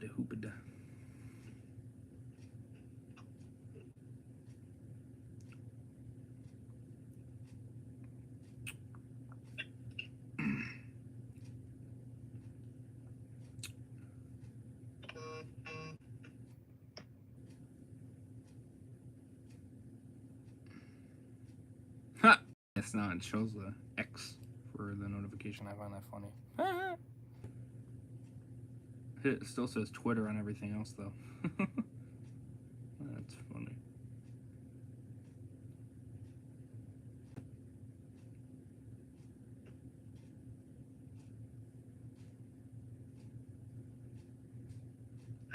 hoopida. Ha! It's not. It shows the X for the notification. I find that funny. It still says Twitter on everything else, though. That's funny.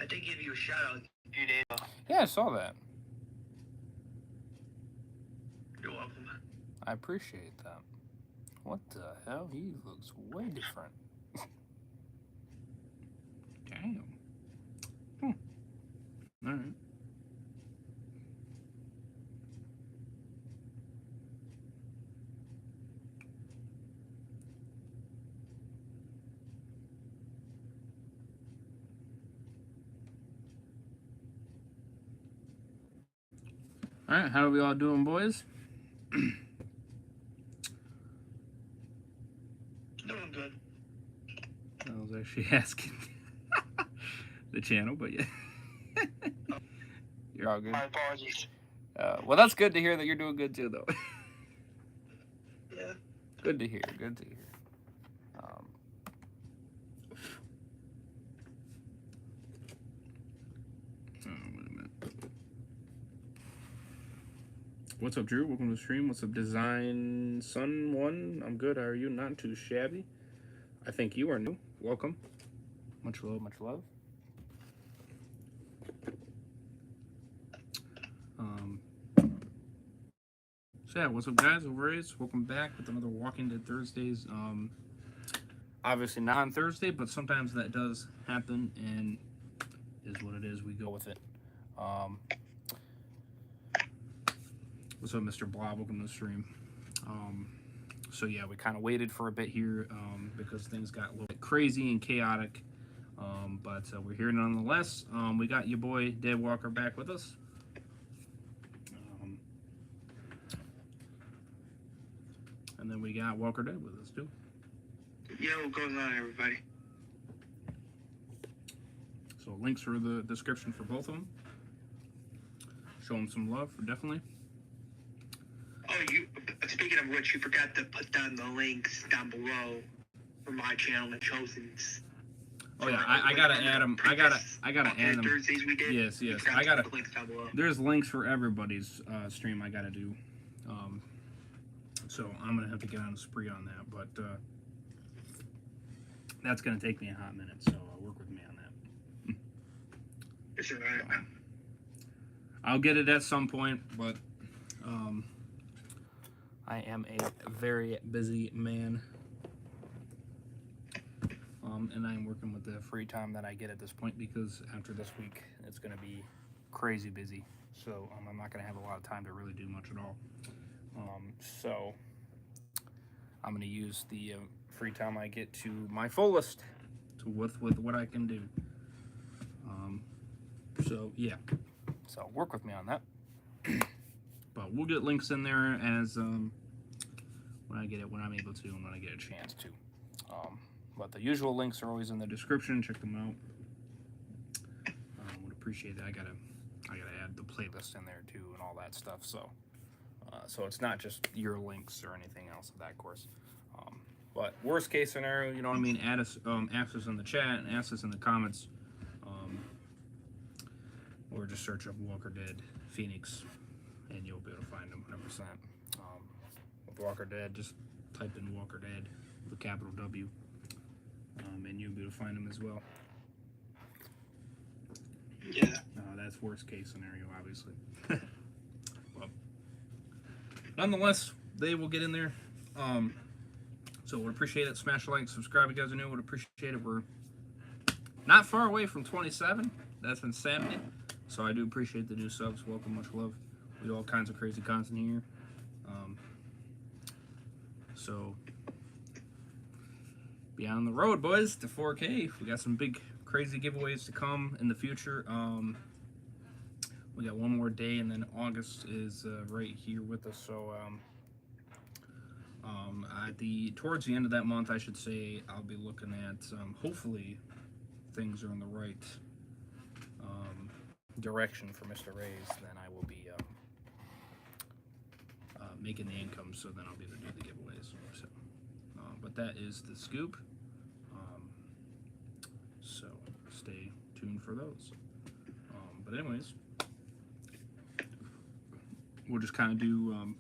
I did give you a shout out a few days ago. Yeah, I saw that. You're welcome. I appreciate that. What the hell? He looks way different. Damn. All right. All right, how are we all doing, boys? Doing good. I was actually asking the channel, but yeah. You're all good. My apologies. Well, that's good to hear that you're doing good too, though. Yeah. Good to hear. Good to hear. Wait a minute. What's up, Drew? Welcome to the stream. What's up, Design Sun One? I'm good. How are you? Not too shabby. I think you are new. Welcome. Much love. Much love. So yeah, what's up, guys? Overrays. Welcome back with another Walking Dead Thursdays. Obviously not on Thursday, but sometimes that does happen, and is what it is. We go with it. What's up, Mr. Blob? Welcome to the stream. So yeah, we kind of waited for a bit here because things got a little bit crazy and chaotic. But we're here nonetheless. We got your boy Deadwalker back with us. And then we got Walker Dead with us too. Yo, what goes on, everybody? So links are in the description for both of them. Show them some love, definitely. Oh, speaking of which, you forgot to put down the links down below for my channel and Chosen's. Oh yeah, I gotta add them. I gotta add them. Thursdays we did. Yes. I gotta put links down below. There's links for everybody's stream. I gotta do. So I'm gonna have to get on a spree on that, but that's gonna take me a hot minute. So work with me on that. It's alright. I'll get it at some point, but I am a very busy man. And I'm working with the free time that I get at this point because after this week, it's going to be crazy busy. So I'm not going to have a lot of time to really do much at all. So I'm going to use the free time I get to my fullest with what I can do. So yeah, so work with me on that. But we'll get links in there as when I'm able to, and when I get a chance to. But the usual links are always in the description. Check them out. Would appreciate that. I gotta add the playlist in there too, and all that stuff. So, so it's not just your links or anything else of that course. But worst case scenario, you know what I mean. Add us, ask us in the chat, and ask us in the comments, or just search up Walker Dead Phoenix, and you'll be able to find them 100%. With Walker Dead, just type in Walker Dead with a capital W. And you'll be able to find them as well. Yeah. That's worst case scenario, obviously. Well, nonetheless, they will get in there. So would appreciate it. Smash a like, subscribe if you guys are new. Would appreciate it. We're not far away from 27. That's insanity. So I do appreciate the new subs. Welcome, much love. We do all kinds of crazy content here. be on the road, boys, to 4K. We got some big, crazy giveaways to come in the future. We got one more day, and then August is right here with us. So, towards the end of that month, I should say, I'll be looking at hopefully things are in the right direction for Mr. Ray's. Then I will be making the income, so then I'll be able to do the giveaways. So, but that is the scoop. So stay tuned for those. But anyways, we'll just kind of do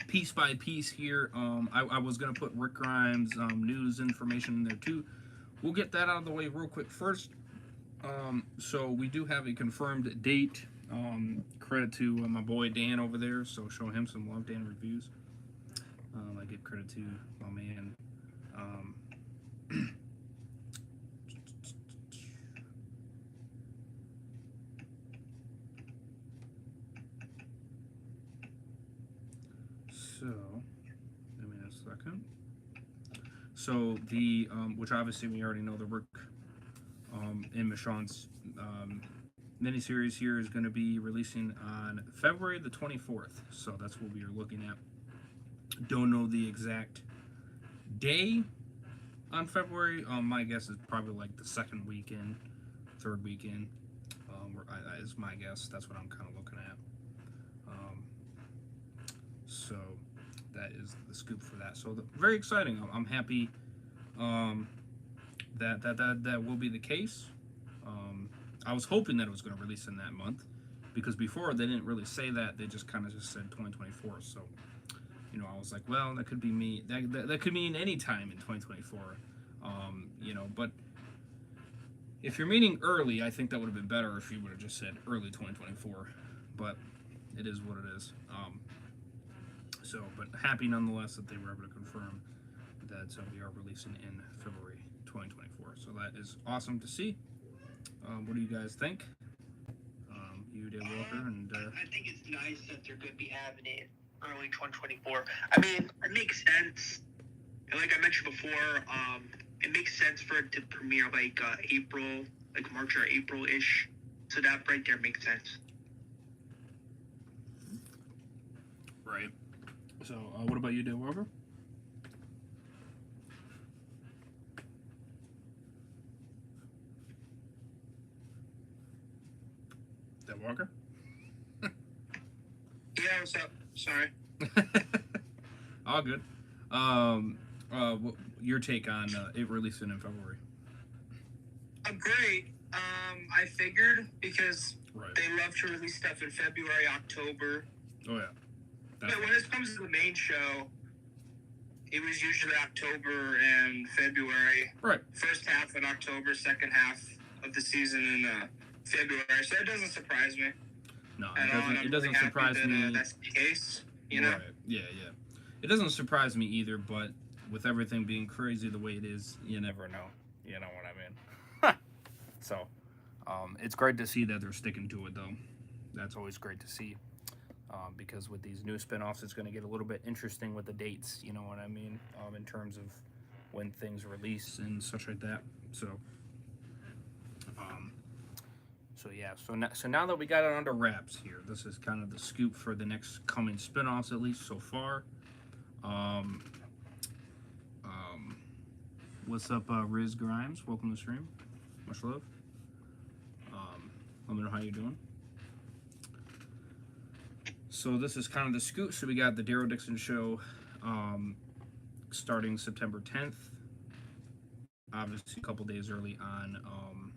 piece by piece here. I was gonna put Rick Grimes news information in there too. We'll get that out of the way real quick first. So we do have a confirmed date. Credit to my boy Dan over there. So show him some love, Dan Reviews. I give credit to my man. So, give me a second. So the which obviously we already know, the Rick in Michonne's miniseries here is going to be releasing on February the 24th. So that's what we are looking at. Don't know the exact day on February. My guess is probably like the second weekend, third weekend. Is my guess. That's what I'm kind of looking at. So that is the scoop for that. So very exciting. I'm happy that will be the case. I was hoping that it was going to release in that month, because before they didn't really say that. They just kind of just said 2024. So, you know, I was like, well, that could be me. That could mean any time in 2024. You know, but if you're meaning early, I think that would have been better if you would have just said early 2024. But it is what it is. So, but happy nonetheless that they were able to confirm that we are releasing in February 2024. So that is awesome to see. What do you guys think? You, Deadwalker, and I think it's nice that they're going to be having it early 2024. I mean, it makes sense. And like I mentioned before, it makes sense for it to premiere like April, like March or April-ish. So that right there makes sense. Right. So, what about you, Deadwalker? Deadwalker? Yeah, what's up? Sorry. All good. Your take on it releasing in February? Great. I figured, because Right. they love to release stuff in February, October. Oh yeah. But when it comes to the main show, it was usually October and February. Right. First half in October, second half of the season in February. So it doesn't surprise me. No, it doesn't surprise me. That's the case, you know? Right. Yeah. It doesn't surprise me either, but with everything being crazy the way it is, you never know. You know what I mean? So, it's great to see that they're sticking to it, though. That's always great to see. Because with these new spin-offs, it's going to get a little bit interesting with the dates, you know what I mean, in terms of when things release and such like that. So yeah. So now that we got it under wraps here, this is kind of the scoop for the next coming spin-offs, at least so far. What's up, Riz Grimes? Welcome to the stream. Much love. Let me know how you're doing. So this is kind of the scoop. So we got the Daryl Dixon show starting September 10th. Obviously a couple days early on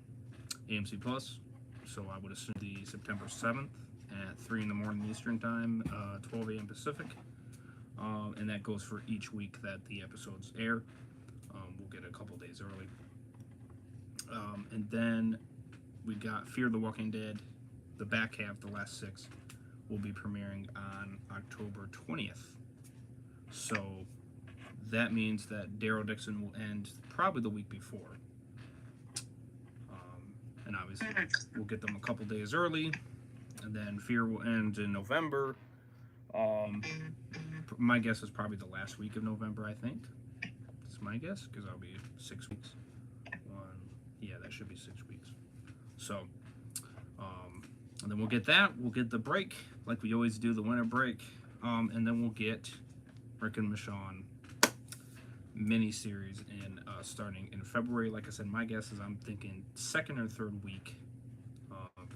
AMC Plus. So I would assume the September 7th at 3 in the morning Eastern time, 12 a.m. Pacific. And that goes for each week that the episodes air. We'll get a couple days early. And then we got Fear the Walking Dead, the back half, the last 6. Will be premiering on October 20th. So that means that Daryl Dixon will end probably the week before. And obviously we'll get them a couple days early. And then Fear will end in November. My guess is probably the last week of November, I think. It's That's my guess, because that'll be 6 weeks. Yeah, that should be 6 weeks. So, and then we'll get that. We'll get the break, like we always do, the winter break. And then we'll get Rick and Michonne mini-series starting in February. Like I said, my guess is I'm thinking second or third week of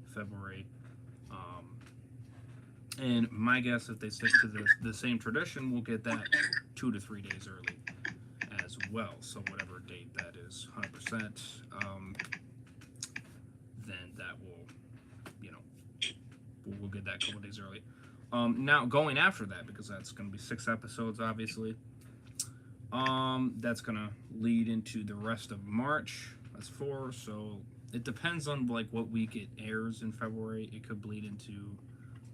February. And my guess, if they stick to the same tradition, we'll get that 2 to 3 days early as well. So whatever date that is, 100%, then that will, we'll get that a couple days early. Now, going after that, because that's going to be 6 episodes, obviously, that's going to lead into the rest of March. That's 4, so it depends on, like, what week it airs in February. It could bleed into,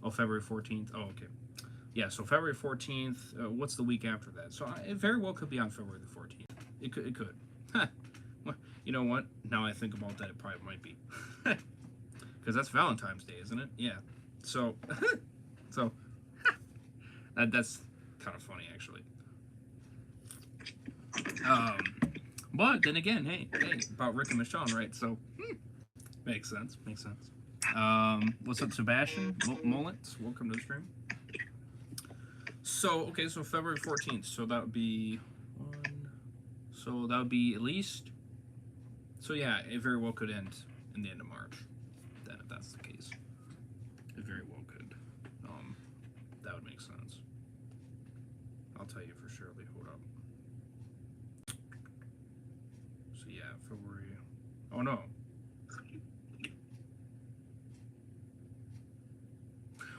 February 14th. Oh, okay. Yeah, so February 14th, what's the week after that? So it very well could be on February the 14th. It could. Well, you know what? Now I think about that, it probably might be. Because that's Valentine's Day, isn't it? Yeah. So, that's kind of funny, actually. But then again, hey, about Rick and Michonne, right? So, makes sense. What's up, Sebastian? Mullets, welcome to the stream. So, okay, so February 14th. So that would be at least. So yeah, it very well could end in the end of March. Then, if that's the case, it very well could. That would make sense. I'll tell you for sure. Hold up. So yeah, February. Oh no.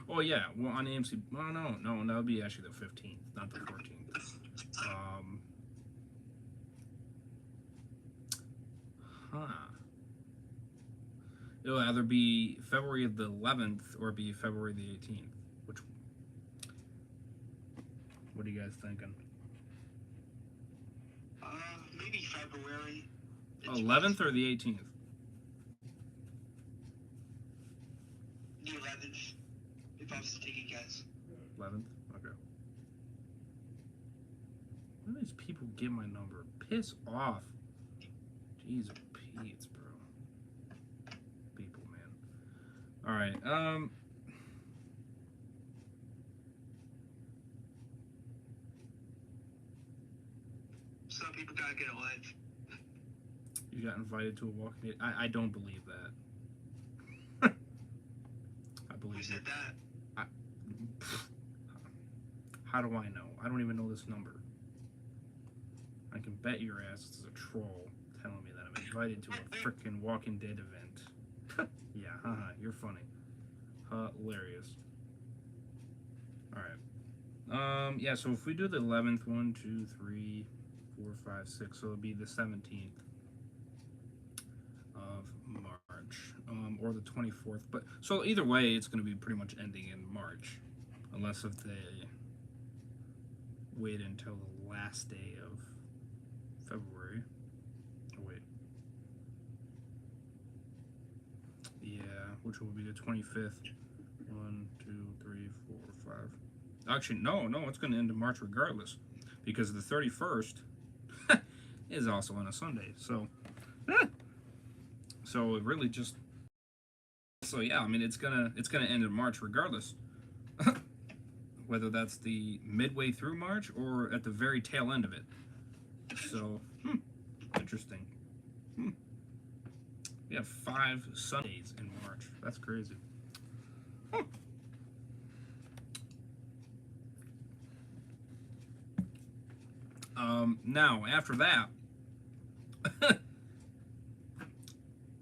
Oh yeah. Well, on AMC. Oh no, that would be actually the 15th, not the 14th. It'll either be February the 11th or be February the 18th. What are you guys thinking? Maybe February. 11th or the 18th? The 11th. If I was to take a guess. 11th? Okay. Why do these people get my number? Piss off. Jeez Pete's, bro. People, man. Alright, Some people gotta get a life. You got invited to a walking date? I don't believe that. I believe Who said that? How do I know? I don't even know this number. I can bet your ass it's a troll telling me that I'm invited to a freaking Walking Dead event. Yeah, haha, you're funny. Hilarious. Alright. Yeah, so if we do the 11th, 1, 2, 3, 4, 5, 6, so it'll be the 17th of March, or the 24th. But so either way, it's going to be pretty much ending in March, unless if they wait until the last day of February. Oh wait, yeah, which will be the 25th. 1, 2, 3, 4, 5. Actually, no, it's going to end in March regardless, because the 31st is also on a Sunday. So, so it really just. So yeah, I mean it's gonna end in March regardless, whether that's the midway through March or at the very tail end of it. So, interesting. We have 5 Sundays in March. That's crazy. Now after that,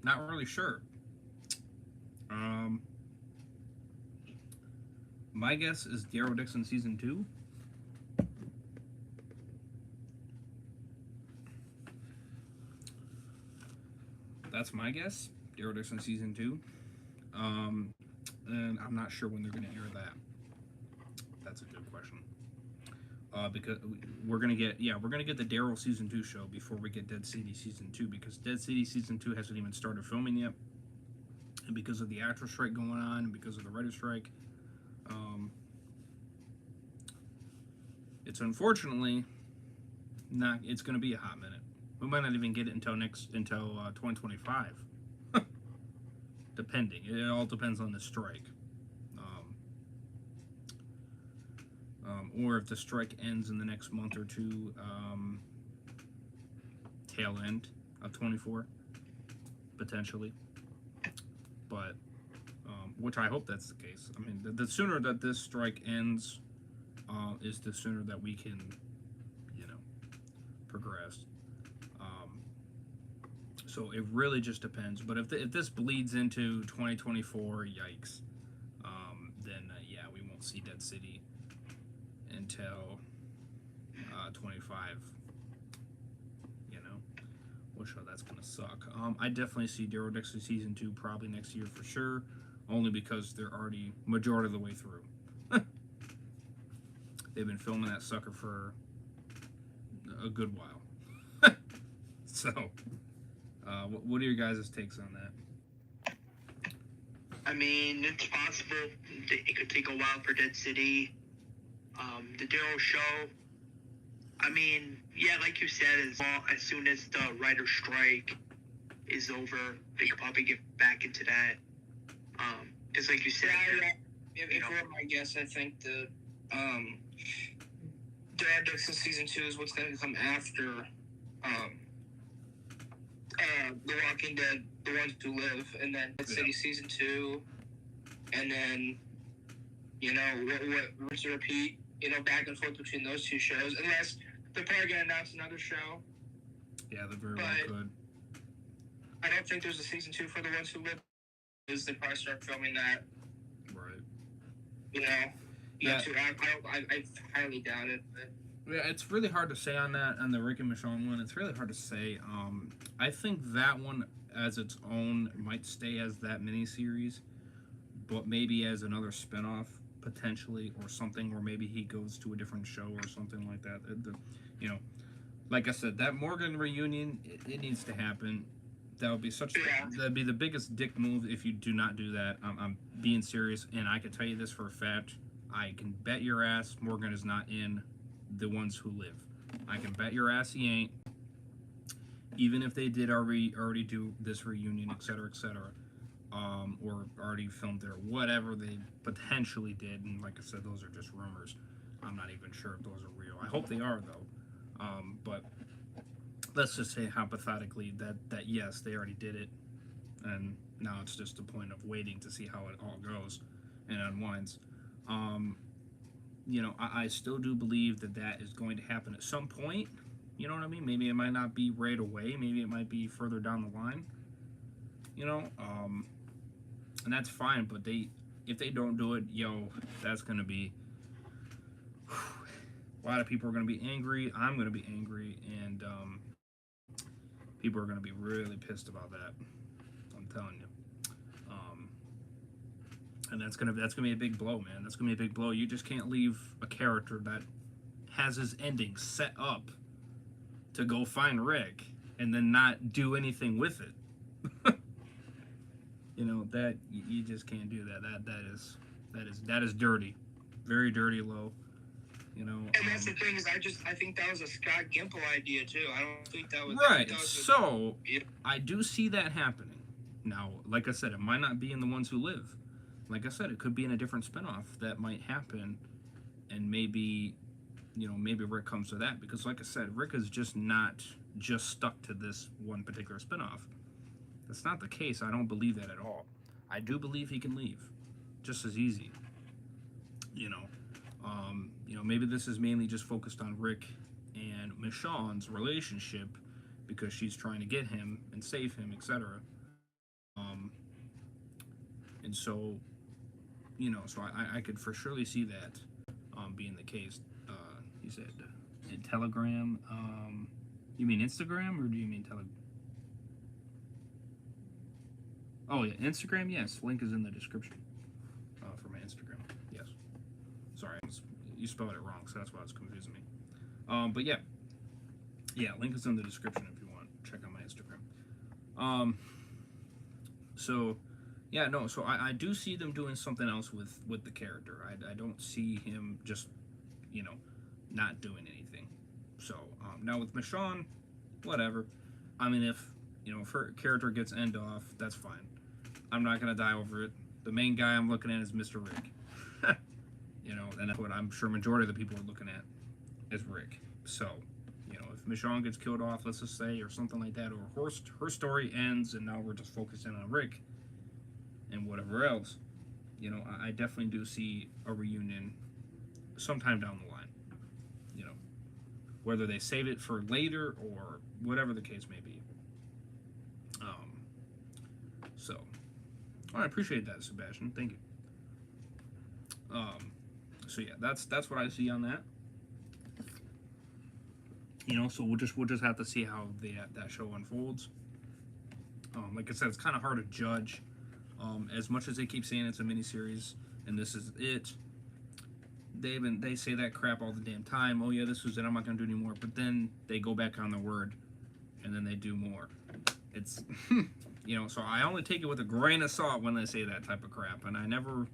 not really sure. My guess is Daryl Dixon season 2. That's my guess. Daryl Dixon season 2. And I'm not sure when they're going to air that. That's a good question. Because we're gonna get the Daryl season 2 show before we get Dead City season 2, because Dead City season 2 hasn't even started filming yet, and because of the actor strike going on, and because of the writer strike, it's unfortunately It's going to be a hot minute. We might not even get it until 2025. Depending. It all depends on the strike. Or if the strike ends in the next month or two, tail end of 24, potentially. But, which I hope that's the case. I mean, the sooner that this strike ends, is the sooner that we can, progress. So it really just depends. But if this bleeds into 2024, yikes. Then yeah, we won't see Dead City until 25. Which that's gonna suck. I definitely see Daryl Dixie season 2 probably next year for sure. Only because they're already majority of the way through. They've been filming that sucker for a good while. So, what are your guys' takes on that? I mean, it's possible it could take a while for Dead City. The Daryl show, I mean, yeah, like you said, as soon as the writer's strike is over, they could probably get back into that. Just like you said. If it were my guess, I think the Daryl Dixon season 2 is what's going to come after The Walking Dead, The Ones Who Live, and then Dead City season 2, and then what to repeat, back and forth between those two shows, unless they're probably going to announce another show. Yeah, they very well could. I don't think there's a season 2 for The Ones Who Live. Is they probably start filming that. Right. Yeah. I highly doubt it. But. Yeah, it's really hard to say on that, on the Rick and Michonne one. It's really hard to say. I think that one, as its own, might stay as that miniseries, but maybe as another spinoff, potentially, or something, or maybe he goes to a different show or something like that. Like I said, that Morgan reunion, it needs to happen. That would be that'd be the biggest dick move if you do not do that. I'm being serious, and I can tell you this for a fact. I can bet your ass Morgan is not in The Ones Who Live. I can bet your ass he ain't. Even if they did already do this reunion, etc., or already filmed it, or whatever they potentially did, and like I said, those are just rumors. I'm not even sure if those are real. I hope they are, though. But let's just say hypothetically that yes, they already did it, and now it's just a point of waiting to see how it all goes and unwinds. I still do believe that is going to happen at some point. You know what I mean? Maybe it might not be right away. Maybe it might be further down the line. And that's fine. But if they don't do it, that's gonna be a lot of people are gonna be angry. I'm gonna be angry, and people are gonna be really pissed about that. I'm telling you. And that's gonna be a big blow, man. That's gonna be a big blow. You just can't leave a character that has his ending set up to go find Rick and then not do anything with it. That you just can't do that. That is dirty, very dirty, low. And that's the thing is, I think that was a Scott Gimple idea too. I don't think that was right. I do see that happening. Now, like I said, it might not be in The Ones Who Live. Like I said, it could be in a different spinoff that might happen, and maybe Rick comes to that, because like I said, Rick is just not just stuck to this one particular spinoff. That's not the case. I don't believe that at all. I do believe he can leave, just as easy. Maybe this is mainly just focused on Rick and Michonne's relationship, because she's trying to get him and save him, etc. And so, so I could for surely see that being the case. He said, Telegram. You mean Instagram, or do you mean Telegram? Oh yeah, Instagram. Yes, link is in the description for my Instagram. Yes. Sorry, you spelled it wrong, so that's why it's confusing me. But yeah, link is in the description if you want to check out my Instagram. So I do see them doing something else with the character. I don't see him just not doing anything. So Now with Michonne, whatever. I mean, if her character gets end off, that's fine. I'm not gonna die over it. The main guy I'm looking at is Mr. Rick. And that's what I'm sure majority of the people are looking at is Rick. So, if Michonne gets killed off, let's just say, or something like that, or her story ends and now we're just focusing on Rick and whatever else, I definitely do see a reunion sometime down the line. Whether they save it for later or whatever the case may be. So, I appreciate that, Sebastian. Thank you. So yeah, that's what I see on that. So we'll just have to see how that show unfolds. Like I said, it's kind of hard to judge. As much as they keep saying it's a miniseries and this is it, they say that crap all the damn time. Oh yeah, this was it. I'm not gonna do anymore. But then they go back on their word, and then they do more. It's So I only take it with a grain of salt when they say that type of crap, and I never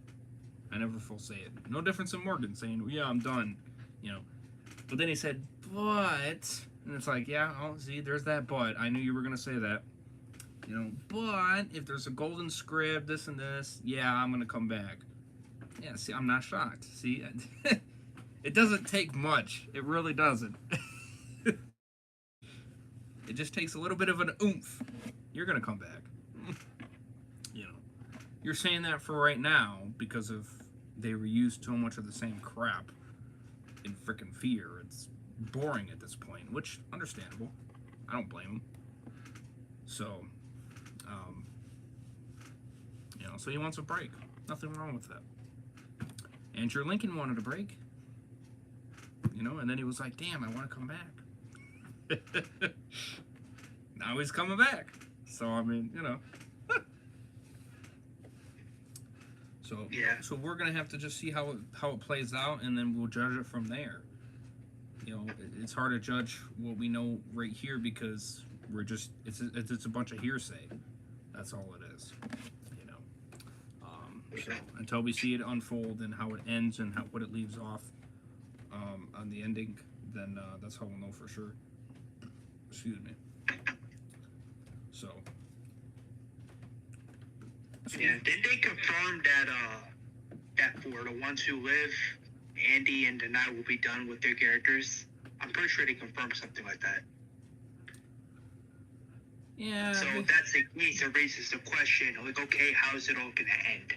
full say it. No difference in Morgan saying, "Yeah, I'm done," But then he said, "But," and it's like, yeah, see, there's that but. I knew you were gonna say that. But if there's a golden script, this and this, yeah, I'm gonna come back. Yeah, see, I'm not shocked. See, it doesn't take much. It really doesn't. It just takes a little bit of an oomph. You're gonna come back. You're saying that for right now because of they reused so much of the same crap in frickin' Fear. It's boring at this point, which understandable. I don't blame them. So, so he wants a break. Nothing wrong with that. Andrew Lincoln wanted a break. And then he was like, damn, I want to come back. Now he's coming back. So, I mean, So, yeah. So we're going to have to just see how it plays out, and then we'll judge it from there. It's hard to judge what we know right here because it's a bunch of hearsay. That's all it is. So until we see it unfold and how it ends and what it leaves off on the ending, then that's how we'll know for sure. Excuse me. So. Yeah, did they confirm that for the ones who live, Andy and Denai will be done with their characters? I'm pretty sure they confirmed something like that. Yeah. So if that's the case, it raises the question, like, okay, how's it all gonna end?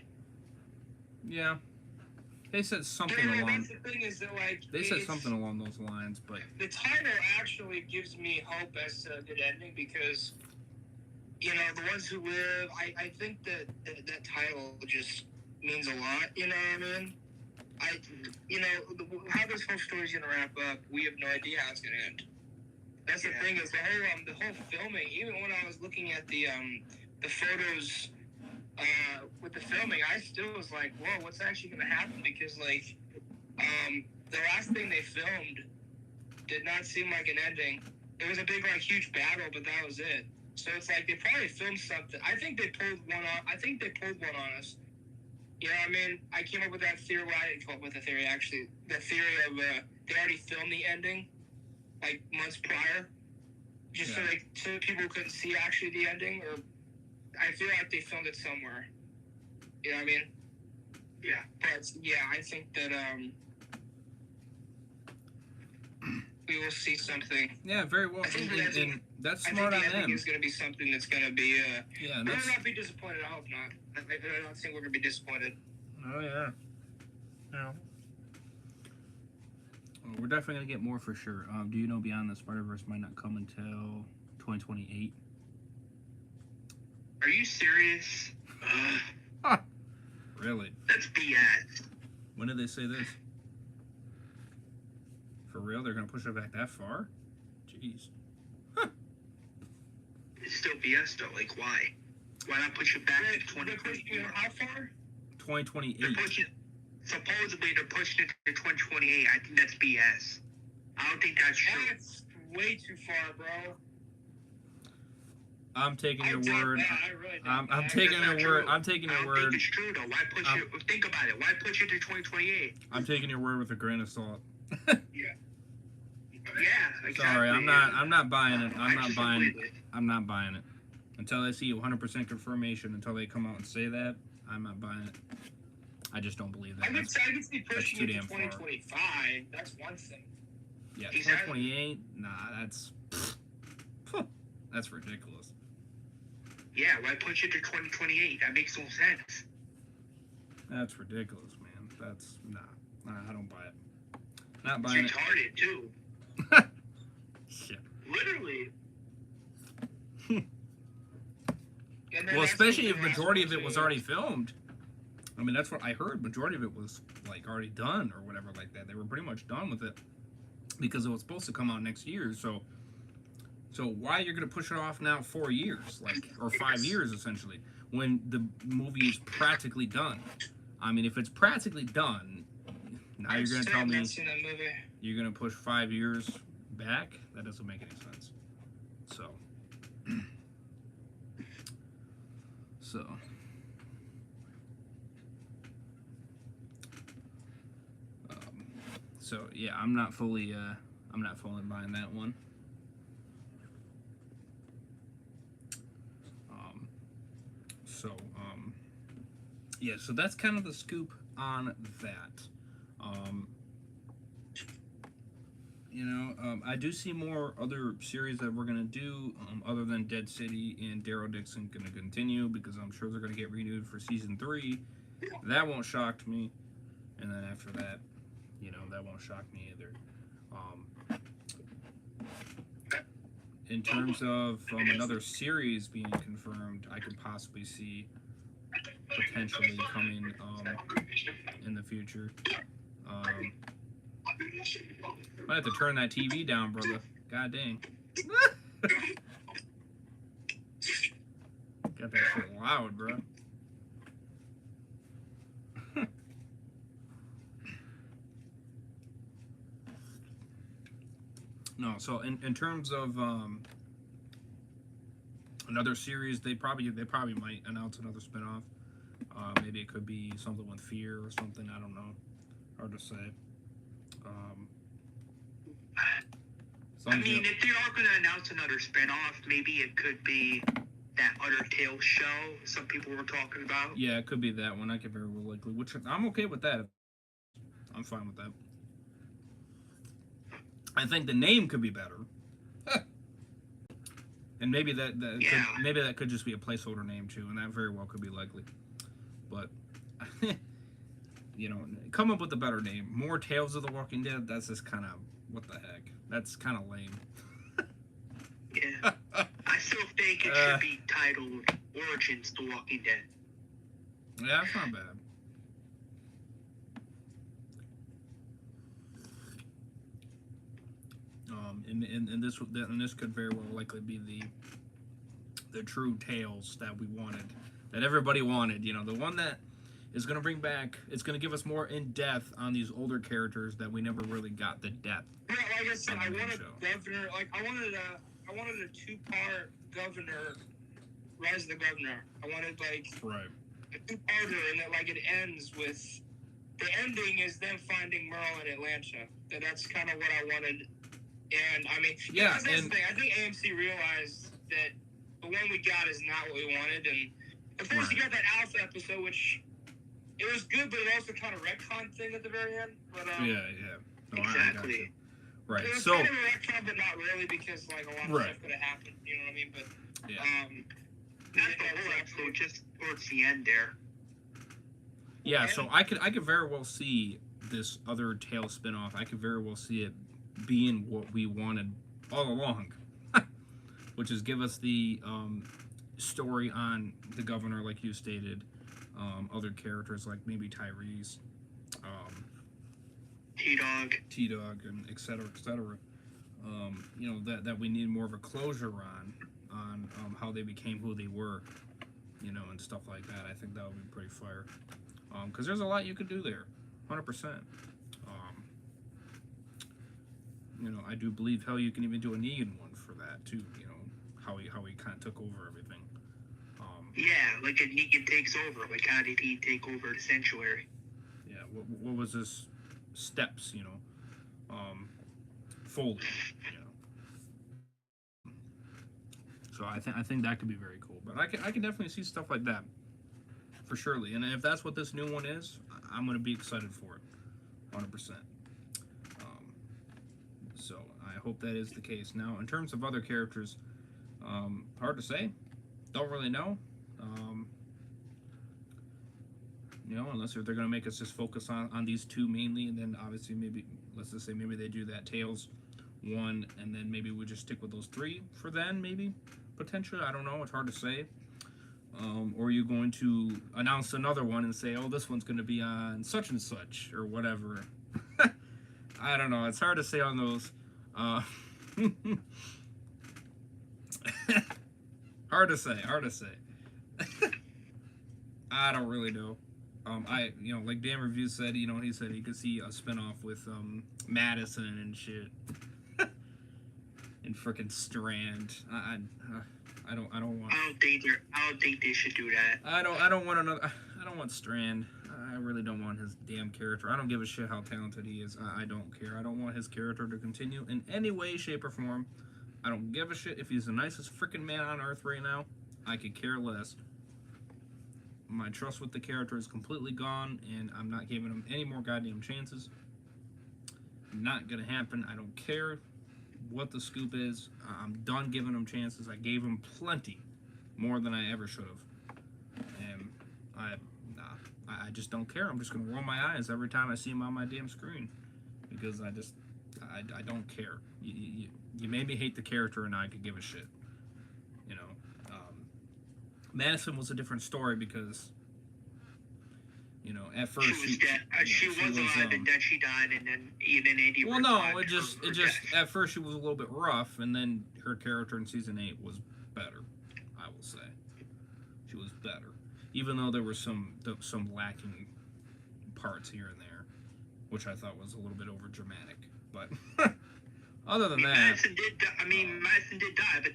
Yeah. They said something along. The thing is that, like, they said something along those lines, but the title actually gives me hope as to a good ending because, the ones who live. I think that title just means a lot. You know what I mean? How this whole story's gonna wrap up, we have no idea how it's gonna end. That's the thing is the whole filming. Even when I was looking at the photos. With the filming, I still was like, whoa, what's actually going to happen? Because, like, the last thing they filmed did not seem like an ending. It was a big, like, huge battle, but that was it. So it's like they probably filmed something. I think they pulled one on us. You know what I mean? I came up with that theory. Well, I didn't come up with the theory, actually. The theory of they already filmed the ending, like, months prior. Just so people couldn't see actually the ending, or I feel like they filmed it somewhere. You know what I mean? Yeah. But, yeah, I think that we will see something. Yeah, very well. And that's smart on them. I think it's going to be something that's going to be... yeah, we'll not be disappointed. I hope not. I don't think we're going to be disappointed. Oh, yeah. Yeah. Well, we're definitely going to get more for sure. Do you know Beyond the Spider-Verse might not come until 2028? Are you serious? Really? That's BS. When did they say this? For real? They're going to push it back that far? Jeez. It's still BS though. Like, why? Why not push it back to 2028? How far? 2028. Supposedly they're pushing it to 2028. I think that's BS. I don't think that's true. That's way too far, bro. I'm taking your word. I'm taking your word. I'm taking your word. I don't think it's true though. Why push it? Think about it. Why push it to 2028? I'm taking your word with a grain of salt. Yeah. Yeah, exactly. Sorry, I'm not buying it. I just don't believe it. I'm not buying it. Until I see 100% confirmation, until they come out and say that, I'm not buying it. I just don't believe that. I could see pushing too it to damn far. 2025. That's one thing. Yeah, Exactly. 2028? Nah, that's ridiculous. Yeah, why push it to 2028? That makes no sense. That's ridiculous, man. That's I don't buy it. Not It's buying it. retarded too. Shit. Literally. Well, especially if majority of it was already filmed. I mean, that's what I heard. Majority of it was like already done or whatever like that. They were pretty much done with it because it was supposed to come out next year. So why you're gonna push it off now 4 years, like, or 5 years essentially, when the movie is practically done? I mean, if it's practically done, now you're gonna tell me you're gonna push 5 years back? That doesn't make any sense. So yeah, I'm not fully buying that one. Yeah, so that's kind of the scoop on that. I do see more other series that we're gonna do, other than Dead City and Daryl Dixon, gonna continue because I'm sure they're gonna get renewed for season 3. That won't shock me, and then after that, that won't shock me either. In terms of another series being confirmed, I could possibly see potentially coming in the future. Might have to turn that TV down, brother. God dang. Got that shit loud, bro. No, so in terms of another series, they probably might announce another spinoff. Maybe it could be something with Fear or something. I don't know. Hard to say. I mean, if they are going to announce another spinoff, maybe it could be that Other Tales show some people were talking about. Yeah, it could be that one. I could very well likely. Which I'm okay with that. I'm fine with that. I think the name could be better. And maybe that could just be a placeholder name too, and that very well could be likely. But come up with a better name. More Tales of the Walking Dead. That's just kind of what the heck. That's kind of lame. Yeah, I still think it should be titled Origins: The Walking Dead. Yeah, that's not bad. And this could very well likely be the true Tales that we wanted, that everybody wanted. The one that is going to bring back. It's going to give us more in depth on these older characters that we never really got the depth. Yeah, like I said, I wanted Governor. Like I wanted a 2-part Governor, Rise of the Governor. I wanted right. a 2-parter, and that it ends with the ending is them finding Merle in Atlanta. That's kind of what I wanted. And I mean, yeah, that's the thing. I think AMC realized that the one we got is not what we wanted, and of course you got that Alpha episode, which it was good, but it also kind of retcon thing at the very end. But yeah. No, exactly. Right. It was so kind of a retcon, but not really, because a lot of stuff could have happened. You know what I mean? But not the whole episode, just towards the end there. Yeah. So I could very well see this other Tale spinoff. I could very well see it being what we wanted all along, which is give us the story on the Governor, like you stated, other characters like maybe Tyrese, T-Dog, and et cetera, that we need more of a closure on how they became who they were, and stuff like that. I think that would be pretty fire, because there's a lot you could do there, 100%. I do believe you can even do a Negan one for that too. How he kind of took over everything. Yeah, like a Negan takes over. Like, how did he take over the sanctuary? Yeah, what was his steps? fully. So I think that could be very cool. But I can definitely see stuff like that for surely. And if that's what this new one is, I'm gonna be excited for it, 100%. So I hope that is the case. Now, in terms of other characters, hard to say. Don't really know. Unless they're going to make us just focus on these two mainly, and then obviously maybe, let's just say maybe they do that Tails one, and then maybe we just stick with those three for then, maybe, potentially. I don't know. It's hard to say. Or are you going to announce another one and say, oh, this one's going to be on such and such, or whatever. I don't know. It's hard to say on those. Hard to say. I don't really know. Like Dan Review said, he said he could see a spinoff with Madison and shit, and frickin' Strand. I don't want. I don't think they should do that. I don't want Strand. I really don't want his damn character. I don't give a shit how talented he is. I don't care. I don't want his character to continue in any way, shape, or form. I don't give a shit if he's the nicest freaking man on earth right now. I could care less. My trust with the character is completely gone, and I'm not giving him any more goddamn chances. Not gonna happen. I don't care what the scoop is. I'm done giving him chances. I gave him plenty, more than I ever should have. And I just don't care. I'm just gonna roll my eyes every time I see him on my damn screen, because I don't care. You made me hate the character, and I could give a shit. Madison was a different story because, at first she was dead. She was alive, and then she died, and then Ian and Andy. Well, no, it just at first she was a little bit rough, and then her character in season 8 was better. I will say, she was better, even though there were some lacking parts here and there, which I thought was a little bit over dramatic, but. Other than that, Madison did die, but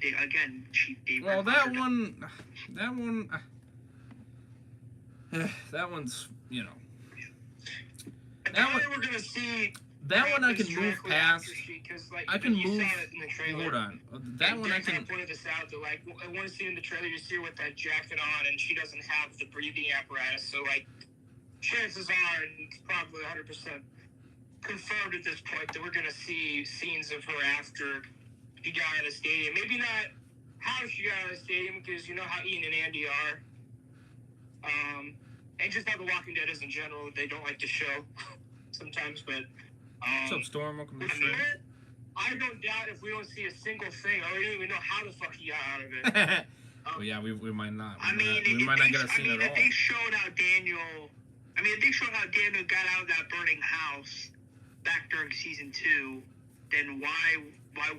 she. Well, that one's, That one we're gonna see. That one I can move past. I can move. Hold on. That one I can. Pointed this out that I want to see in the trailer. You see her with that jacket on, and she doesn't have the breathing apparatus. So chances are, and it's probably 100%. Confirmed at this point that we're going to see scenes of her after she got out of the stadium. Maybe not how she got out of the stadium, because you know how Ian and Andy are. And just how The Walking Dead is in general. They don't like to show sometimes, but... What's up, Storm? Welcome to the show. I don't doubt if we don't see a single thing, or we don't even know how the fuck he got out of it. Well, yeah, we might not. We might not get a scene at all. If they showed how Daniel got out of that burning house back during season 2, then why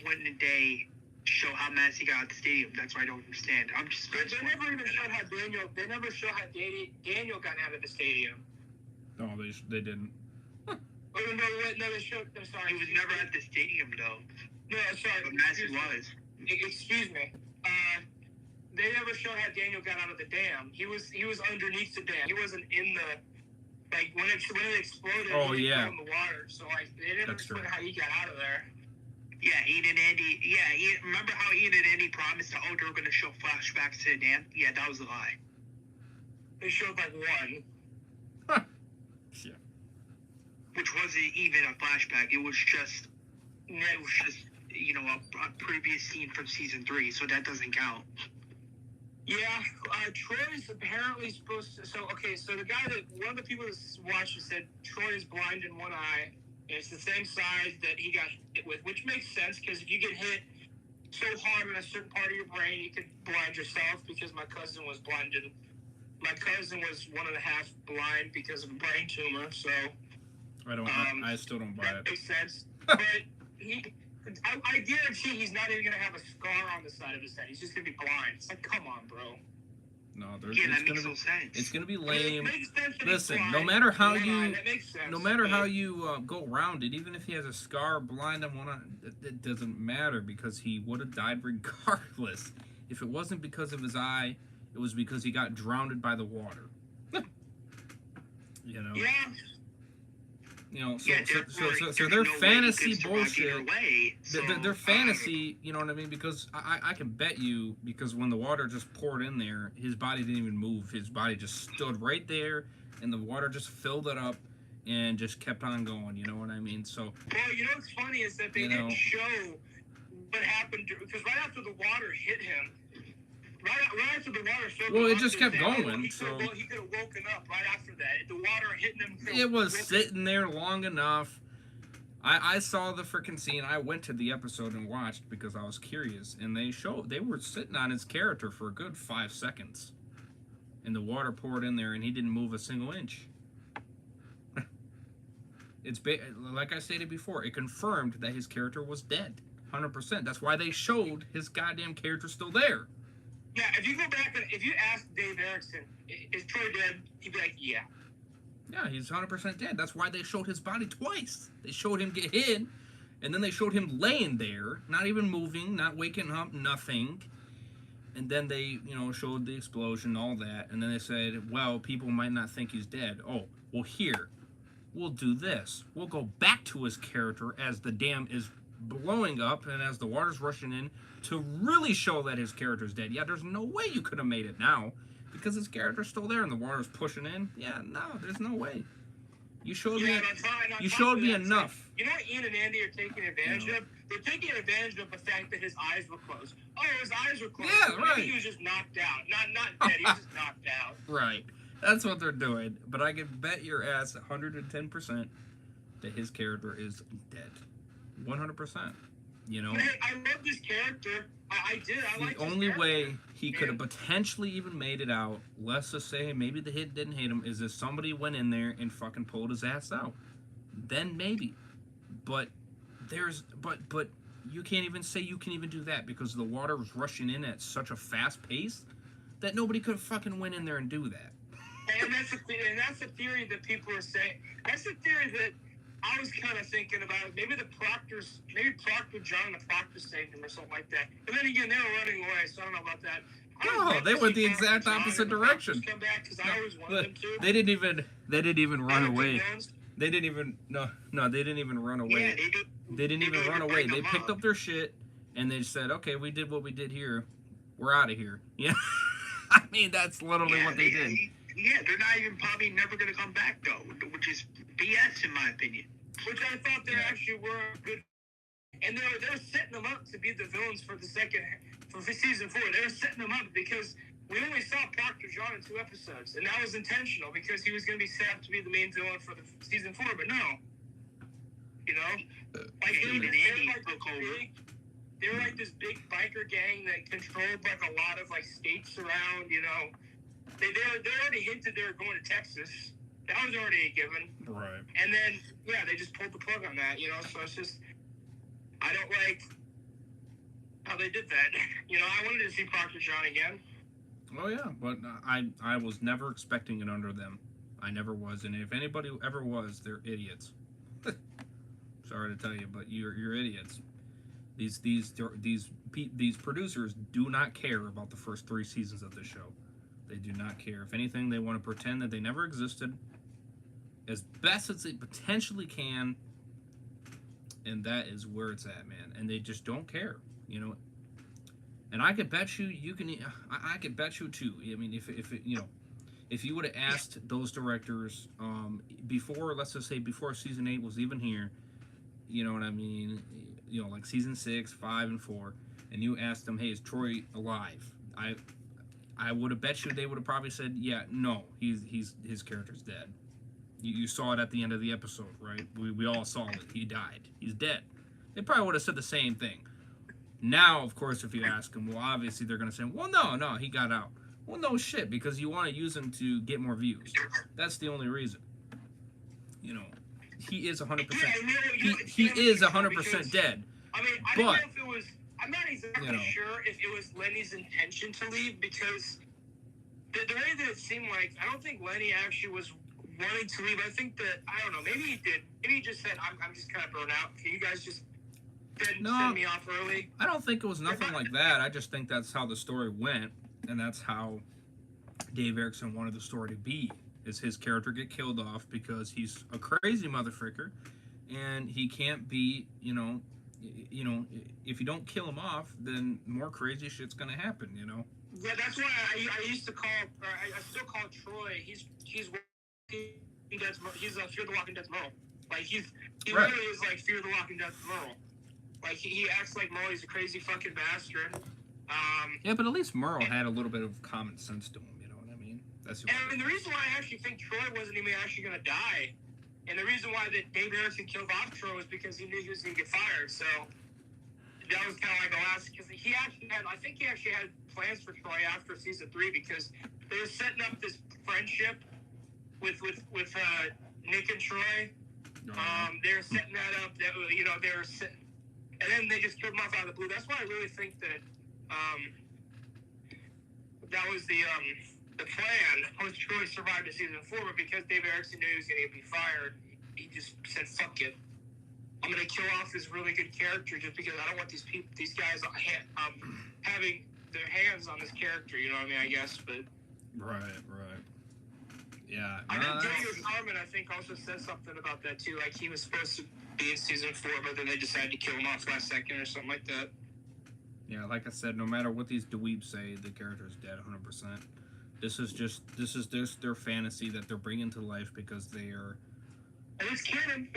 wouldn't they show how Madison got out of the stadium? That's what I don't understand. They never even showed how Daniel. They never showed how Daniel got out of the stadium. No, they didn't. Oh no, they showed. I'm sorry. He was never at the stadium though. No, sorry. But Madison was. Excuse me. They never showed how Daniel got out of the dam. He was underneath the dam. He wasn't in the. When it exploded, he fell in the water. So they never explained how he got out of there. Yeah, Ian and Andy. Yeah, remember how Ian and Andy promised they were going to show flashbacks to the dam? Yeah, that was a lie. They showed one. Huh. Yeah. Which wasn't even a flashback. It was just a previous scene from season 3. So that doesn't count. Yeah, Troy's apparently supposed to... So the guy one of the people that watched it said Troy is blind in one eye, and it's the same size that he got hit with, which makes sense, because if you get hit so hard in a certain part of your brain, you could blind yourself, because my cousin was blinded. My cousin was 1.5 blind because of a brain tumor, so... I still don't buy it. That makes sense. But I guarantee he's not even going to have a scar on the side of his head. He's just going to be blind. It's come on, bro. No, that makes no sense. It's going to be lame. Listen, blind, no matter how you go around it, even if he has a scar, blind on one eye, it doesn't matter, because he would have died regardless. If it wasn't because of his eye, it was because he got drowned by the water. Yeah. You know, Yeah, so there's their no way fantasy he could survive bullshit. either way, so, Their fantasy, you know what I mean? Because I can bet you, because when the water just poured in there, his body didn't even move. His body just stood right there, and the water just filled it up and just kept on going. You know what I mean? So, Well, you know what's funny is that they You know. didn't show what happened because right after the water hit him, right after the water filled Well, him it up, just they kept said, oh, going, he so- he could have woken up right after that. The water hitting him. it was sitting there long enough. I saw the freaking scene. I went to the episode and watched because I was curious, and they were sitting on his character for a good 5 seconds, and the water poured in there, and he didn't move a single inch. Like I stated before, it confirmed that his character was dead, 100%. That's why they showed his goddamn character still there. Yeah, if you go back and if you ask Dave Erickson, is Troy dead? He'd be like, yeah. Yeah, he's 100% dead. That's why they showed his body twice. They showed him get hit, and then they showed him laying there, not even moving, not waking up, nothing. And then they, showed the explosion, all that. And then they said, well, people might not think he's dead. Oh, well, here, we'll do this. We'll go back to his character as the dam is blowing up and as the water's rushing in to really show that his character's dead. Yeah, there's no way you could have made it now because his character's still there and the water's pushing in. Yeah, no, there's no way. You showed me. You showed me enough. You know what Ian and Andy are taking advantage of? They're taking advantage of the fact that his eyes were closed. Oh, his eyes were closed. Yeah, right. He was just knocked out. Not dead. He was just knocked out. Right. That's what they're doing. But I can bet your ass 110% that his character is dead. 100%. You know? Man, I love this character. I did. I like The only way he could have potentially even made it out, let's just say maybe the hit didn't hit him, is if somebody went in there and fucking pulled his ass out. Then maybe. But but you can't even say you can even do that because the water was rushing in at such a fast pace that nobody could have fucking went in there and do that. And that's the theory that people are saying. That's the theory that I was kind of thinking about. Maybe Proctor John and the Proctor saved him or something like that. But then again, they were running away, so I don't know about that. No, they went the exact opposite direction. Come back because I always wanted them to. They didn't even run away. They didn't even they didn't even run away. Yeah, They didn't even run away. They picked up their shit and they said, "Okay, we did what we did here. We're out of here." Yeah. I mean, that's literally what they did. Yeah, they're not even probably never going to come back, though, which is BS in my opinion. Which I thought they actually were good. And they were setting them up to be the villains for season 4. They were setting them up because we only saw Proctor John in 2 episodes. And that was intentional because he was going to be set up to be the main villain for the season 4. But no. You know? Like, they were like this big biker gang that controlled like a lot of like states around, you know. They already hinted they were going to Texas. That was already a given. Right. And then, yeah, they just pulled the plug on that, you know. So it's just, I don't like how they did that. You know, I wanted to see Proctor John again. Oh, yeah. But I was never expecting it under them. I never was. And if anybody ever was, they're idiots. Sorry to tell you, but you're idiots. These producers do not care about the first 3 seasons of this show. They do not care. If anything, they want to pretend that they never existed as best as they potentially can, and that is where it's at, man. And they just don't care, you know. And I could bet you can. I could bet you too. I mean, if you would have asked those directors before, let's just say before season 8 was even here, you know what I mean? You know, like season 6, 5, and 4, and you asked them, "Hey, is Troy alive?" I would have bet you they would have probably said, "Yeah, no, his character's dead." You saw it at the end of the episode, right? We all saw it. He died. He's dead. They probably would have said the same thing. Now, of course, if you ask them, well, obviously they're going to say, "Well, no, he got out." Well, no shit, because you want to use him to get more views. That's the only reason. You know, he is 100%. He is 100% dead. I mean, I don't know if it was. I'm not exactly sure if it was Lenny's intention to leave because the way that it seemed like, I don't think Lenny actually was wanting to leave. I think that, I don't know, maybe he did. Maybe he just said, I'm just kind of burnt out. Can you guys just send me off early? I don't think it was nothing like that. I just think that's how the story went, and that's how Dave Erickson wanted the story to be. is his character get killed off because he's a crazy motherfucker, and he can't be, if you don't kill him off, then more crazy shit's gonna happen, Yeah, that's why I used to call, or I still call Troy. He's he's Fear the Walking Dead's Merle. Like he Right. literally is like Fear the Walking Dead's Merle. Like he acts like Merle. He's a crazy fucking bastard. Yeah, but at least Merle had a little bit of common sense to him. You know what I mean? That's and the reason why I actually think Troy wasn't even actually gonna die, and the reason why that Dave Erickson killed off Troy was because he knew he was gonna get fired. So that was kind of like the last, because he actually had, I think he actually had plans for Troy after season 3, because they were setting up this friendship with Nick and Troy. They were setting that up. That they were setting, and then they just killed him off out of the blue. That's why I really think that that was the plan. Was Troy survived to season 4, but because Dave Erickson knew he was going to be fired, he just said, "Fuck it. I'm going to kill off this really good character just because I don't want these guys having their hands on this character." You know what I mean? I guess, but right. Yeah. I think Daniel Carmen, I think, also said something about that too. Like he was supposed to be in season 4, but then they decided to kill him off last second or something like that. Yeah, like I said, no matter what these dweebs say, the character is dead 100%. This is their fantasy that they're bringing to life because they are. And it's canon.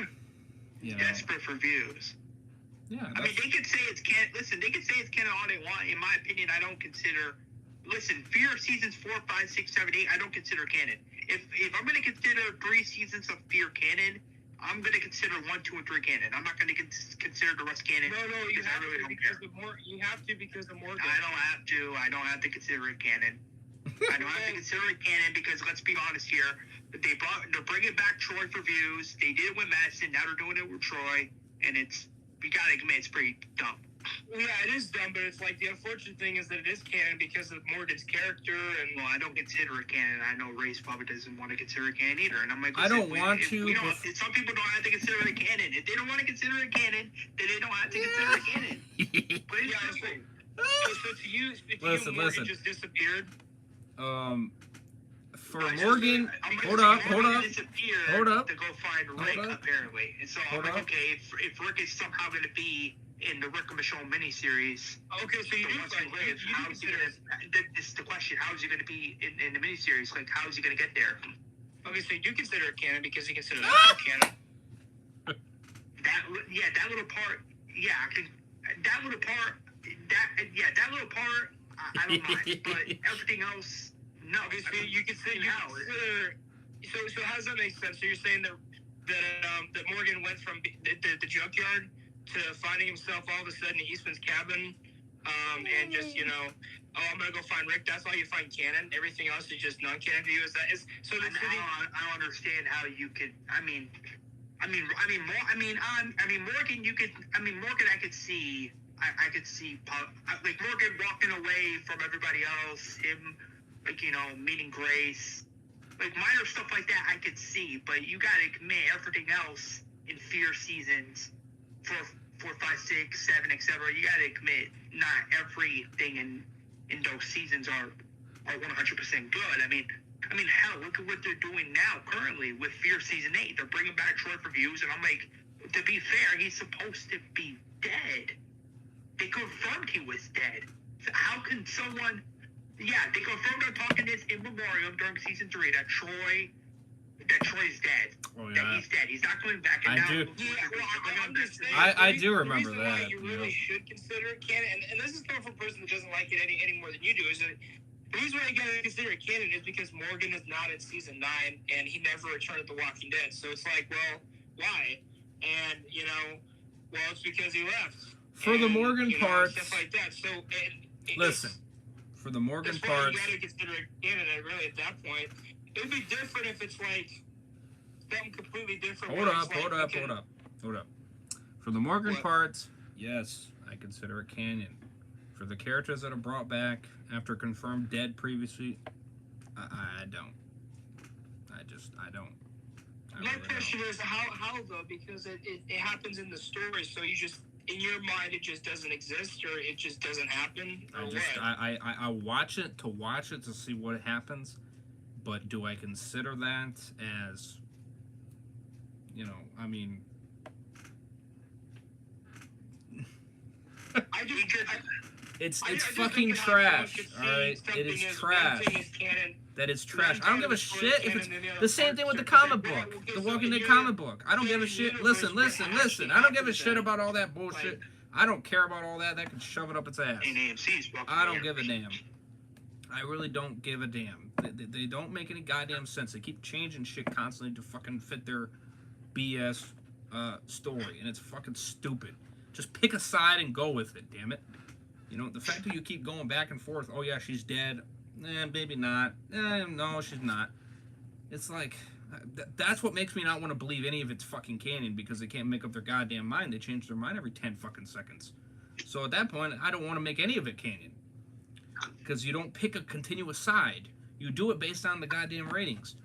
Desperate for views. Yeah. I mean, they could say it's canon. Listen, they could say it's canon all they want. In my opinion, I don't consider. Listen, Fear seasons 4, 5, 6, 7, 8, I don't consider canon. If I'm going to consider 3 seasons of Fear canon, I'm going to consider 1, 2, and 3 canon. I'm not going to consider the rest canon. No, you have really to because you have to because of Morgan. I don't have to. I don't have to consider it canon. I don't have to consider it canon because let's be honest here. They're bringing back Troy for views. They did it with Madison. Now they're doing it with Troy, and we gotta admit it's pretty dumb. Yeah, it is dumb, but it's like the unfortunate thing is that it is canon because of Morgan's character. And well, I don't consider it canon. I know Ray's probably doesn't want to consider it canon either, and I'm like, I don't want to. Some people don't have to consider it canon. If they don't want to consider it canon, then they don't have to consider it canon. But it's simple. So to you, Morgan just disappeared. For Morgan, hold up. To go find Rick, apparently. And so I'm like, okay, if Rick is somehow going to be in the Rick and Michonne miniseries, okay, so you do find Rick. How is he going to? This is the question. How is he going to be in the miniseries? Like, how is he going to get there? Okay, so you do consider it canon because you consider that canon. That little part. Yeah, that little part. That little part. I don't mind, but everything else. No, obviously you consider. So how does that make sense? So you're saying that Morgan went from the junkyard to finding himself all of a sudden in Eastman's cabin, and just I'm gonna go find Rick. That's all you find canon. Everything else is just non-canon to you. So? I don't understand how you could. Morgan. You could. Morgan. I could see. I could see like Morgan walking away from everybody else. Him. Like, meeting Grace. Like, minor stuff like that I could see, but you gotta admit, everything else in Fear seasons 4, 5, 6, 7, etc., you gotta admit, not everything in those seasons are 100% good. I mean, hell, look at what they're doing now, currently, with Fear Season 8. They're bringing back Troy for views, and I'm like, to be fair, he's supposed to be dead. They confirmed he was dead. So how can someone... Yeah, they confirmed on Talking This in memoriam during season 3 that Troy's dead. Oh, yeah. That he's dead. He's not coming back. And I do remember that. The reason why you really should consider it canon, and this is coming from a person that doesn't like it any more than you do, is that the reason why you gotta consider it canon is because Morgan is not in season 9 and he never returned to The Walking Dead. So it's like, well, why? And it's because he left. For the Morgan parts, stuff like that. So listen. For the Morgan parts, you gotta consider it canon. Really, at that point, it would be different if it's like something completely different. Hold up. For the Morgan parts, yes, I consider it canon. For the characters that are brought back after confirmed dead previously, I don't. I don't. My question is how though, because it happens in the story, so you just. In your mind, it just doesn't exist, or it just doesn't happen. I watch it to see what happens, But do I consider that as, I mean... It's fucking trash, alright? It is trash. That is trash. I don't give a shit if it's the same thing with the comic book. The Walking Dead comic book. I don't give a shit. Listen. I don't give a shit about all that bullshit. I don't care about all that. That can shove it up its ass. I don't give a damn. I really don't give a damn. They don't make any goddamn sense. They keep changing shit constantly to fucking fit their BS story. And it's fucking stupid. Just pick a side and go with it, damn it. The fact that you keep going back and forth, oh yeah, she's dead. Maybe not. No, she's not. It's like, that's what makes me not want to believe any of it's fucking canon, because they can't make up their goddamn mind. They change their mind every 10 fucking seconds. So at that point, I don't want to make any of it canon. Because you don't pick a continuous side. You do it based on the goddamn ratings.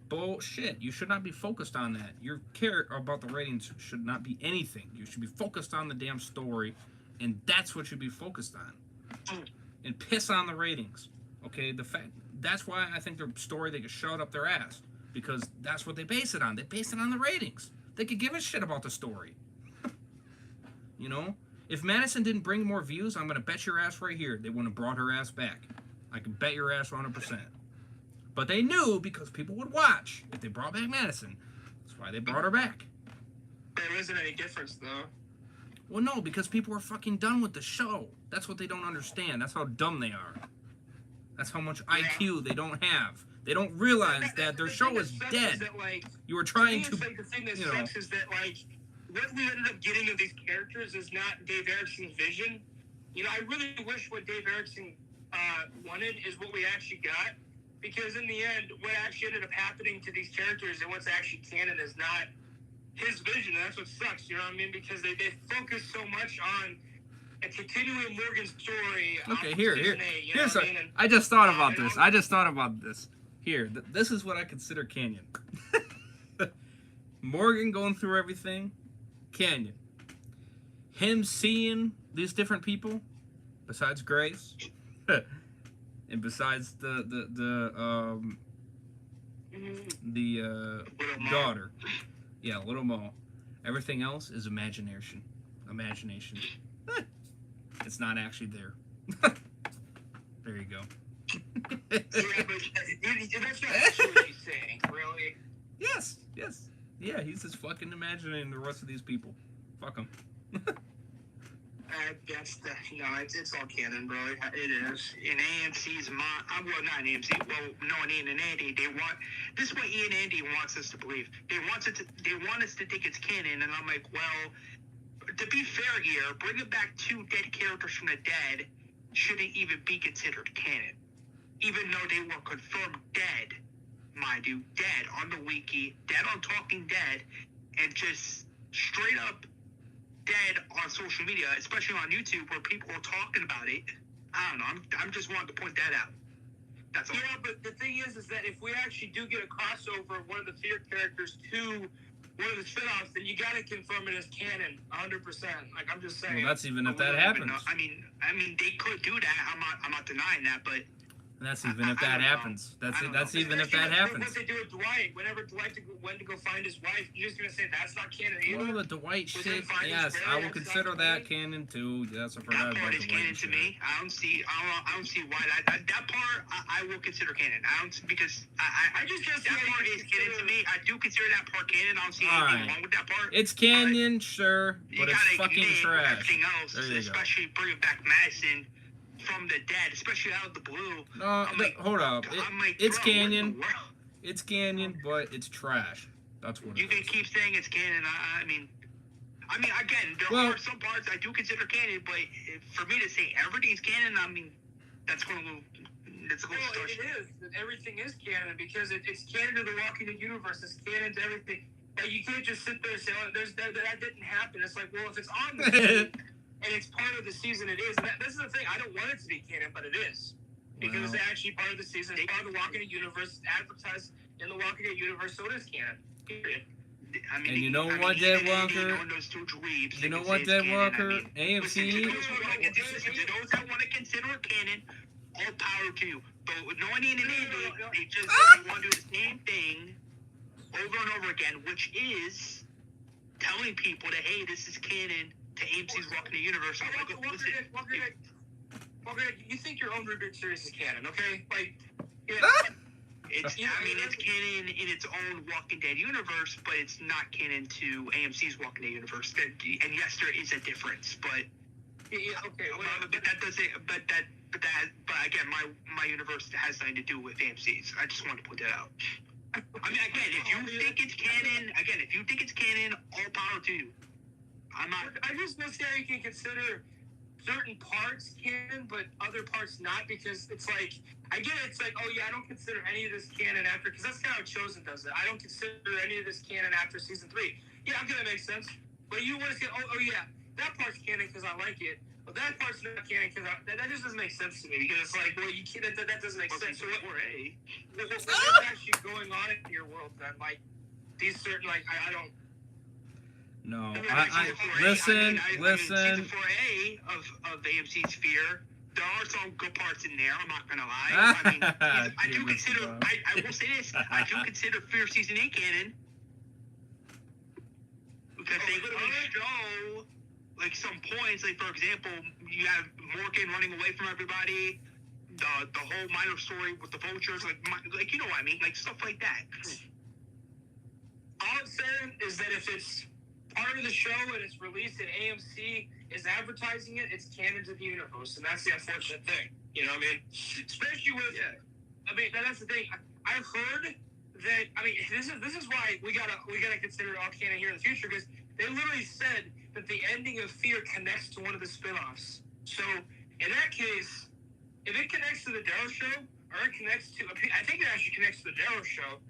Bullshit. You should not be focused on that. Your care about the ratings should not be anything. You should be focused on the damn story, and that's what you should be focused on. And piss on the ratings. Okay, that's why I think their story, they can shove it up their ass, because that's what they base it on. They base it on the ratings. They could give a shit about the story. If Madison didn't bring more views, I'm gonna bet your ass right here they wouldn't have brought her ass back. I can bet your ass 100%. But they knew, because people would watch if they brought back Madison. That's why they brought her back. There isn't any difference, though. Well, no, because people are fucking done with the show. That's what they don't understand. That's how dumb they are. That's how much IQ they don't have. They don't realize that their show is dead. You were trying to, the thing that sucks is that, what we ended up getting of these characters is not Dave Erickson's vision. I really wish what Dave Erickson wanted is what we actually got. Because in the end, what actually ended up happening to these characters and what's actually canon is not his vision. And that's what sucks, you know what I mean? Because they focus so much on a continuing Morgan story. Okay, here's I just thought about this. Here, this is what I consider canon. Morgan going through everything, canon. Him seeing these different people, besides Grace, and besides the daughter, yeah, Little Mo. Everything else is imagination. It's not actually there. There you go. Yeah, but that's not actually what he's saying, really. Yes. Yeah, he's just fucking imagining the rest of these people. Fuck them. It's all canon, bro. It is. In AMC's mind, well, not AMC. Well, no, Ian and Andy, this is what Ian and Andy wants us to believe. They want us to think it's canon, and I'm like, well, to be fair here, bringing back 2 dead characters from the dead shouldn't even be considered canon, even though they were confirmed dead, mind you, dead on the wiki, dead on Talking Dead, and just straight up dead on social media, especially on YouTube, where people are talking about it. I don't know. I'm just wanting to point that out. That's all. Yeah, but the thing is that if we actually do get a crossover of one of the fear characters to one of the spin-offs, then you gotta confirm it as canon, 100%. I'm just saying. Well, that's even if that happens. I mean, they could do that. I'm not denying that, but. And that's even if that happens. That's even if that happens. What they do with Dwight, whenever Dwight went to go find his wife, you're just gonna say that's not canon either. Oh, the Dwight shit. Yes, I will consider that canon too. Yes, I forgot about the Dwight. That part is canon to me. I don't see why that part I will consider canon. I don't, because I just that part is canon to me. I do consider that part canon. I don't see anything wrong with that part. It's canon, sure, but it's fucking trash. Everything else, especially bringing back Madison from the dead, especially out of the blue. Hold up. It's canon. It's canon, but it's trash. That's what you can keep saying it's canon. I mean, again, there are some parts I do consider canon, but for me to say everything's canon, I mean, that's going to It is. Everything is canon because it's canon to the Walking Dead universe. It's canon to everything. But you can't just sit there and say, that didn't happen. It's like, well, if it's on the season and it's part of the season, it is. And this is the thing. I don't want it to be canon, but it is. Because it's actually part of the season. It's part of the Walking Dead universe. It's advertised in the Walking Dead universe, so it is canon. Period. And you know what, Deadwalker? You know what, Deadwalker? AMC. To those that want to consider it canon, all power to you. But with no anonymity, they just they want to do the same thing over and over again, which is telling people that, hey, this is canon to AMC's Walking the Universe. I'm like, listen. Walker, you think your own reboot series is canon, okay? Like, it's canon in its own Walking Dead universe, but it's not canon to AMC's Walking Dead universe. And yes, there is a difference, but okay, but that doesn't. But again, my universe has nothing to do with AMC's. I just wanted to put that out. I mean, again, if you think it's canon, all power to you. I'm not. I just don't see how you can consider certain parts canon, but other parts not, because it's like, I get it, it's like, oh yeah, I don't consider any of this canon after, because that's kind of how Chosen does it. I don't consider any of this canon after season 3. Yeah, okay, that makes sense. But you want to say, oh yeah, that part's canon because I like it, but that part's not canon because that just doesn't make sense to me, because it's like, well, you can't, that doesn't make sense. So what's actually going on in your world then? Like, these certain, like, I don't. No, listen. Season 4A of AMC Sphere, there are some good parts in there. I'm not gonna lie. I mean, I do consider. I will say this. I do consider Fear season 8 canon because they literally show like some points. Like, for example, you have Morgan running away from everybody. The whole minor story with the vultures, like you know what I mean, like stuff like that. All I'm saying is that if it's part of the show and it's released and AMC is advertising it, it's canon to the universe, and that's the unfortunate thing. You know what I mean? Especially with, I mean, that's the thing. I've heard that. I mean, this is why we gotta consider it all canon here in the future, because they literally said that the ending of Fear connects to one of the spinoffs. So in that case, if it connects to the Darrow show, or it connects to, I think it actually connects to the Darrow show.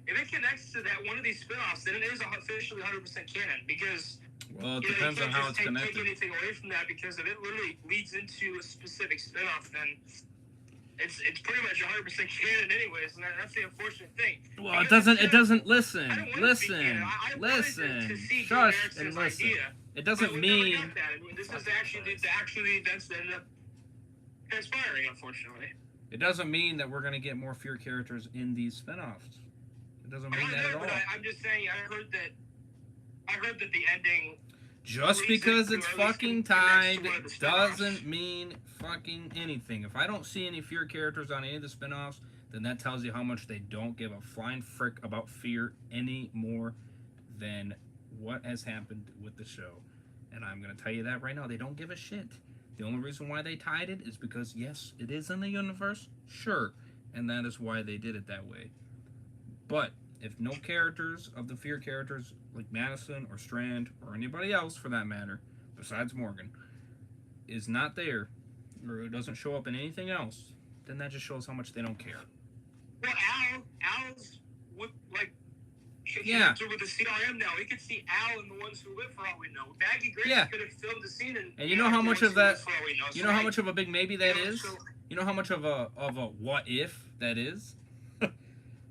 If it connects to that one of these spinoffs, then it is officially 100% canon, because it depends on how it's connected. Take anything away from that, because if it literally leads into a specific spinoff, then it's pretty much 100% canon anyways, and that's the unfortunate thing. Well, it doesn't listen. Shush and listen. It doesn't mean. This is actually the events that ended up transpiring, unfortunately. It doesn't mean that we're going to get more Fear characters in these spinoffs. It doesn't mean that at all. I'm just saying, I heard that the ending. Just because it's fucking tied doesn't mean fucking anything. If I don't see any Fear characters on any of the spinoffs, then that tells you how much they don't give a flying frick about Fear any more than what has happened with the show. And I'm going to tell you that right now. They don't give a shit. The only reason why they tied it is because, yes, it is in the universe, sure, and that is why they did it that way. But if no characters of the Fear characters, like Madison or Strand or anybody else for that matter, besides Morgan, is not there, or it doesn't show up in anything else, then that just shows how much they don't care. Well, Al's with, like, with the CRM now. We could see Al and the ones who live for all we know. Maggie Grace could have filmed the scene, and you know how much of that, you know how much of a big maybe that is? You know how much of a what if that is?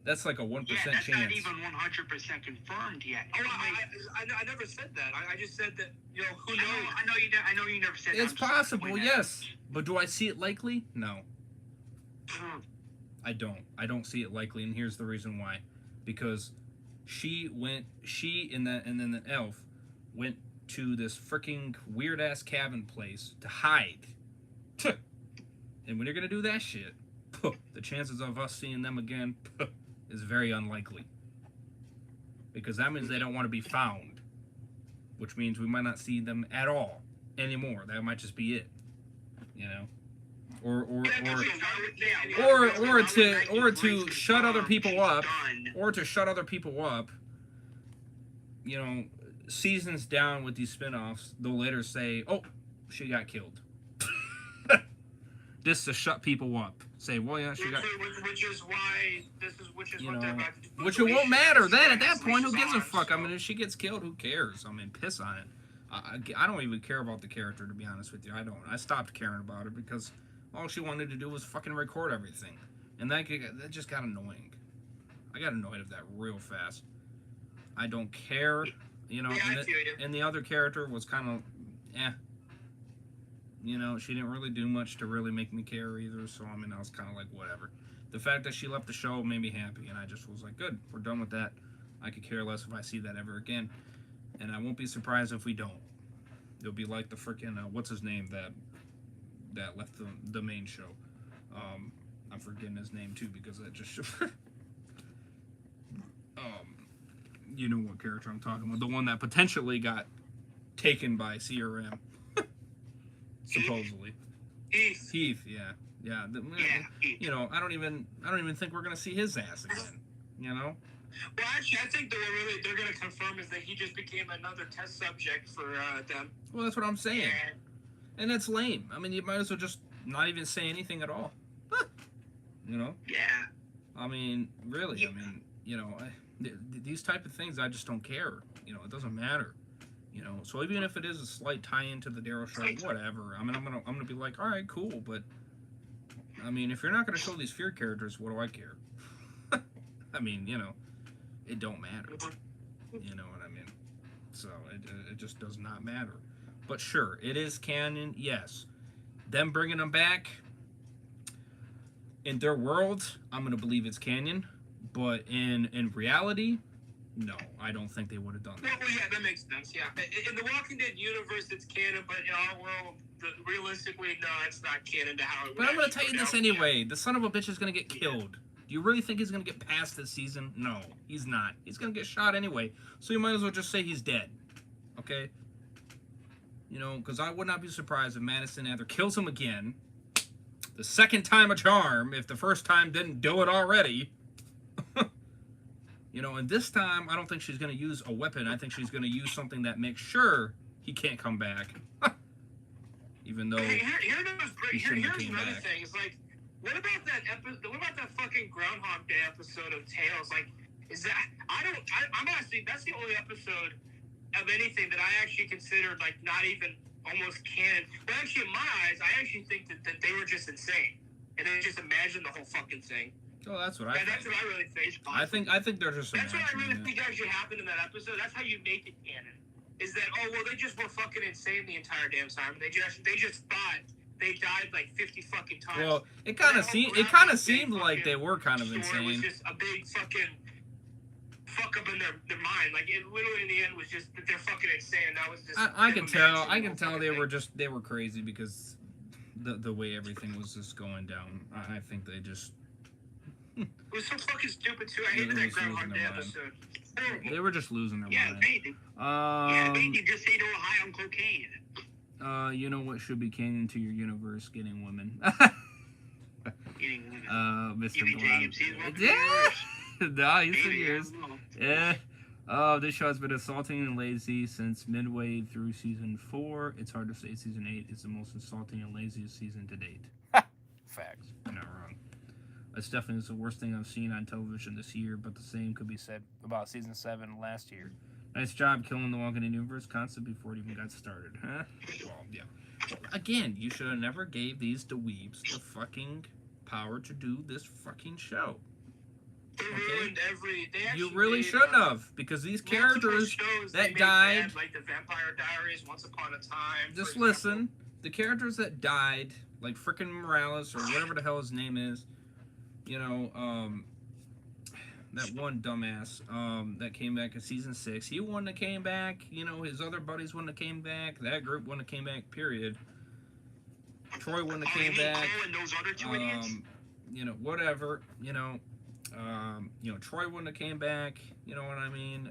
That's like a 1% chance. That's not even 100% confirmed yet. Oh, I never said that. I just said that, you know, who knows? I know you never said that. It's possible, yes. But do I see it likely? No. I don't. I don't see it likely, and here's the reason why. Because she and then the elf went to this freaking weird-ass cabin place to hide. And when you're going to do that shit, the chances of us seeing them again is very unlikely. Because that means they don't want to be found. Which means we might not see them at all anymore. That might just be it. You know? Or to shut other people up. Or to shut other people up. You know, seasons down with these spinoffs, they'll later say, oh, she got killed. Just to shut people up. Say, well, yeah, she got... Which is why this is... Which is you what know, they're about to do. which it won't matter. Then, at that point, who gives a fuck? I mean, if she gets killed, who cares? I mean, piss on it. I don't even care about the character, to be honest with you. I don't. I stopped caring about it because all she wanted to do was fucking record everything. And that just got annoying. I got annoyed of that real fast. I don't care. You know, and the other character was kind of, You know, she didn't really do much to really make me care either. So I mean, I was kind of like, whatever. The fact that she left the show made me happy, and I just was like, good, we're done with that. I could care less if I see that ever again, and I won't be surprised if we don't. It'll be like the freaking what's his name that left the main show. I'm forgetting his name too because that just you know what character I'm talking about, the one that potentially got taken by CRM supposedly. Heath, yeah. You know, I don't even think we're gonna see his ass again. You know. Well, actually, I think they're gonna confirm is that he just became another test subject for them. Well, that's what I'm saying, and that's lame. I mean, you might as well just not even say anything at all. You know. Yeah. I mean, really. Yeah. I mean, you know, these type of things, I just don't care. You know, it doesn't matter. You know, so even if it is a slight tie-in to the Daryl show, whatever. I mean, I'm gonna be like, all right, cool, but I mean, if you're not gonna show these fear characters, what do I care? I mean, you know, it don't matter. You know what I mean? So it just does not matter. But sure, it is canon. Yes, them bringing them back in their world, I'm gonna believe it's canon. But in reality, no, I don't think they would have done that. Well, yeah, that makes sense. Yeah, in the Walking Dead universe, it's canon, but in our world, realistically, no, it's not canon to how it. But I'm gonna tell you this anyway: the son of a bitch is gonna get killed. Do you really think he's gonna get past this season? No, he's not. He's gonna get shot anyway. So you might as well just say he's dead. Okay. You know, because I would not be surprised if Madison either kills him again, the second time a charm, if the first time didn't do it already. You know, and this time, I don't think she's going to use a weapon. I think she's going to use something that makes sure he can't come back. Even though here's another back. thing. It's like, what about that fucking Groundhog Day episode of Tales? Like, is that I'm honestly, that's the only episode of anything that I actually considered like not even almost canon. Well, actually, in my eyes, I actually think that they were just insane and they just imagined the whole fucking thing. Oh, that's what I think. That's what I really think. I think they're just. That's what I really think actually happened in that episode. That's how you make it canon. Is that they just were fucking insane the entire damn time. They just thought they died like 50 fucking times. Well, it kind of seemed like they were kind of insane. It was just a big fucking fuck up in their mind. Like it literally in the end was just that they're fucking insane. That was just. I can tell they were crazy because the way everything was just going down. I think they just. It was so fucking stupid too. I hated that Groundhog Day episode. Horrible. They were just losing their mind. They just say they were high on cocaine. You know what should be canon to your universe? Getting women. Getting women. Mr. James, Blunt. No, he's in years. Yeah. This show has been assaulting and lazy since midway through season 4. It's hard to say season 8 is the most insulting and laziest season to date. Facts. You're not wrong. It's definitely the worst thing I've seen on television this year, but the same could be said about season 7 last year. Nice job killing the Walking Dead universe concept before it even got started, huh? Well, yeah. Again, you should have never gave these dweebs the fucking power to do this fucking show. They ruined you really shouldn't have, because these characters that died, bad, like the Vampire Diaries, Once Upon a Time. Just listen, the characters that died, like frickin' Morales or whatever the hell his name is. You know, that one dumbass that came back in season 6. He wouldn't have came back. You know, his other buddies wouldn't have came back. That group wouldn't have came back, period. Troy wouldn't have came back. And those other two idiots? You know, whatever. You know, Troy wouldn't have came back. You know what I mean?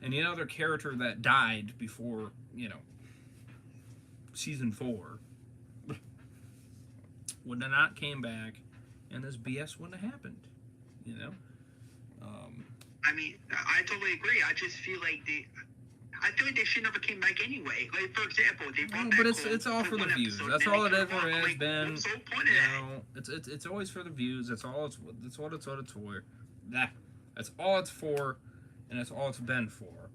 Any other character that died before, you know, season 4 would have not came back, and this BS wouldn't have happened, you know? I mean, I totally agree. I just feel like they should never came back anyway. Like, for example, they brought back but it's all for the views. That's all it ever has been. What's the point of that? It's always for the views. That's all it's what it's for. That's all it's for, and that's all it's been for.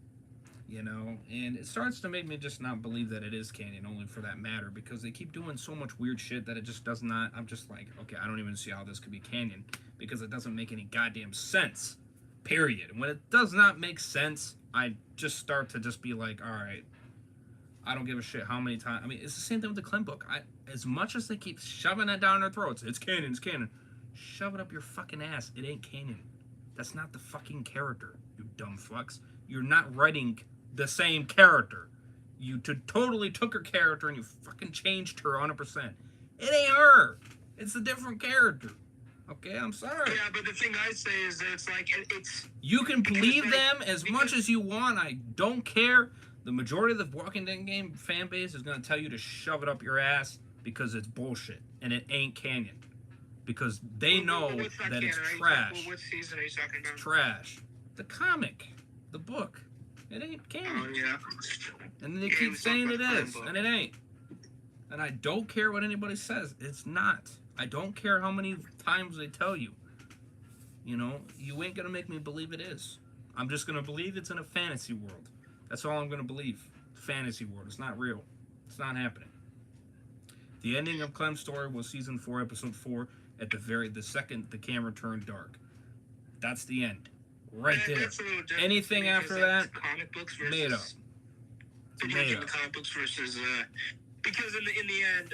You know, and it starts to make me just not believe that it is canon, only for that matter, because they keep doing so much weird shit that it just does not. I'm just like, okay, I don't even see how this could be canon, because it doesn't make any goddamn sense. Period. And when it does not make sense, I just start to just be like, all right, I don't give a shit how many times. I mean, it's the same thing with the Clem book. As much as they keep shoving it down their throats, it's canon, it's canon. Shove it up your fucking ass. It ain't canon. That's not the fucking character, you dumb fucks. You're not writing the same character. You totally took her character and you fucking changed her 100%. It ain't her. It's a different character. Okay, I'm sorry. Yeah, but the thing I say is that it's like, it's... You can believe them as much as you want. I don't care. The majority of the Walking Dead game fan base is going to tell you to shove it up your ass because it's bullshit. And it ain't canon. Because they know that it's trash. What season are you talking about? It's trash. The comic. The book. It ain't canon. Oh, yeah. And then they keep saying it is. And it ain't. And I don't care what anybody says. It's not. I don't care how many times they tell you. You know, you ain't gonna make me believe it is. I'm just gonna believe it's in a fantasy world. That's all I'm gonna believe. Fantasy world. It's not real. It's not happening. The ending of Clem's story was season 4, episode 4. At the second the camera turned dark. That's the end. Right there. Anything after that, comic books versus, made up. Made up. Comic books versus because in the end,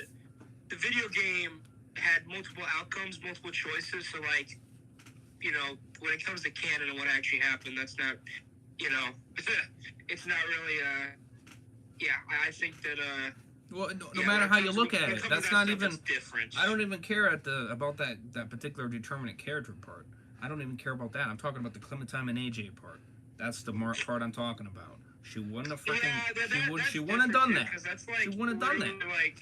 the video game had multiple outcomes, multiple choices. So like, you know, when it comes to canon and what actually happened, that's not, you know, it's not really. Yeah, I think that. Well, no matter how you look at it, that's not even. Different. I don't even care about that particular determinate character part. I don't even care about that. I'm talking about the Clementine and AJ part. That's the part I'm talking about. She wouldn't have freaking. She wouldn't have done that. Like, she wouldn't have done that. Like,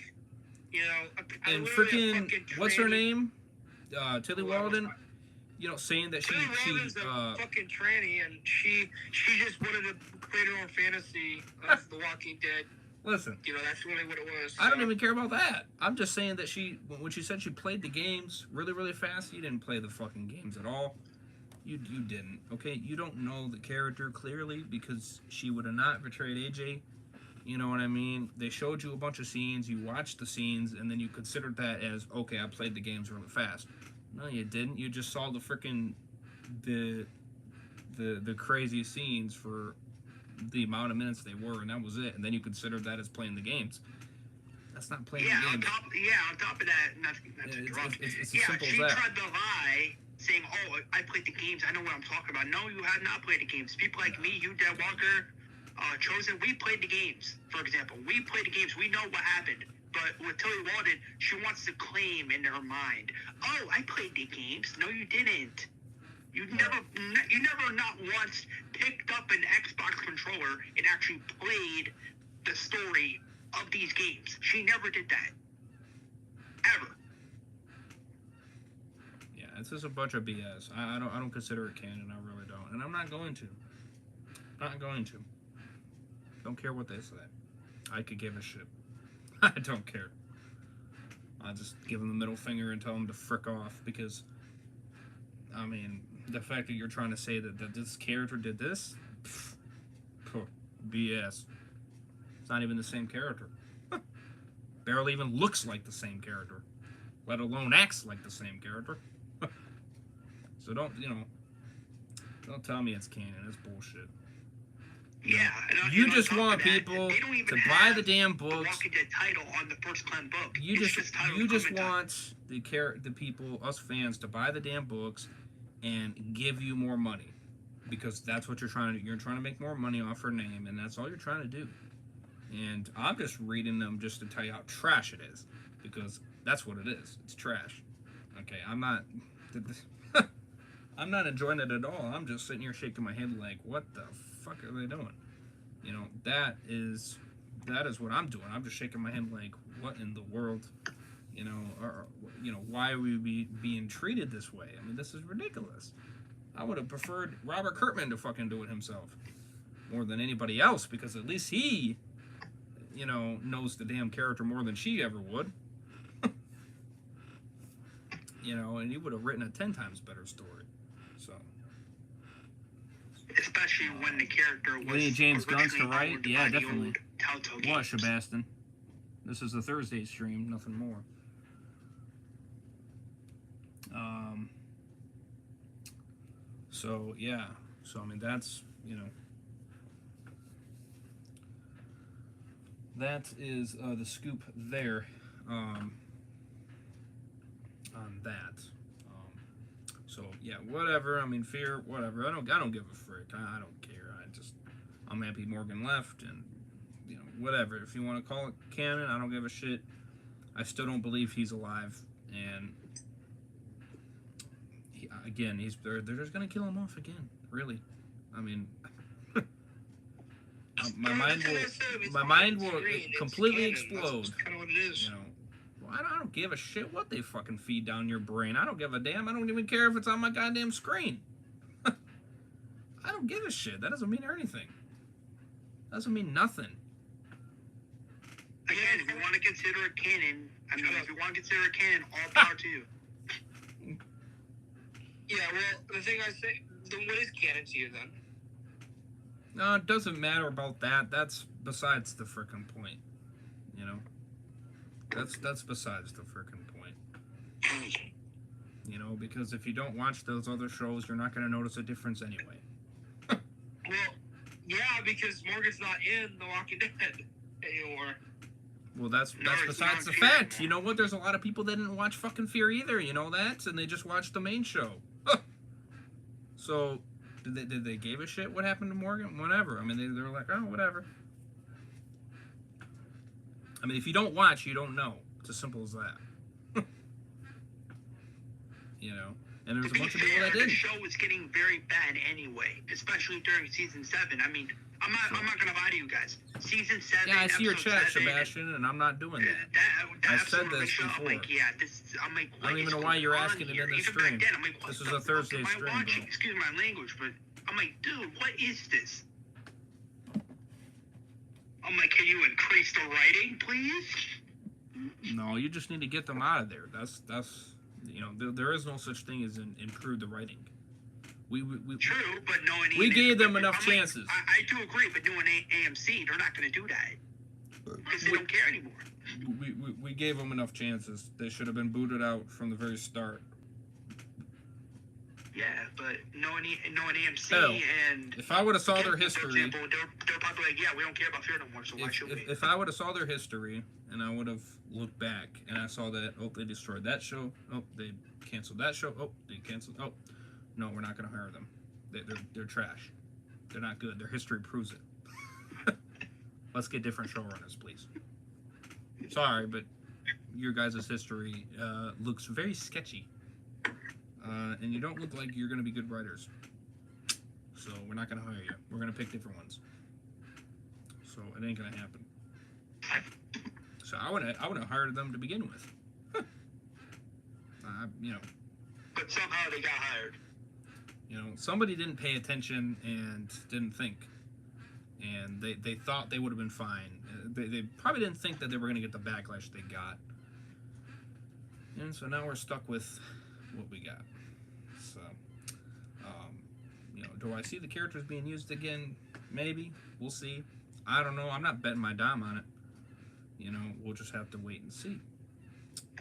you know, and freaking what's her name? Tilly Walden. You know, saying that she's a fucking tranny, and she just wanted to create her own fantasy of The Walking Dead. Listen, you know, that's really what it was. So. I don't even care about that. I'm just saying that when she said she played the games really, really fast, you didn't play the fucking games at all. You didn't, okay? You don't know the character clearly because she would have not betrayed AJ. You know what I mean? They showed you a bunch of scenes, you watched the scenes, and then you considered that as, okay, I played the games really fast. No, you didn't. You just saw the freaking, the crazy scenes for the amount of minutes they were, and that was it. And then you considered that as playing the games. That's not playing the games. On top of that, it's as simple as that. She tried to lie, saying, "Oh, I played the games. I know what I'm talking about." No, you have not played the games. People like me, you, Deadwalker, Chosen, we played the games. For example, we played the games. We know what happened. But with Tilly Walden, she wants to claim in her mind, "Oh, I played the games." No, you didn't. You never not once picked up an Xbox controller and actually played the story of these games. She never did that. Ever. Yeah, it's just a bunch of BS. I don't consider it canon. I really don't, and I'm not going to. Not going to. Don't care what they say. I could give a shit. I don't care. I'll just give them the middle finger and tell them to frick off because, I mean, the fact that you're trying to say that this character did this, BS. It's not even the same character. Barely even looks like the same character, let alone acts like the same character. So don't tell me it's canon. It's bullshit. Yeah, you just want people to buy the damn books. Walking Dead title on the first Clem book. You just want the people, us fans, to buy the damn books and give you more money because that's what you're trying to do. You're trying to make more money off her name, and that's all you're trying to do. And I'm just reading them just to tell you how trash it is because that's what it is. It's trash. Okay, I'm not enjoying it at all. I'm just sitting here shaking my head like, what the fuck are they doing? You know, that is what I'm doing. I'm just shaking my head like, what in the world? You know, why are we being treated this way? I mean, this is ridiculous. I would have preferred Robert Kirkman to fucking do it himself more than anybody else because at least he, you know, knows the damn character more than she ever would. You know, and he would have written a 10 times better story. So. Especially when the character was. You need James Gunn's to write? Yeah, definitely. What, Games. Sebastian? This is a Thursday stream, nothing more. So, yeah. So, I mean, that's, you know. that is the scoop there on that. So yeah, whatever. I mean, fear, whatever. I don't give a frick. I don't care. I'm happy Morgan left, and whatever. If you want to call it canon, I don't give a shit. I still don't believe he's alive, and they're just gonna kill him off again. Really, I mean, my mind will completely explode. That's kind of what it is. Well, I don't give a shit what they fucking feed down your brain. I don't give a damn. I don't even care if it's on my goddamn screen. I don't give a shit. That doesn't mean anything. Doesn't mean nothing. Again, if you want to consider it canon, if you want to consider it canon, all power to you. Yeah, well, the thing I say, then what is canon to you then? No, it doesn't matter about that. That's besides the frickin' point. That's besides the frickin' point. Because if you don't watch those other shows, you're not going to notice a difference anyway. Well, yeah, because Morgan's not in The Walking Dead anymore. Well, that's besides the fact. You know what? There's a lot of people that didn't watch fucking Fear either. You know that? And they just watched the main show. So, did they give a shit what happened to Morgan? Whatever. I mean, they were like, oh, whatever. I mean, if you don't watch, you don't know. It's as simple as that. And there's a bunch of people that didn't. The show was getting very bad anyway, especially during season 7. I mean, I'm not gonna lie to you guys. Season 7. Yeah, I see your chat, Sebastian, and I'm not doing that. I said this before. I'm like, I don't even know why you're asking it in this stream. Back then, I'm like, what this is the a Thursday fuck am I stream, watching? bro. Excuse my language, but I'm like, dude, what is this? I'm like, can you increase the writing, please? No, you just need to get them out of there. That's there is no such thing as improve the writing. We True, but knowing we gave them enough chances. I do agree, but knowing AMC, they're not going to do that because they don't care anymore. We gave them enough chances. They should have been booted out from the very start. Yeah, but knowing AMC Hell, and if I would have saw their for history, example, they're probably like, yeah, we don't care about Fear no more, so why should we? If I would have saw their history and I would have looked back and I saw that, oh, they destroyed that show, oh, they canceled that show, oh, they canceled, oh, no, we're not going to hire them. They're trash. They're not good. Their history proves it. Let's get different showrunners, please. Sorry, but your guys' history looks very sketchy. And you don't look like you're going to be good writers. So we're not going to hire you. We're going to pick different ones. So it ain't going to happen. So I would have hired them to begin with. But somehow they got hired. Somebody didn't pay attention and didn't think. And they thought they would have been fine. They probably didn't think that they were going to get the backlash they got. And so now we're stuck with what we got. So, do I see the characters being used again? Maybe. We'll see. I don't know. I'm not betting my dime on it. We'll just have to wait and see.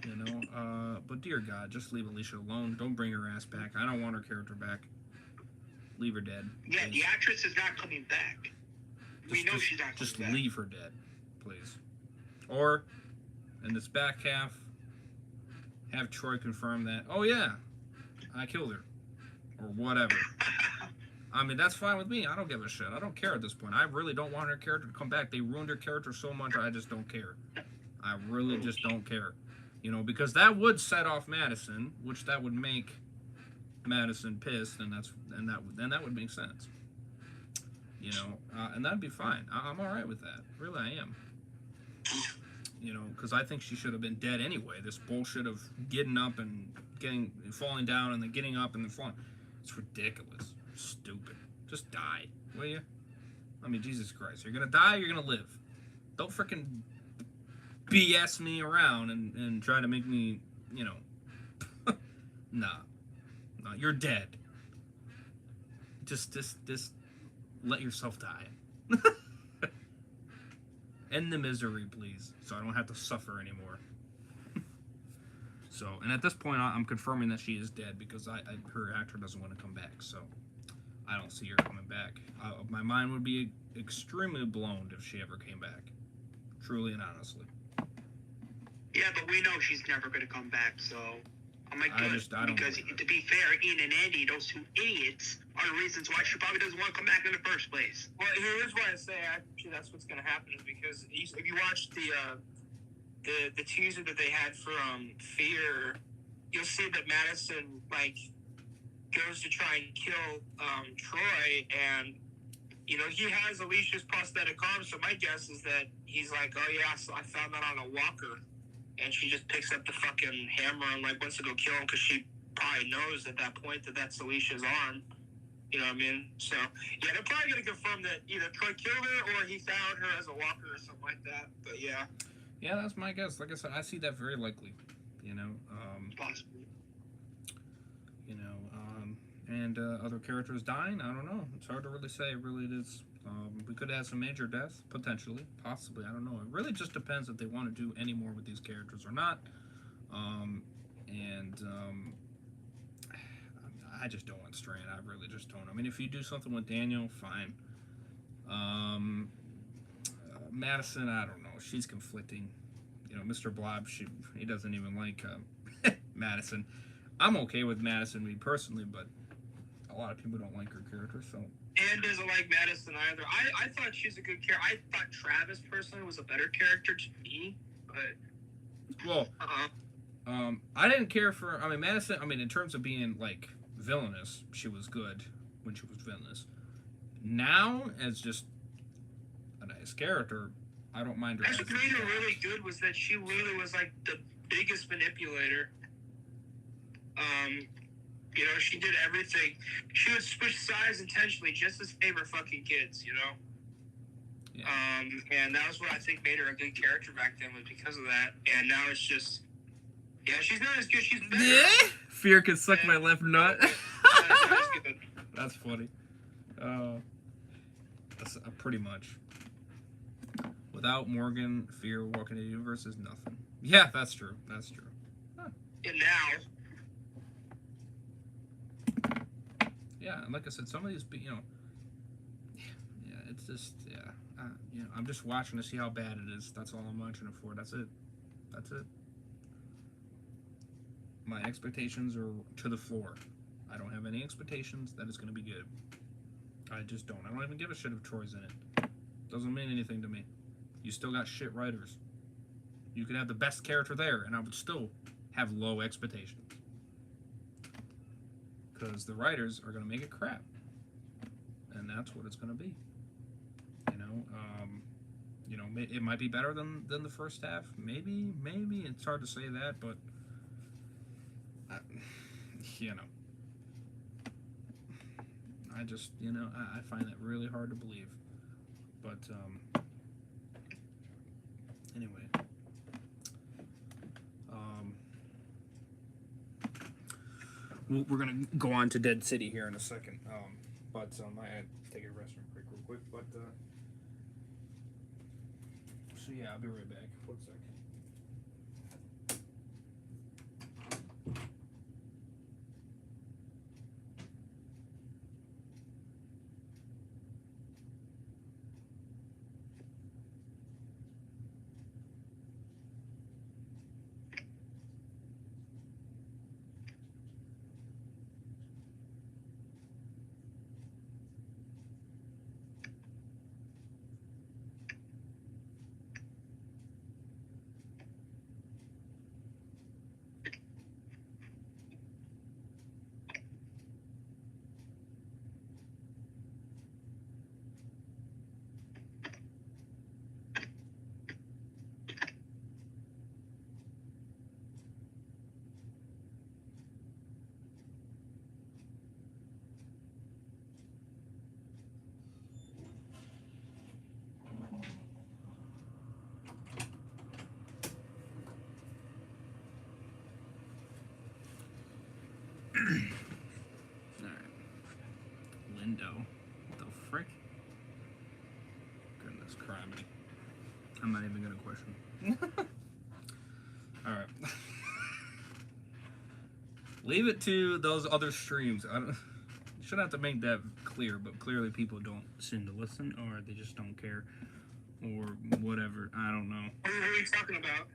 But dear God, just leave Alicia alone. Don't bring her ass back. I don't want her character back. Leave her dead. Yeah, the actress is not coming back. We know she's not coming back. Just leave her dead, please. Or, in this back half, have Troy confirm that, oh yeah, I killed her. Or whatever. I mean, that's fine with me. I don't give a shit. I don't care at this point. I really don't want her character to come back. They ruined her character so much, I just don't care. I really just don't care. Because that would set off Madison, which that would make Madison pissed, and that would make sense. And that'd be fine. I'm all right with that. Really, I am. Because I think she should have been dead anyway. This bullshit of getting up and falling down and then getting up and then falling. It's ridiculous. Stupid. Just die, will you? I mean, Jesus Christ. You're going to die or you're going to live. Don't freaking BS me around and try to make me, Nah. No, you're dead. Just let yourself die. End the misery, please, so I don't have to suffer anymore. So, and at this point, I'm confirming that she is dead because her actor doesn't want to come back, so I don't see her coming back. My mind would be extremely blown if she ever came back. truly and honestly. Yeah, but we know she's never going to come back, so I'm like, I good. don't Because believe it. to be fair, Ian and Andy, those two idiots, are the reasons why she probably doesn't want to come back in the first place. Well, here's why I say actually that's what's going to happen is because if you watch the teaser that they had for Fear, you'll see that Madison like goes to try and kill Troy, and you know he has Alicia's prosthetic arm. So my guess is that he's like, oh yeah, so I found that on a walker, and she just picks up the fucking hammer and like wants to go kill him because she probably knows at that point that that's Alicia's arm. You know what I mean? So yeah, they're probably gonna confirm that either Troy killed her or he found her as a walker or something like that. But yeah. Yeah, that's my guess. Like I said, I see that very likely. You know, Possibly. and other characters dying. I don't know. It's hard to really say. It really is. We could have some major deaths potentially, possibly. I don't know. It really just depends if they want to do any more with these characters or not. I just don't want Strand. I really just don't. I mean, if you do something with Daniel, fine. Madison, I don't know. She's conflicting. You know, Mr. Blob, he doesn't even like Madison. I'm okay with Madison, me personally, but a lot of people don't like her character, so. And doesn't like Madison either. I thought she's a good character. I thought Travis personally was a better character to me, but. Well, I didn't care for. I mean, Madison. I mean, in terms of being like villainous, she was good when she was villainous. Now, as just a nice character, I don't mind her. That's what made her really good was that she literally was like the biggest manipulator. You know, she did everything. She would switch sides intentionally just to save her fucking kids, you know? Yeah. And that was what I think made her a good character back then, was because of that. And now it's just, yeah, she's not as good. She's better. Yeah. Fear can suck my left nut. That's good. That's funny. That's pretty much. Without Morgan, Fear walking into the universe is nothing. Yeah, that's true. That's true. Huh. And now. Yeah, and like I said, some of these, you know, yeah, it's just, yeah, you know, I'm just watching to see how bad it is. That's all I'm watching it for. That's it. That's it. My expectations are to the floor. I don't have any expectations that it's going to be good. I just don't. I don't even give a shit if Troy's in it. Doesn't mean anything to me. You still got shit writers. You could have the best character there, and I would still have low expectations. Because the writers are going to make it crap. And that's what it's going to be. You know, it might be better than the first half. Maybe. It's hard to say that, but, you know. I just, you know, I find that really hard to believe. But, anyway. We're going to go on to Dead City here in a second. I had to take a restroom break real quick. But, so yeah, I'll be right back. 1 second. What the frick? Goodness criminy. I'm not even gonna question. Alright. Leave it to those other streams. You shouldn't have to make that clear, but clearly people don't seem to listen, or they just don't care. or whatever. I don't know. What are you talking about?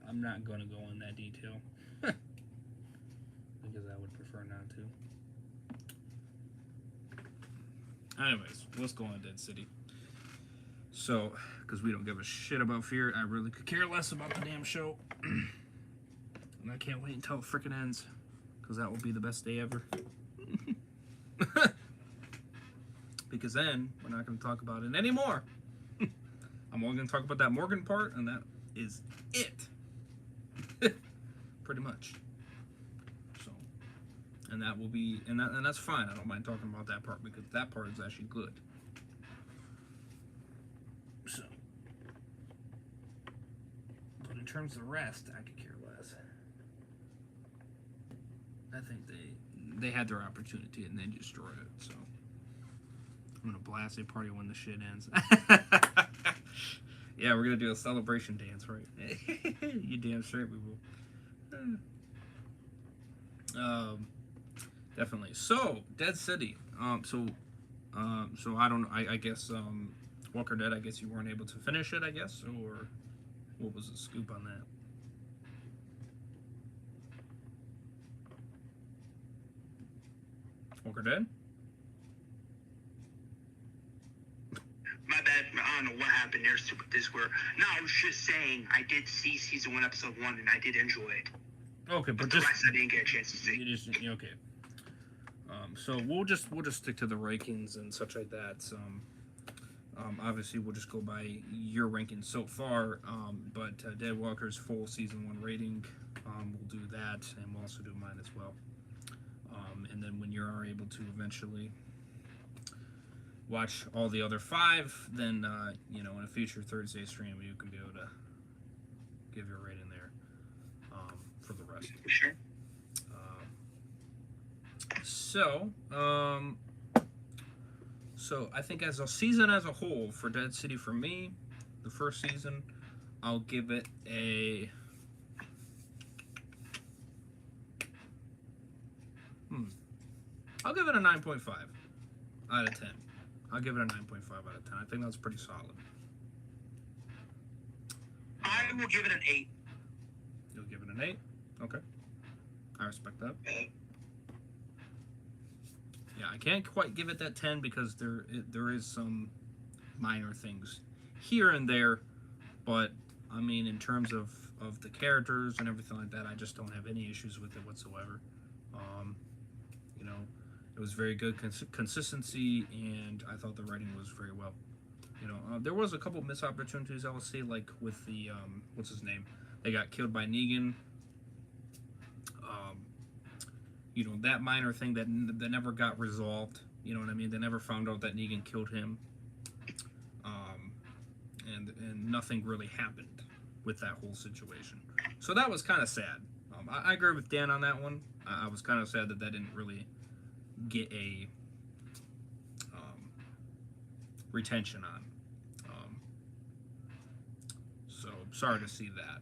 I'm not going to go in that detail because I would prefer not to. Anyways, let's go on Dead City. So, because we don't give a shit about Fear, I really could care less about the damn show. And I can't wait until it freaking ends, because that will be the best day ever. Because then, we're not going to talk about it anymore. I'm only going to talk about that Morgan part, and that is it. Pretty much. So, and that will be, and that's fine. I don't mind talking about that part, because that part is actually good. So, but in terms of the rest, I could care less. I think they had their opportunity and they destroyed it. So I'm gonna blast a party when the shit ends. Yeah, we're gonna do a celebration dance, right? You damn straight we will. Definitely. So Dead City. So I don't know. I guess Walker Dead. I guess you weren't able to finish it. I guess, or what was the scoop on that? Walker Dead? My bad. I don't know what happened there, Super Discord. No, I was just saying I did see season 1, episode 1, and I did enjoy it. Okay, But but the just rest I didn't get a chance to see. you just okay. So we'll just stick to the rankings and such like that. Obviously we'll just go by your rankings so far. But Deadwalker's full season 1 rating, we'll do that, and we'll also do mine as well. And then when you are able to eventually watch all the other 5, then in a future Thursday stream you can be able to give your rating there for the rest. Sure. So I think as a season as a whole for Dead City, for me, the first season, I'll give it a I'll give it a 9.5 out of 10. I'll give it a 9.5 out of 10. I think that's pretty solid. I will give it an 8. You'll give it an 8? Okay. I respect that. Yeah, I can't quite give it that 10 because there is some minor things here and there, but I mean in terms of the characters and everything like that, I just don't have any issues with it whatsoever. It was very good consistency, and I thought the writing was very well. There was a couple missed opportunities, I would say, like with the what's his name? They got killed by Negan. That minor thing that never got resolved. You know what I mean? They never found out that Negan killed him. And nothing really happened with that whole situation. So that was kind of sad. I agree with Dan on that one. I was kind of sad that didn't really get a retention on. So sorry to see that.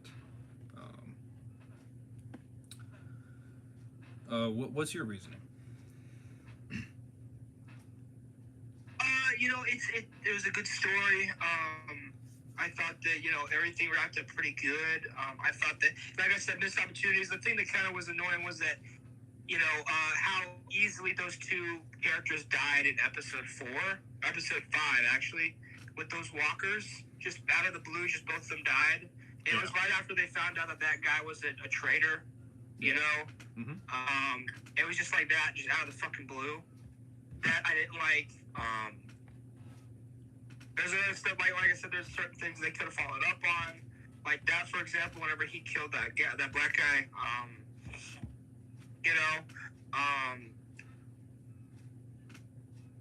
What's your reasoning? It was a good story. I thought that everything wrapped up pretty good. I thought that, like I said, missed opportunities. The thing that kind of was annoying was that how easily those 2 characters died in episode 5 actually, with those walkers. Just out of the blue, just both of them died. And it was right after they found out that guy was a traitor. Mm-hmm. It was just like that, just out of the fucking blue. That I didn't like. There's other stuff, like I said, there's certain things they could have followed up on. Like that, for example, whenever he killed that black guy,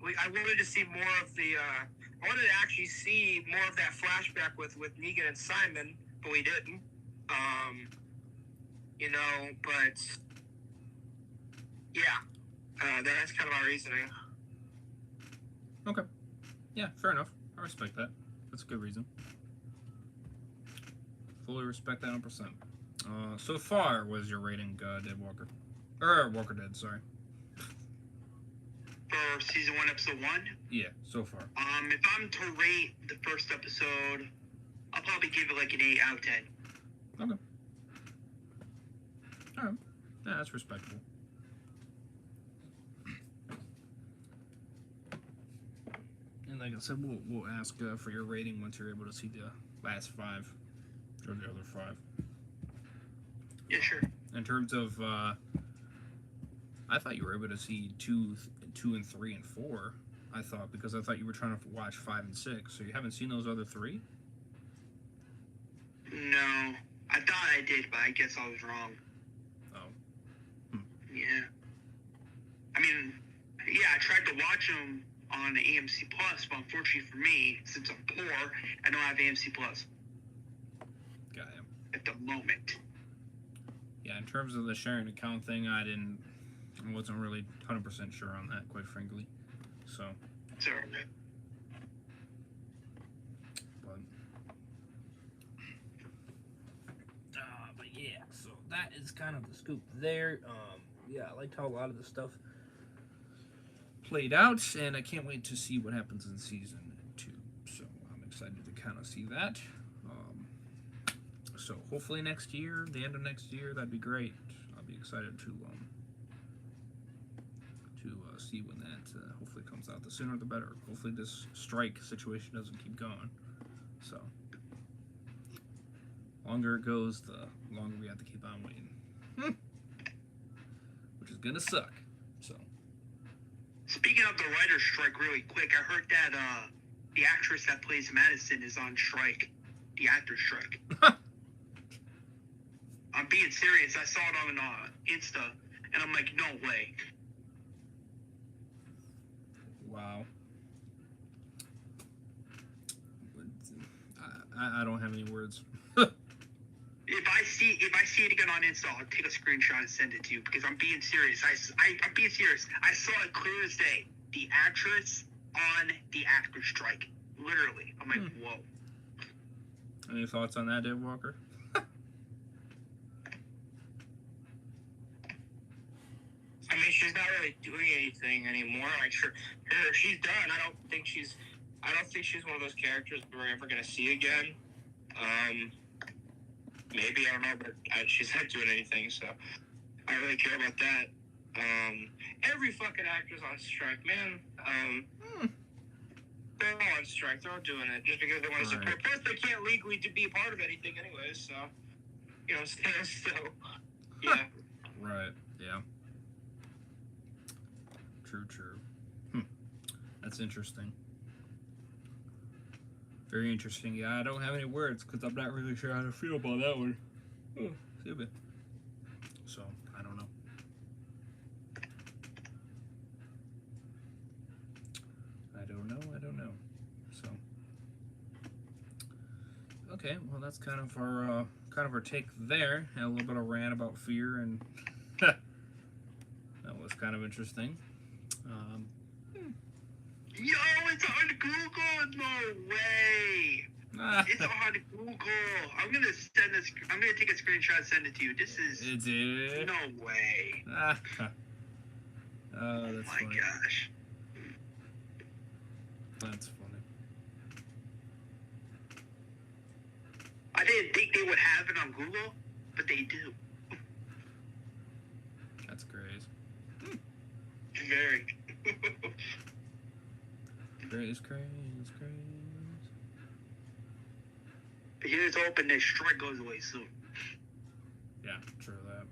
I wanted to see more of the, I wanted to actually see more of that flashback with Negan and Simon, but we didn't. But yeah, that's kind of my reasoning. Okay. Yeah, fair enough. I respect that. That's a good reason. Fully respect that 100%. So far, what is your rating, Deadwalker? Or Walker Dead, sorry. for season 1, episode 1. Yeah, so far. If I'm to rate the first episode, I'll probably give it like an 8 out of 10. Okay. All right. Yeah, that's respectable. And like I said, we'll ask for your rating once you're able to see the last 5 or the other 5. Yeah, sure. In terms of, I thought you were able to see 2 and 3 and 4. I thought because I thought you were trying to watch 5 and 6. So you haven't seen those other 3? No, I thought I did, but I guess I was wrong. Oh. Yeah. I mean, yeah, I tried to watch them on AMC Plus, but unfortunately for me, since I'm poor, I don't have AMC Plus Got him. at the moment. Yeah, in terms of the sharing account thing, I wasn't really 100% sure on that, quite frankly. So, So, but yeah, so that is kind of the scoop there. Yeah, I liked how a lot of the stuff played out, and I can't wait to see what happens in season 2. So I'm excited to kind of see that. So hopefully next year, the end of next year, that'd be great. I'll be excited to see when that hopefully comes out. The sooner the better. Hopefully this strike situation doesn't keep going. So longer it goes, the longer we have to keep on waiting, which is gonna suck. So speaking of the writer's strike, really quick, I heard that the actress that plays Madison is on strike. The actor's strike. I'm being serious. I saw it on Insta, and I'm like, no way. wow. I don't have any words. If I see it again on Insta, I'll take a screenshot and send it to you because I'm being serious. I'm being serious. I saw it clear as day. The actress on the actor's strike. Literally. I'm like, whoa. Any thoughts on that, Deadwalker? I mean, she's not really doing anything anymore. Like, she's done. I don't think she's one of those characters we're ever gonna see again. Maybe, I don't know, but she's not doing anything, so I don't really care about that. Every fucking actor's on strike, man. They're all on strike. They're all doing it just because they want to support. Plus, they can't legally be a part of anything anyways, so, you know, so yeah. Right, yeah. True. That's interesting. Very interesting. Yeah, I don't have any words because I'm not really sure how to feel about that one. Excuse me. So, I don't know. So, okay, well, that's kind of our take there. Had a little bit of rant about fear, and that was kind of interesting. Yo, it's on Google. No way. It's on Google. I'm gonna take a screenshot and send it to you. This is no way. Oh, that's funny. Oh my gosh. That's funny. I didn't think they would have it on Google, but they do. That's crazy. Very. Crazy. Here's hoping this strike goes away soon. Yeah, true that.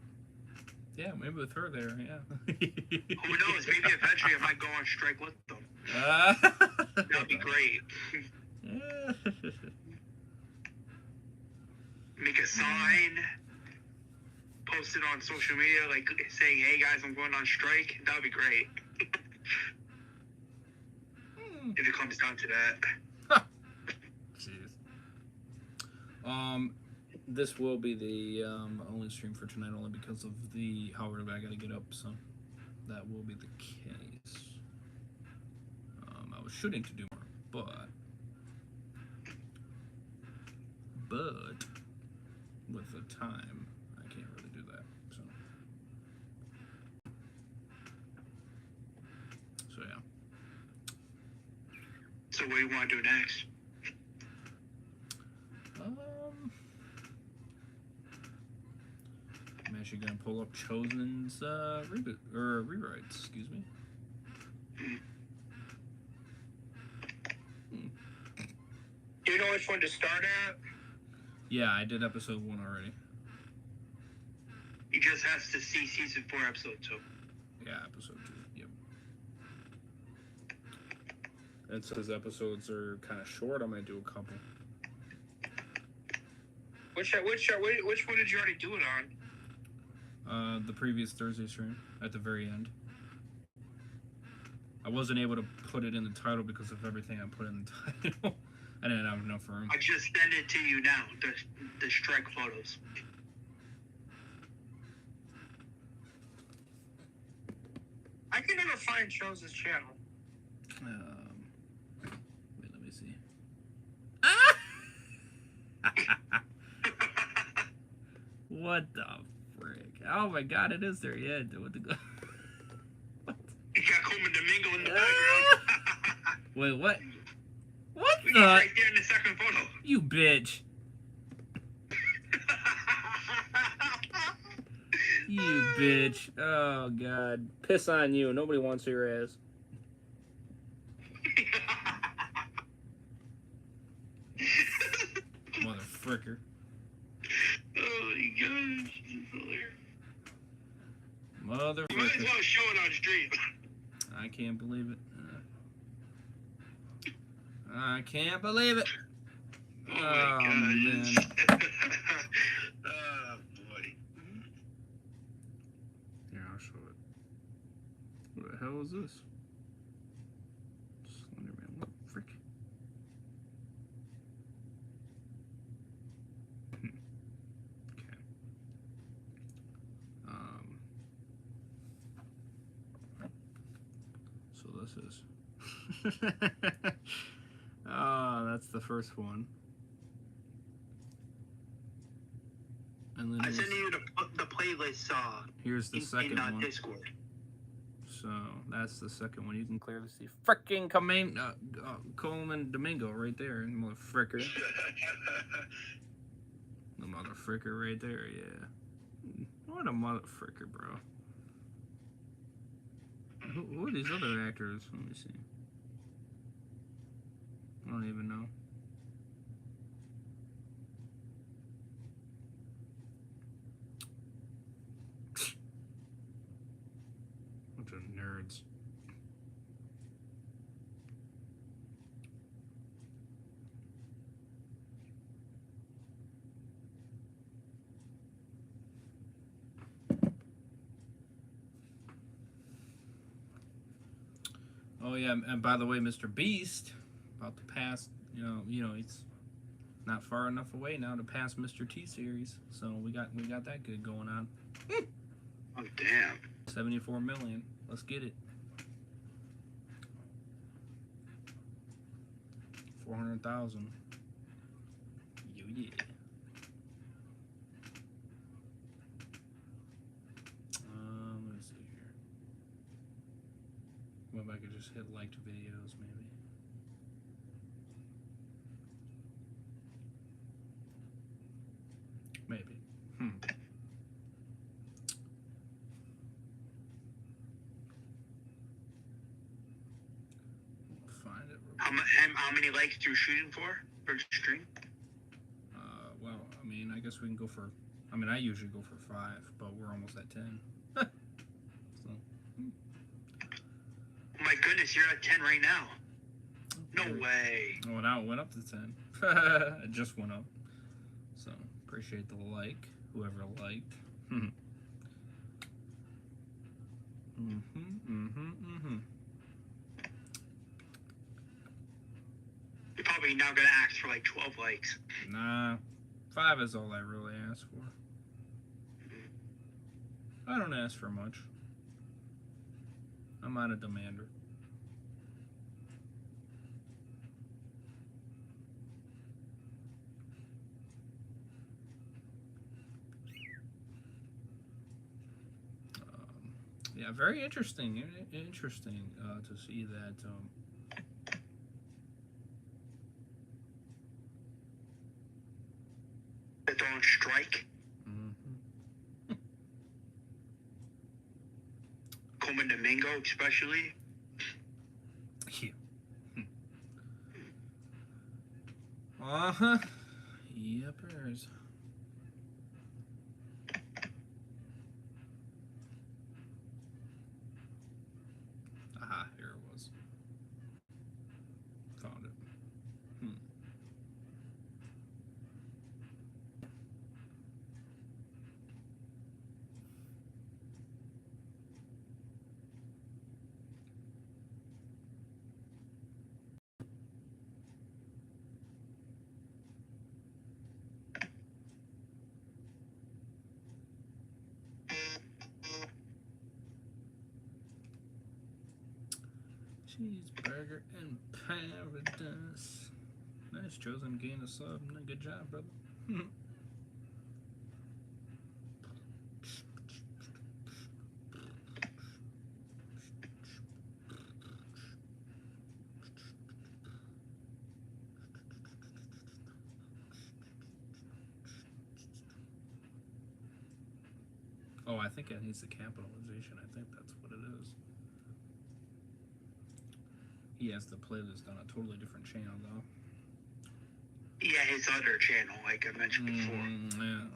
Yeah, maybe with her there, yeah. Who knows? Maybe eventually I might go on strike with them. That'd be great. Make a sign, post it on social media, like saying, "Hey guys, I'm going on strike." That'd be great. If it comes down to that. Jeez. This will be the only stream for tonight, only because of how early I gotta get up. So that will be the case. I was shooting to do more, but with the time, I can't really do that. So yeah. So what do you want to do next? I'm actually gonna pull up Chosen's reboot or rewrites. Excuse me. Do you know which one to start at? Yeah, I did episode 1 already. He just has to see season 4, episode 2. Yeah, episode 2. Yep. And since episodes are kind of short, I'm gonna do a couple. Which one did you already do it on? The previous Thursday stream at the very end. I wasn't able to put it in the title because of everything I put in the title. I didn't have enough room. I just send it to you now. The strike photos. I can never find Chosen's channel. Wait, let me see. What the frick? Oh my god, it is there. Yeah, what the What? You got Coleman Domingo in the background. Wait, what? What He's the? right there in the second photo. You bitch. You bitch. Oh god. Piss on you. Nobody wants your ass. Mother fricker. Oh my gosh. This is hilarious. Mother You might as fricker. well show it on stream. I can't believe it. I can't believe it. Oh my man. gosh. Oh boy. Here, I'll show it. What the hell is this? Slenderman. What the frick? Okay. So this is. Oh, that's the first one. And then I sent you the playlist here's the in second one. Discord. So that's the second one. You can clearly see freaking Coleman Domingo right there, motherfricker. The motherfricker right there, yeah. What a motherfricker, bro. Who are these other actors? Let me see. I don't even know. Bunch of nerds. Oh yeah, and by the way, Mr. Beast about to pass. You know, he's not far enough away now to pass Mr. T series. So we got that good going on. Oh damn. 74 million. Let's get it. 400,000. Yo yeah. Let me see here. What if I could just hit liked videos, maybe? Maybe. We'll find it. How many likes are you shooting for stream? Well, I mean, I guess we can go for. I mean, I usually go for 5, but we're almost at 10. So. Oh my goodness, you're at 10 right now. No way. Oh, now it went up to 10. It just went up. So, appreciate the like, whoever liked. You're probably now gonna ask for like 12 likes. Nah, 5 is all I really ask for. I don't ask for much. I'm not a demander. Yeah, very interesting. Interesting to see that como Domingo, especially. Yeah. Uh-huh. Yepers. Aha, here it was. Found it. Cheeseburger in paradise. Nice, chosen gain a sub. Good job, brother. Oh, I think it needs the capitalization. I think that's what it is. He has the playlist on a totally different channel, though. Yeah, his other channel, like I mentioned before. Yeah,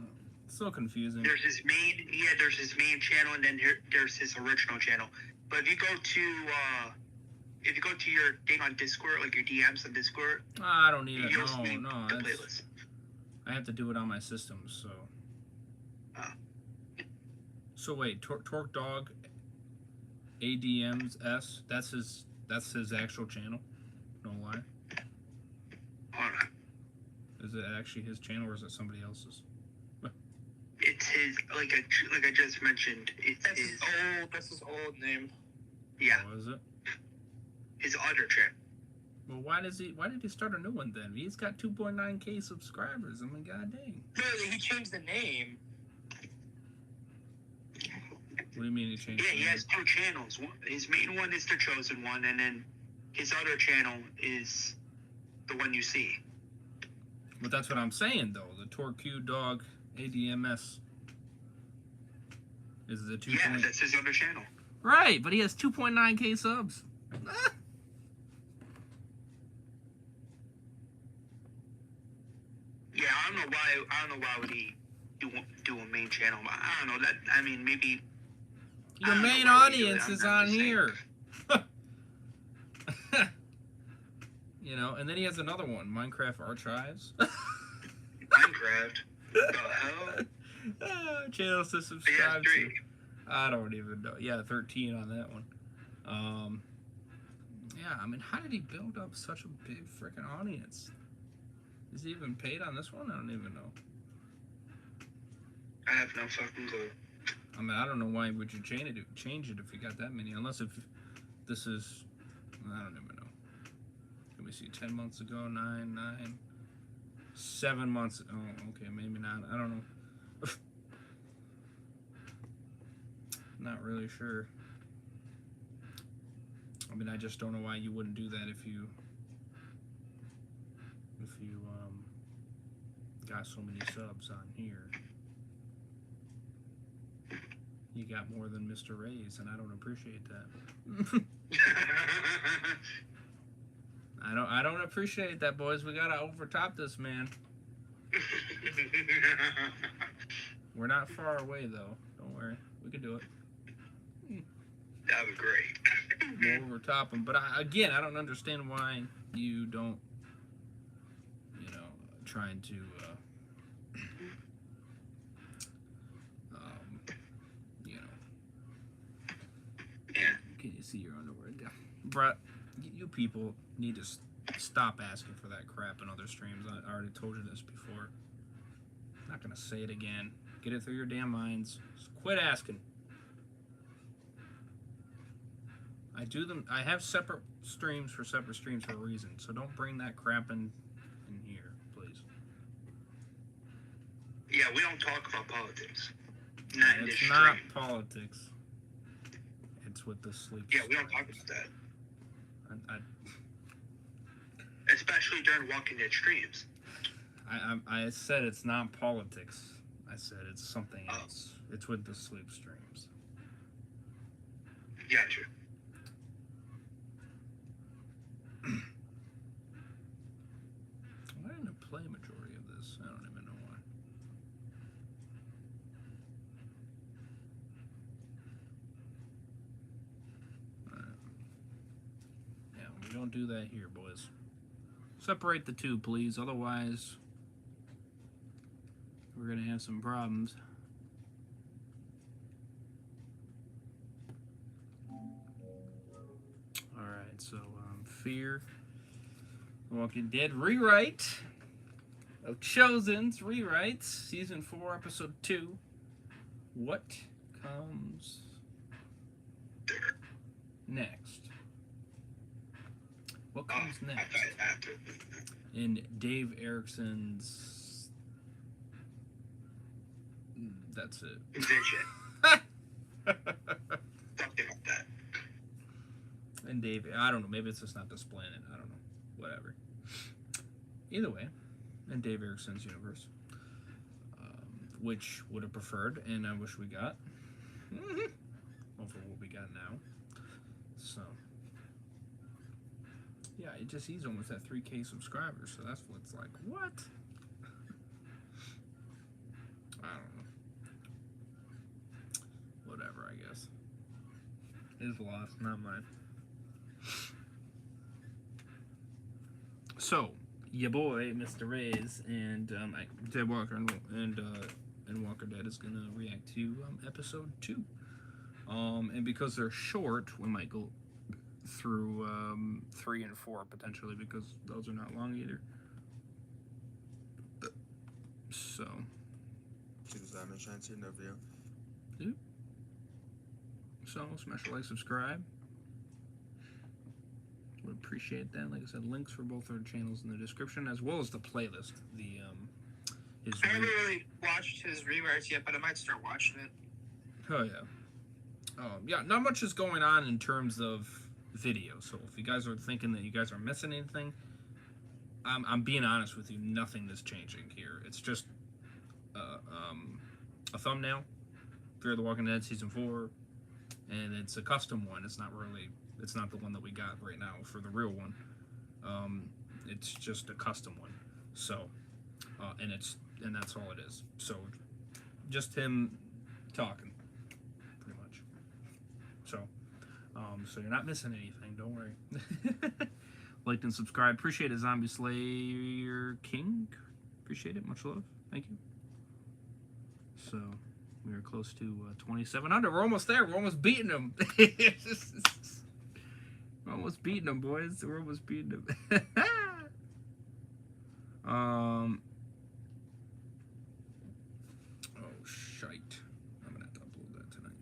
so confusing. There's his main channel, and then there's his original channel. But if you go to your thing on Discord, like your DMs on Discord, I don't need it. you'll see No, the playlist. I have to do it on my system, so. So wait, Torque Dog, ADMs S. That's his actual channel. No lie. Hold on. Is it actually his channel, or is it somebody else's? It's his, like I just mentioned. That's his old name. Yeah. Oh, is it? His other channel. Well, why did he start a new one then? He's got 2.9K subscribers. I mean, god dang. No, he changed the name. What do you mean he changed? Yeah, he has two channels. His main one is the chosen one, and then his other channel is the one you see. But that's what I'm saying, though. The Torque Dog ADMS is the 2. Yeah, that's his other channel. Right, but he has 2.9K subs. Yeah, I don't know why would he do a main channel. I don't know that. I mean, maybe your main audience is on here. You know, and then he has another one, Minecraft Archives. Minecraft. The hell? Channels to subscribe to. I don't even know. Yeah, 13 on that one. Yeah, I mean, how did he build up such a big freaking audience? Is he even paid on this one? I don't even know. I have no fucking clue. I mean, I don't know why would you change it if you got that many, unless if this is, I don't even know. Let me see, 10 months ago, 9, 7 months. Oh, okay, maybe not. I don't know. Not really sure. I mean, I just don't know why you wouldn't do that if you got so many subs on here. You got more than Mr. Ray's, and I don't appreciate that. I don't appreciate that, boys. We gotta overtop this, man. We're not far away, though. Don't worry, we can do it. That would be great. We'll overtop them, but again, I don't understand why you don't, trying to, Yeah. Can you see your underwear? Bruh, you people need to stop asking for that crap in other streams. I already told you this before. I'm not gonna say it again. Get it through your damn minds. Just quit asking. I have separate streams for a reason. So don't bring that crap in here, please. Yeah, we don't talk about politics. Not in this It's not stream. politics. It's with the sleep. Yeah, we don't talk about that. I Especially during Walking Dead streams. I said it's not politics. I said it's something else. It's with the sleep streams. Gotcha. Why didn't it play majority of this? I don't even know why. Yeah, we don't do that here, boys. Separate the two, please. Otherwise, we're going to have some problems. Alright, so Fear Walking Dead rewrite of Chosen's rewrites, Season 4, Episode 2. What comes next? What comes next? In Dave Erickson's... That's it. Invention. Something like that. And Dave, I don't know, maybe it's just not displaying it. I don't know. Whatever. Either way, in Dave Erickson's universe, which would have preferred, and I wish we got, over what we got now. So, yeah, he's almost at 3K subscribers, so that's what it's like. What? I don't know. Whatever, I guess. His loss, not mine. So, your boy, Mr. Reyes, and Deadwalker and Walker Dead is gonna react to episode 2. And because they're short, we might go through 3 and 4 potentially, because those are not long either. So, smash a like, subscribe. Would appreciate that. Like I said, links for both our channels in the description, as well as the playlist. I haven't really watched his rewrites yet, but I might start watching it. Oh yeah. Yeah, not much is going on in terms of video. So if you guys are thinking that you guys are missing anything, I'm being honest with you. Nothing is changing here. It's just a thumbnail, Fear the Walking Dead Season 4, and it's a custom one. It's not the one that we got right now for the real one. It's just a custom one. So, and that's all it is. So, just him talking, pretty much. So, so you're not missing anything. Don't worry. Like and subscribe. Appreciate it, Zombie Slayer King. Appreciate it. Much love. Thank you. So, we are close to 2,700. We're almost there. We're almost beating them. We're almost beating them, boys. We're almost beating them. Oh, shite. I'm gonna have to upload that tonight.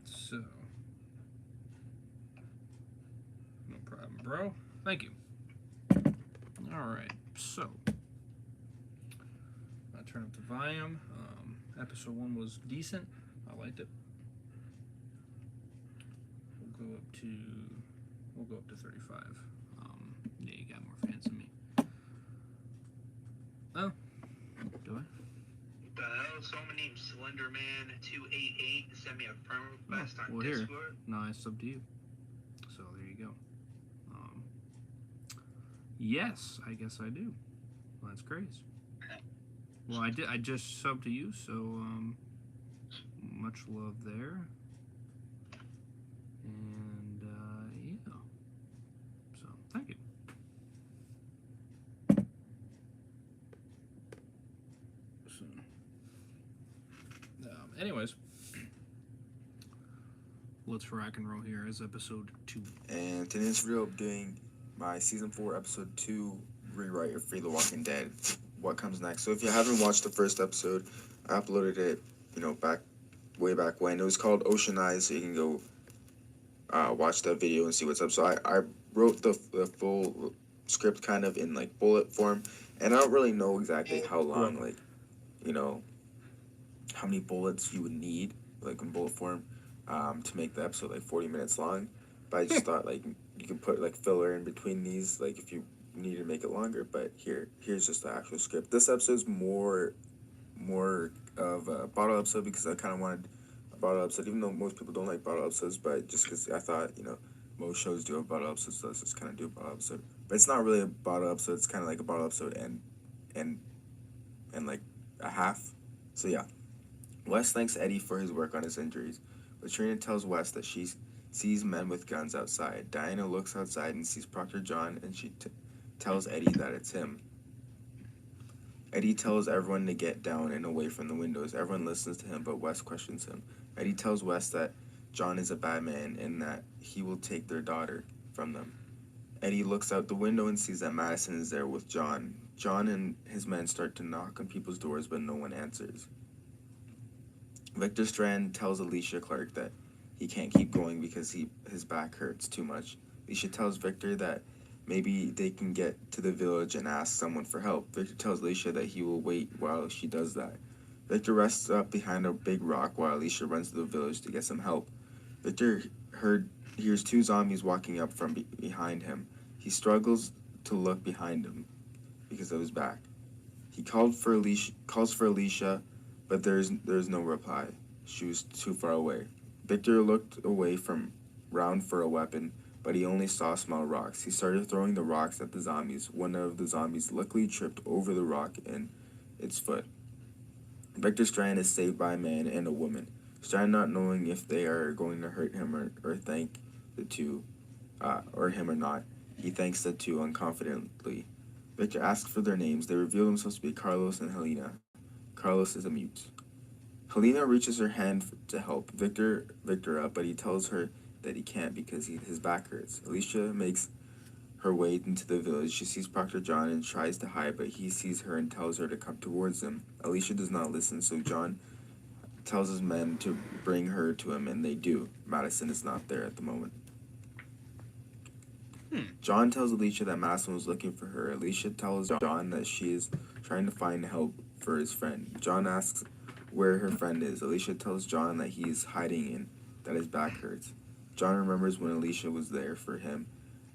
So, no problem, bro. Thank you. Alright, so I turn up the volume. Episode 1 was decent. I liked it. We'll go up to 35. Yeah, you got more fans than me. Oh, do I? The hell? Someone named Slenderman288 sent me a friend request on well, here. Discord. No, it's up to you. So there you go. Yes, I guess I do. Well, that's crazy. Well, I did. I just subbed to you, so much love there. And yeah. So thank you. So, anyways, let's rock and roll here as episode 2. And today's video, I'm doing my season 4 episode 2 rewrite of Fear the Walking Dead. What comes next? So if you haven't watched the first episode, I uploaded it, way back when. It was called Ocean Eyes, so you can go watch that video and see what's up. So I wrote the full script kind of in like bullet form, and I don't really know exactly how long how many bullets you would need, like in bullet form, to make the episode like 40 minutes long. But I just thought like you can put like filler in between these, like if you need to make it longer. But here's just the actual script. This episode's more of a bottle episode because I kind of wanted a bottle episode, even though most people don't like bottle episodes. But just because I thought, most shows do a bottle episode, so let's just kind of do a bottle episode. But it's not really a bottle episode. It's kind of like a bottle episode and like a half. So yeah, Wes thanks Eddie for his work on his injuries. Latrina tells Wes that she sees men with guns outside. Diana looks outside and sees Proctor John, and she tells Eddie that it's him. Eddie tells everyone to get down and away from the windows. Everyone listens to him, but Wes questions him. Eddie tells Wes that John is a bad man and that he will take their daughter from them. Eddie looks out the window and sees that Madison is there with John. John and his men start to knock on people's doors, but no one answers. Victor Strand tells Alicia Clark that he can't keep going because his back hurts too much. Alicia tells Victor that maybe they can get to the village and ask someone for help. Victor tells Alicia that he will wait while she does that. Victor rests up behind a big rock while Alicia runs to the village to get some help. Victor hears two zombies walking up from behind him. He struggles to look behind him because of his back. He calls for Alicia, but there's no reply. She was too far away. Victor looked away from round for a weapon, but he only saw small rocks. He started throwing the rocks at the zombies. One of the zombies luckily tripped over the rock in its foot. Victor Strand is saved by a man and a woman. Strand, not knowing if they are going to hurt him or thank the two, or him or not, he thanks the two unconfidently. Victor asks for their names. They reveal themselves to be Carlos and Helena. Carlos is a mute. Helena reaches her hand to help Victor up, but he tells her that he can't because his back hurts. Alicia makes her way into the village. She sees Proctor John and tries to hide, but he sees her and tells her to come towards him. Alicia does not listen, so John tells his men to bring her to him, and they do. Madison is not there at the moment. John tells Alicia that Madison was looking for her. Alicia tells John that she is trying to find help for his friend. John asks where her friend is. Alicia tells John that he is hiding and that his back hurts. John remembers when Alicia was there for him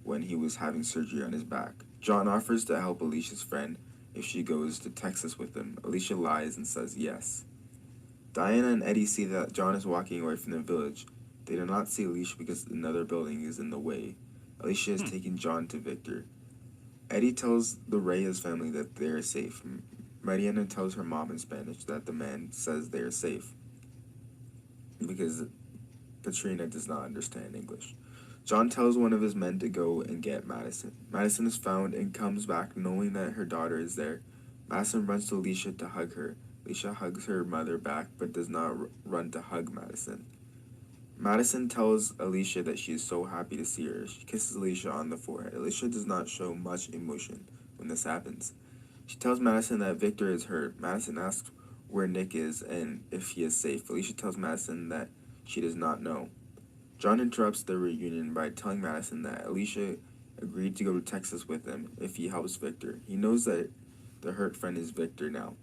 when he was having surgery on his back. John offers to help Alicia's friend if she goes to Texas with him. Alicia lies and says yes. Diana and Eddie see that John is walking away from the village. They do not see Alicia because another building is in the way. Alicia is taking John to Victor. Eddie tells the Reyes family that they are safe. Mariana tells her mom in Spanish that the man says they are safe because Katrina does not understand English. John tells one of his men to go and get Madison. Madison is found and comes back knowing that her daughter is there. Madison runs to Alicia to hug her. Alicia hugs her mother back but does not run to hug Madison. Madison tells Alicia that she is so happy to see her. She kisses Alicia on the forehead. Alicia does not show much emotion when this happens. She tells Madison that Victor is hurt. Madison asks where Nick is and if he is safe. Alicia tells Madison that she does not know. John interrupts the reunion by telling Madison that Alicia agreed to go to Texas with him if he helps Victor. He knows that the hurt friend is Victor now.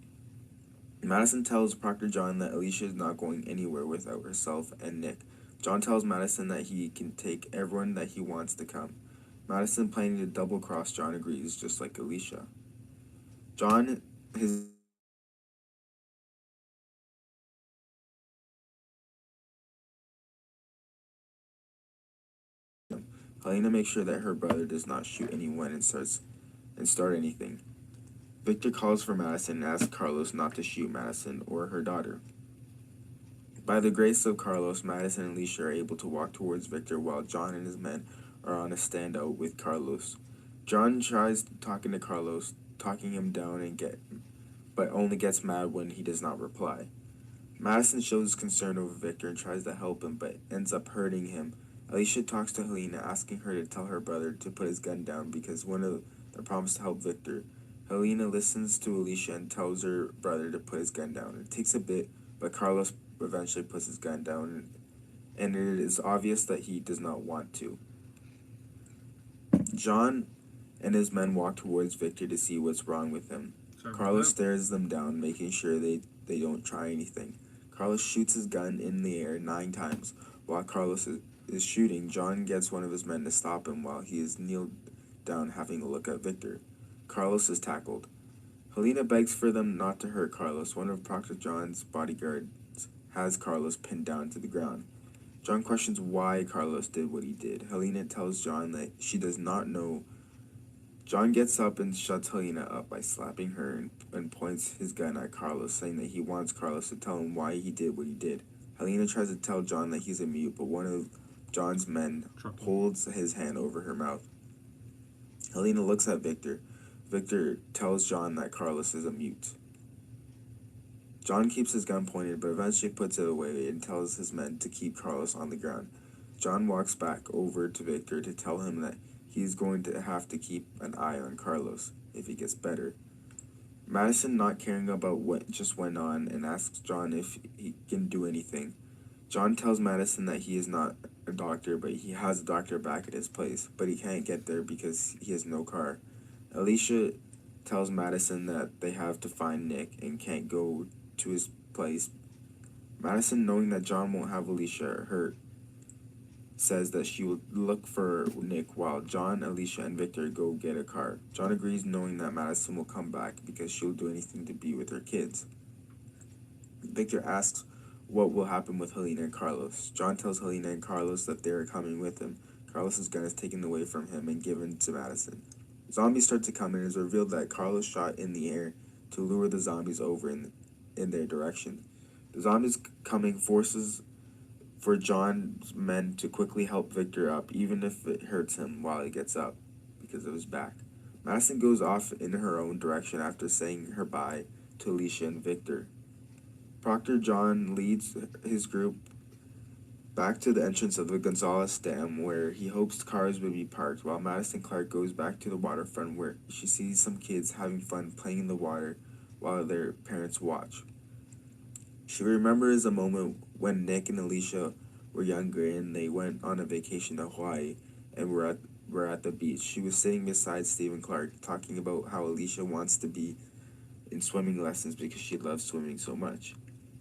Madison tells Proctor John that Alicia is not going anywhere without herself and Nick. John tells Madison that he can take everyone that he wants to come. Madison, planning to double-cross John, agrees, just like Alicia. John, his Helena makes sure that her brother does not shoot anyone and start anything. Victor calls for Madison and asks Carlos not to shoot Madison or her daughter. By the grace of Carlos, Madison and Alicia are able to walk towards Victor while John and his men are on a standout with Carlos. John tries talking to Carlos, talking him down but only gets mad when he does not reply. Madison shows concern over Victor and tries to help him but ends up hurting him. Alicia talks to Helena, asking her to tell her brother to put his gun down because one of them promised to help Victor. Helena listens to Alicia and tells her brother to put his gun down. It takes a bit, but Carlos eventually puts his gun down, and it is obvious that he does not want to. John and his men walk towards Victor to see what's wrong with him. Carlos stares them down, making sure they don't try anything. Carlos shoots his gun in the air 9 times. While Carlos is shooting, John gets one of his men to stop him while he is kneeled down having a look at Victor. Carlos is tackled. Helena begs for them not to hurt Carlos. One of Proctor John's bodyguards has Carlos pinned down to the ground. John questions why Carlos did what he did. Helena tells John that she does not know. John gets up and shuts Helena up by slapping her and points his gun at Carlos, saying that he wants Carlos to tell him why he did what he did. Helena tries to tell John that he's a mute, but one of John's men holds his hand over her mouth. Helena looks at Victor. Victor tells John that Carlos is a mute. John keeps his gun pointed, but eventually puts it away and tells his men to keep Carlos on the ground. John walks back over to Victor to tell him that he's going to have to keep an eye on Carlos if he gets better. Madison, not caring about what just went on, and asks John if he can do anything. John tells Madison that he is not a doctor, but he has a doctor back at his place, but he can't get there because he has no car. Alicia tells Madison that they have to find Nick and can't go to his place. Madison, knowing that John won't have Alicia hurt, says that she will look for Nick while John, Alicia, and Victor go get a car. John agrees, knowing that Madison will come back because she'll do anything to be with her kids. Victor asks what will happen with Helena and Carlos. John tells Helena and Carlos that they are coming with him. Carlos's gun is taken away from him and given to Madison. Zombies start to come, and it is revealed that Carlos shot in the air to lure the zombies over in their direction. The zombies coming forces for John's men to quickly help Victor up, even if it hurts him while he gets up because of his back. Madison goes off in her own direction after saying her bye to Alicia and Victor. Proctor John leads his group back to the entrance of the Gonzales Dam, where he hopes cars will be parked, while Madison Clark goes back to the waterfront, where she sees some kids having fun playing in the water while their parents watch. She remembers a moment when Nick and Alicia were younger and they went on a vacation to Hawaii and were at the beach. She was sitting beside Stephen Clark, talking about how Alicia wants to be in swimming lessons because she loves swimming so much.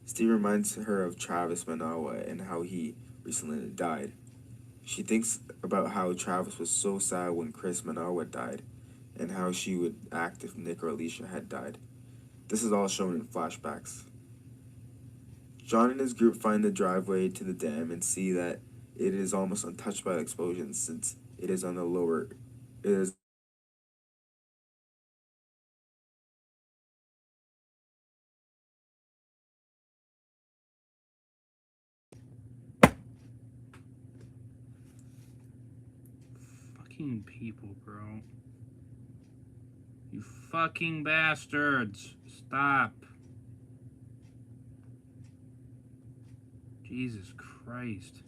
Steve reminds her of Travis Manawa and how he recently died. She thinks about how Travis was so sad when Chris Manawa died, and how she would act if Nick or Alicia had died. This is all shown in flashbacks. John and his group find the driveway to the dam and see that it is almost untouched by explosions, since it is on the lower. It is Fucking people, bro. You fucking bastards. Stop. Jesus Christ.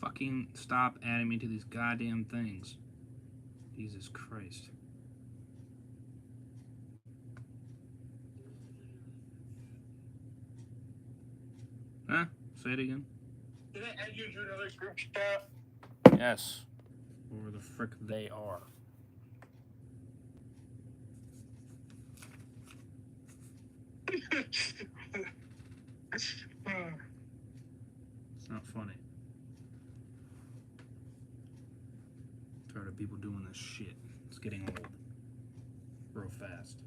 Fucking stop adding me to these goddamn things. Jesus Christ. Huh? Say it again. Did I add you to another group chat? Yes. Whoever the frick they are. It's not funny. Tired of people doing this shit. It's getting old. Real fast.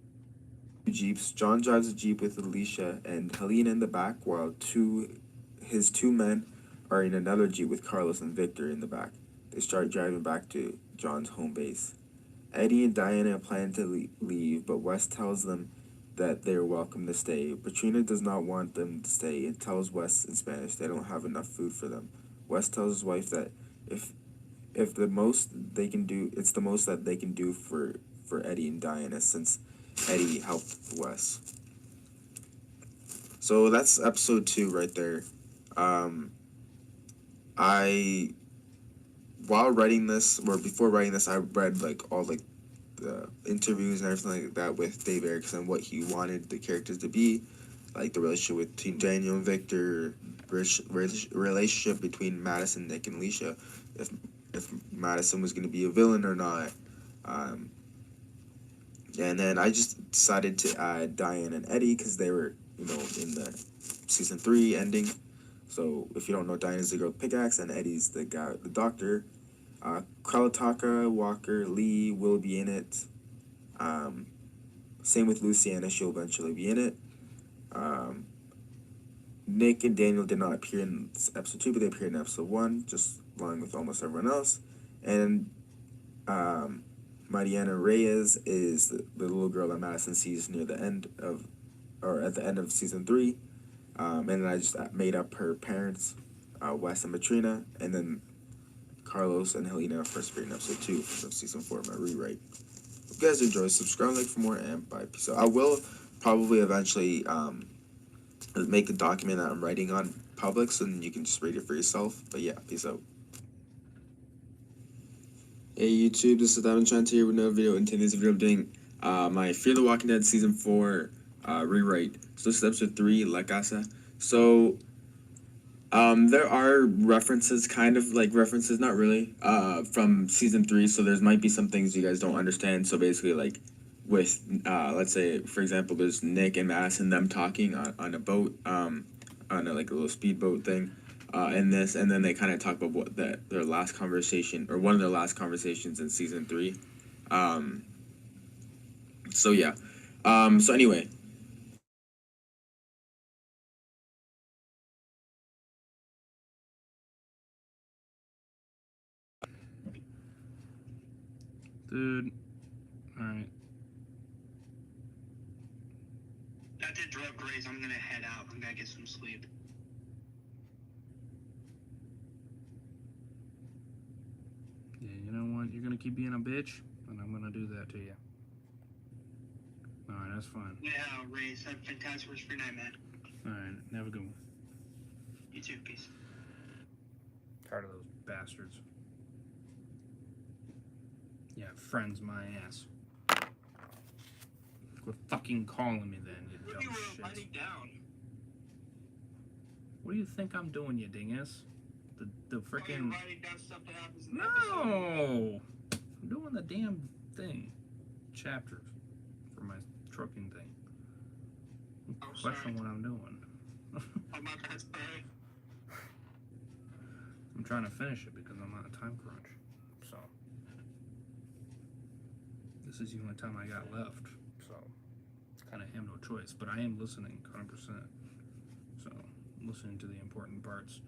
Jeeps. John drives a Jeep with Alicia and Helena in the back, while his two men are in another Jeep with Carlos and Victor in the back. They start driving back to John's home base. Eddie and Diana plan to leave, but Wes tells them that they're welcome to stay. Petrina does not want them to stay and tells Wes in Spanish they don't have enough food for them. Wes tells his wife that if the most they can do, it's the most that they can do for Eddie and Diana since Eddie helped Wes. So that's episode 2 right there. I while writing this, or before writing this, I read like all like the interviews and everything like that with Dave Erickson, what he wanted the characters to be, like the relationship between Daniel and Victor, relationship between Madison, Nick, and Alicia, if Madison was going to be a villain or not. And then I just decided to add Diane and Eddie because they were, in the season 3 ending. So if you don't know, Diane is the girl with pickaxe and Eddie's the guy, the doctor. Kalataka, Walker, Lee will be in it. Same with Luciana, she'll eventually be in it. Nick and Daniel did not appear in episode 2, but they appeared in episode 1, just along with almost everyone else. And Mariana Reyes is the little girl that Madison sees near the end of, or at the end of season 3. And then I just made up her parents, Wes and Matrina, and then Carlos and Helena first appeared in episode 2 of season 4 of my rewrite. If you guys enjoy, subscribe, like for more, and bye. Peace out. I will probably eventually make a document that I'm writing on public, so then you can just read it for yourself. But yeah, peace out. Hey YouTube, this is Davinchan here with another video. In today's video, I'm doing my Fear the Walking Dead season 4 rewrite. So this is episode 3, La Casa. So there are references, kind of like references, not really, from season 3. So there might be some things you guys don't understand. So basically, like with let's say for example, there's Nick and Madison, them talking on a boat, on a little speedboat thing. In this, and then they kind of talk about what their last conversation, or one of their last conversations in season 3. So yeah. So anyway. Dude. Alright. After drug race, I'm gonna head out. I'm gonna get some sleep. Yeah, you know what? You're gonna keep being a bitch, and I'm gonna do that to you. Alright, that's fine. Yeah, Race. Have a fantastic rest of your night, man. Alright, have a good one. You too. Peace. Tired of those bastards. Yeah, friends my ass. Quit fucking calling me then, you dumb shit. Writing down. What do you think I'm doing, you dingus? The freaking. Writing down stuff that happens in the episode. No! I'm doing the damn thing. Chapters. For my trucking thing. Question what I'm doing. I'm not gonna say. I'm trying to finish it because I'm on a time crunch. So. This is the only time I got left. So. Kind of have no choice. But I am listening 100%. So. I'm listening to the important parts.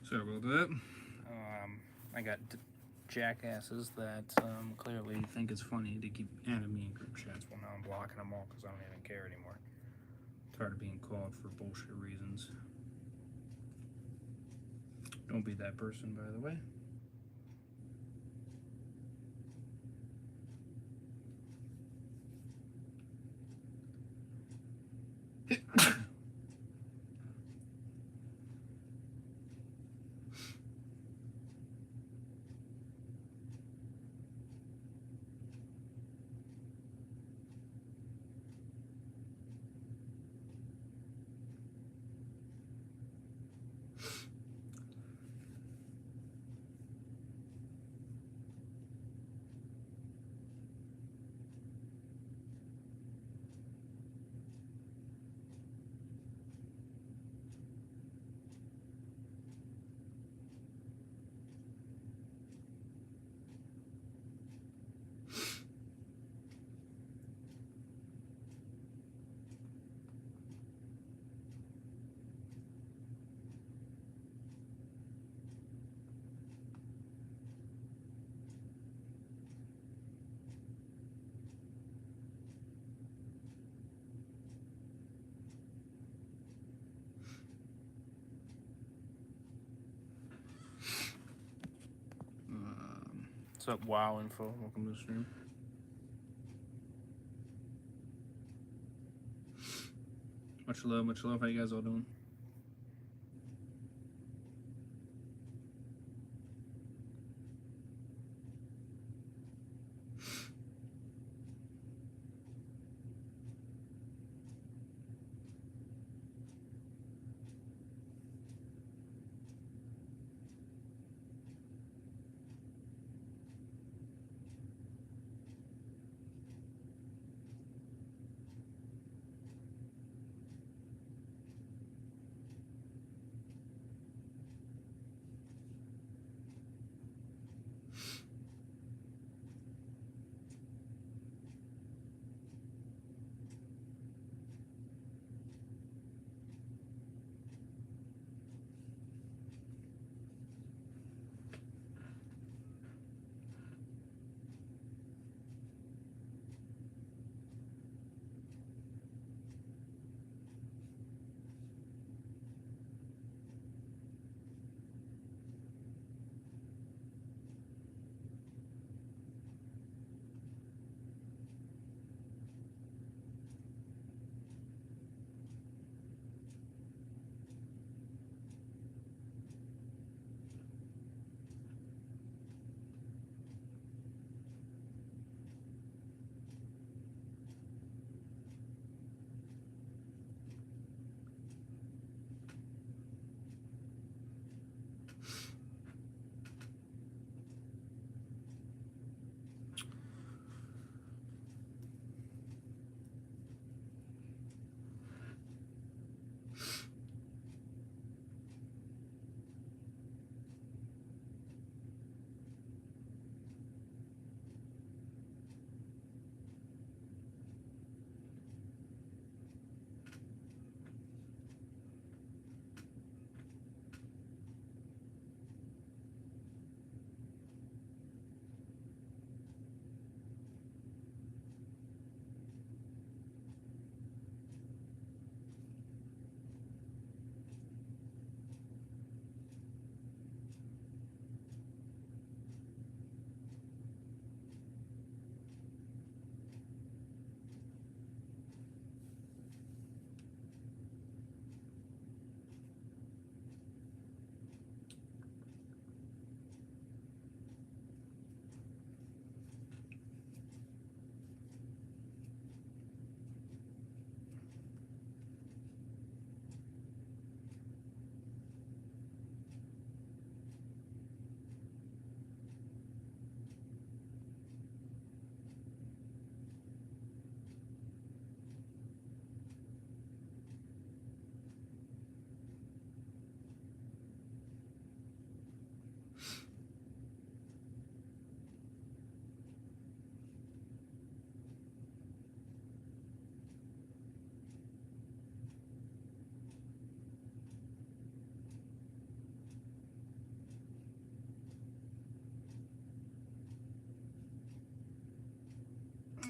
Sorry about that. I got jackasses that clearly think it's funny to keep adding me in group chats. Well, now I'm blocking them all because I don't even care anymore. Tired of being called for bullshit reasons. Don't be that person, by the way. What's up, WoW Info? Welcome to the stream. Much love, much love. How you guys all doing?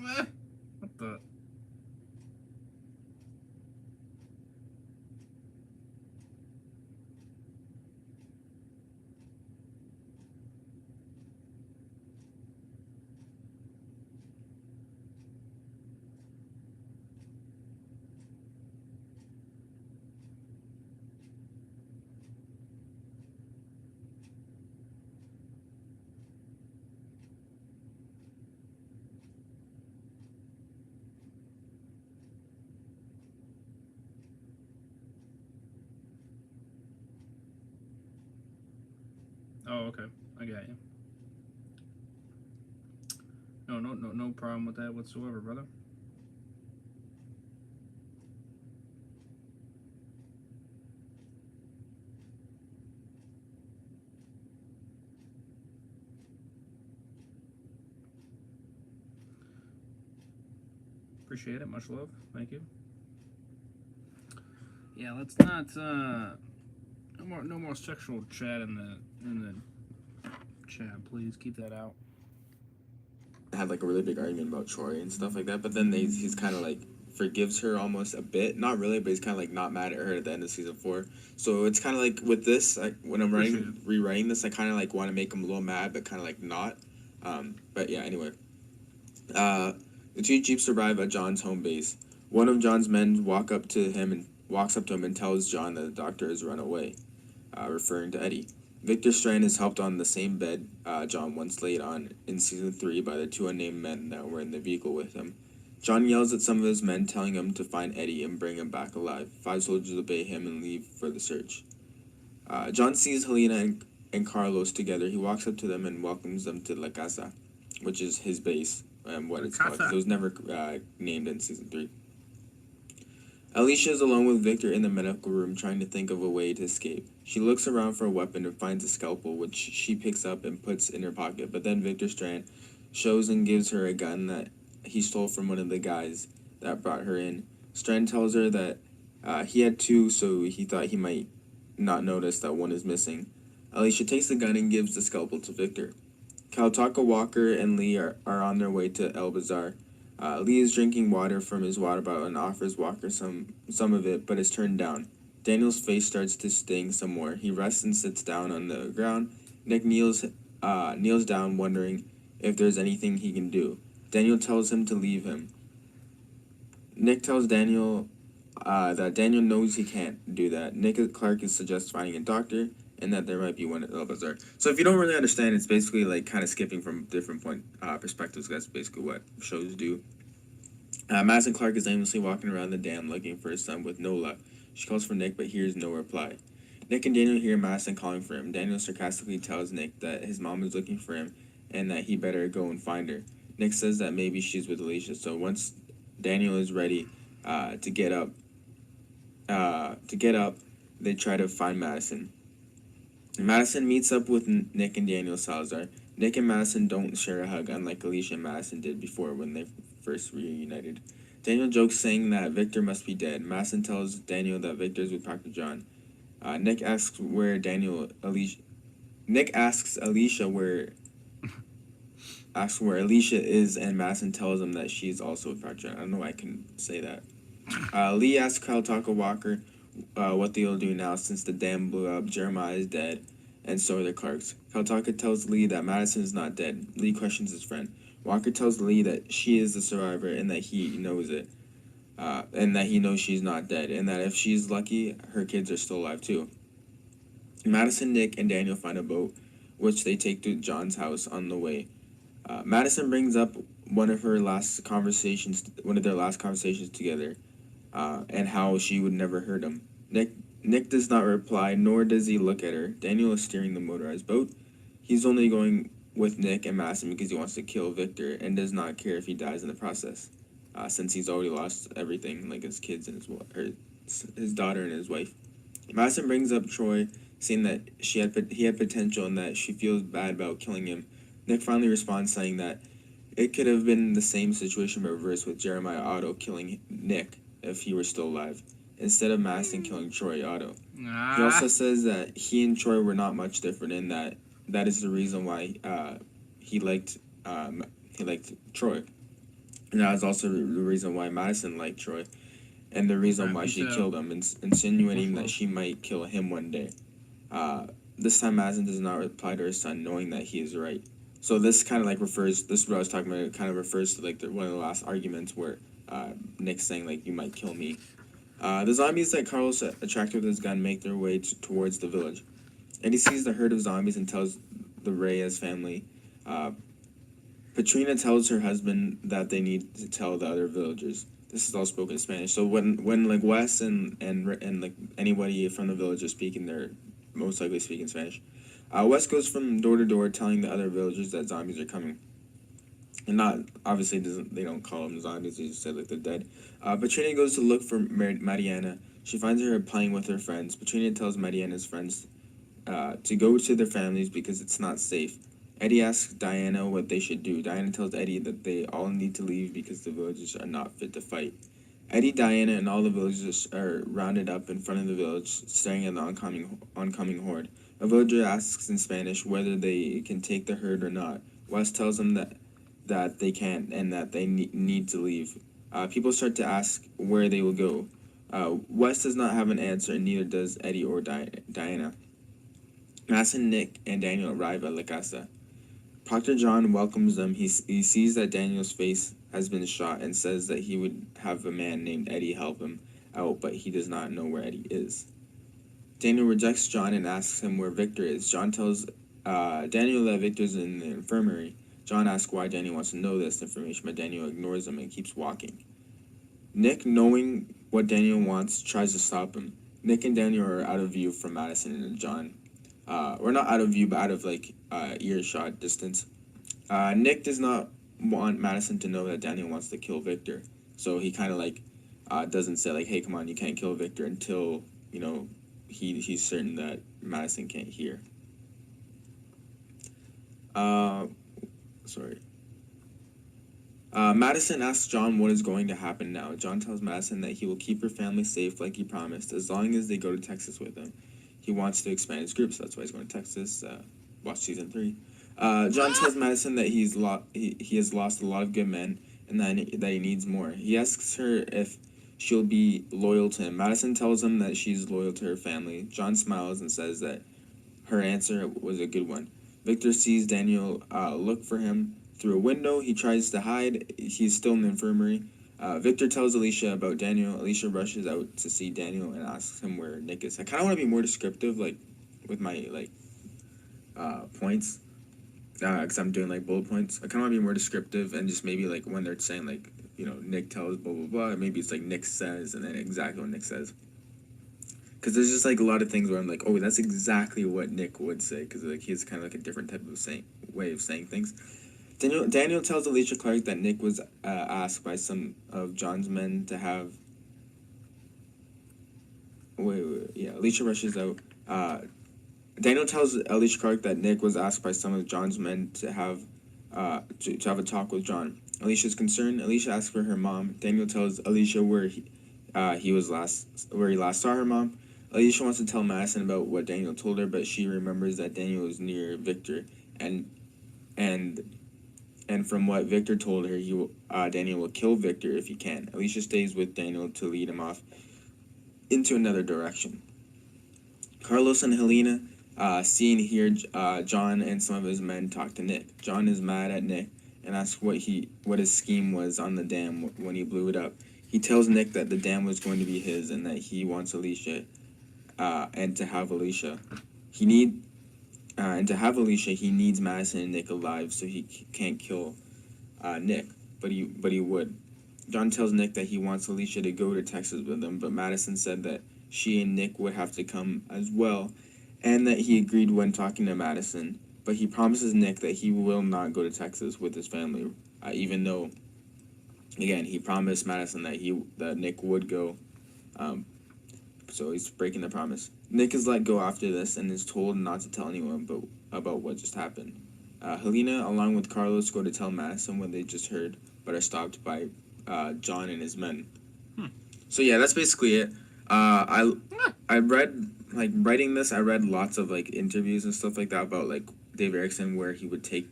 What the? Oh, okay. I got you. No problem with that whatsoever, brother. Appreciate it. Much love. Thank you. Yeah, let's not. No more sexual chat in the chat, please. Keep that out. Had like a really big argument about Troy and stuff like that, but then he's kind of like forgives her almost a bit, not really, but he's kind of like not mad at her at the end of season 4. So it's kind of like with this, like when I'm rewriting this, I kind of like want to make him a little mad, but kind of like not. But yeah, anyway. The two jeeps arrive at John's home base. One of John's men walks up to him and tells John that the doctor has run away, referring to Eddie. Victor Strand is helped on the same bed John once laid on in season 3 by the two unnamed men that were in the vehicle with him. John yells at some of his men, telling him to find Eddie and bring him back alive. 5 soldiers obey him and leave for the search. John sees Helena and Carlos together. He walks up to them and welcomes them to La Casa, which is his base and what it's called, because it was never named in season 3. Alicia is alone with Victor in the medical room, trying to think of a way to escape. She looks around for a weapon and finds a scalpel, which she picks up and puts in her pocket, but then Victor Strand shows and gives her a gun that he stole from one of the guys that brought her in. Strand tells her that he had 2, so he thought he might not notice that one is missing. Alicia takes the gun and gives the scalpel to Victor. Kaltaka, Walker, and Lee are on their way to El Bazaar. Lee is drinking water from his water bottle and offers Walker some of it, but is turned down. Daniel's face starts to sting some more. He rests and sits down on the ground. Nick kneels down, wondering if there's anything he can do. Daniel tells him to leave him. Nick tells Daniel that Daniel knows he can't do that. Nick Clark suggests finding a doctor, and that there might be one at El Bazaar. So if you don't really understand, it's basically like kind of skipping from different perspectives. That's basically what shows do. Madison Clark is aimlessly walking around the dam looking for his son with no luck. She calls for Nick, but hears no reply. Nick and Daniel hear Madison calling for him. Daniel sarcastically tells Nick that his mom is looking for him and that he better go and find her. Nick says that maybe she's with Alicia. So once Daniel is ready to get up, they try to find Madison. Madison meets up with Nick and Daniel Salazar. Nick and Madison don't share a hug, unlike Alicia and Madison did before when they first reunited. Daniel jokes, saying that Victor must be dead. Madison tells Daniel that Victor's with Dr. John. Nick asks where Alicia is, and Madison tells him that she's also with Dr. John. I don't know why I can say that. Lee asks Kaltaka Walker what they'll do now since the dam blew up. Jeremiah is dead, and so are the Clarks. Kaltaka tells Lee that Madison is not dead. Lee questions his friend. Walker tells Lee that she is the survivor and that he knows it, and that he knows she's not dead, and that if she's lucky, her kids are still alive too. Madison, Nick, and Daniel find a boat, which they take to John's house on the way. Madison brings up one of their last conversations together, and how she would never hurt him. Nick does not reply, nor does he look at her. Daniel is steering the motorized boat. He's only going with Nick and Madison because he wants to kill Victor and does not care if he dies in the process, since he's already lost everything, like his kids and his daughter and his wife. Madison brings up Troy, saying that he had potential and that she feels bad about killing him. Nick finally responds, saying that it could have been the same situation but reversed, with Jeremiah Otto killing Nick if he were still alive, instead of Madison killing Troy Otto. He also says that he and Troy were not much different, and that is the reason why he liked Troy. And that was also the reason why Madison liked Troy, and the reason why she killed him, insinuating that she might kill him one day. This time Madison does not reply to her son, knowing that he is right. So this kind of like refers. This is what I was talking about. It kind of refers to like one of the last arguments where Nick's saying like, "You might kill me." The zombies that Carlos attracted with his gun make their way towards the village. Eddie sees the herd of zombies and tells the Reyes family. Petrina tells her husband that they need to tell the other villagers. This is all spoken in Spanish. So when like Wes and like anybody from the village is speaking, they're most likely speaking Spanish. Wes goes from door to door telling the other villagers that zombies are coming. And not obviously they don't call them zombies. They just said like they're dead. Petrina goes to look for Mariana. She finds her playing with her friends. Petrina tells Mariana's friends to go to their families because it's not safe. Eddie asks Diana what they should do. Diana tells Eddie that they all need to leave because the villagers are not fit to fight. Eddie, Diana, and all the villagers are rounded up in front of the village, staring at the oncoming horde. A villager asks in Spanish whether they can take the herd or not. Wes tells them that they can't and that they need to leave. People start to ask where they will go. Wes does not have an answer, and neither does Eddie or Diana. Madison, Nick, and Daniel arrive at La Casa. Proctor John welcomes them. He sees that Daniel's face has been shot and says that he would have a man named Eddie help him out, but he does not know where Eddie is. Daniel rejects John and asks him where Victor is. John tells Daniel that Victor's in the infirmary. John asks why Daniel wants to know this information, but Daniel ignores him and keeps walking. Nick, knowing what Daniel wants, tries to stop him. Nick and Daniel are out of view from Madison and John. Or not out of view, but out of like earshot distance. Nick does not want Madison to know that Daniel wants to kill Victor, so he kind of like doesn't say like, "Hey, come on, you can't kill Victor," until he's certain that Madison can't hear. Madison asks John what is going to happen now. John tells Madison that he will keep her family safe like he promised, as long as they go to Texas with him. He wants to expand his group, so that's why he's going to Texas. Watch season 3. John tells Madison that he has lost a lot of good men and that he needs more. He asks her if she'll be loyal to him. Madison tells him that she's loyal to her family. John smiles and says that her answer was a good one. Victor sees Daniel look for him through a window. He tries to hide. He's still in the infirmary. Victor tells Alicia about Daniel. Alicia rushes out to see Daniel and asks him where Nick is. I kind of want to be more descriptive, like, with my, like, points. Because I'm doing, like, bullet points. I kind of want to be more descriptive and just maybe, like, when they're saying, like, Nick tells blah, blah, blah. Maybe it's, like, Nick says and then exactly what Nick says. Because there's just, like, a lot of things where I'm like, oh, that's exactly what Nick would say. Because, like, he has kind of, like, a different type of way of saying things. Daniel tells Alicia Clark that Nick was asked by some of John's men to have... Alicia rushes out. Daniel tells Alicia Clark that Nick was asked by some of John's men to have a talk with John. Alicia's concerned. Alicia asks for her mom. Daniel tells Alicia where he last saw her mom. Alicia wants to tell Madison about what Daniel told her, but she remembers that Daniel is near Victor, and from what Victor told her, Daniel will kill Victor if he can. Alicia stays with Daniel to lead him off into another direction. Carlos and Helena see and hear John and some of his men talk to Nick. John is mad at Nick and asks what his scheme was on the dam when he blew it up. He tells Nick that the dam was going to be his and that he wants Alicia, and to have Alicia. He needs Madison and Nick alive, so he can't kill Nick, but he would. John tells Nick that he wants Alicia to go to Texas with him, but Madison said that she and Nick would have to come as well, and that he agreed when talking to Madison, but he promises Nick that he will not go to Texas with his family, even though, again, he promised Madison that Nick would go, so he's breaking the promise. Nick is let go after this and is told not to tell anyone about what just happened. Helena, along with Carlos, go to tell Madison what they just heard, but are stopped by John and his men. So yeah, that's basically it. I read, like, writing this, I read lots of, like, interviews and stuff like that about, like, Dave Erickson, where he would take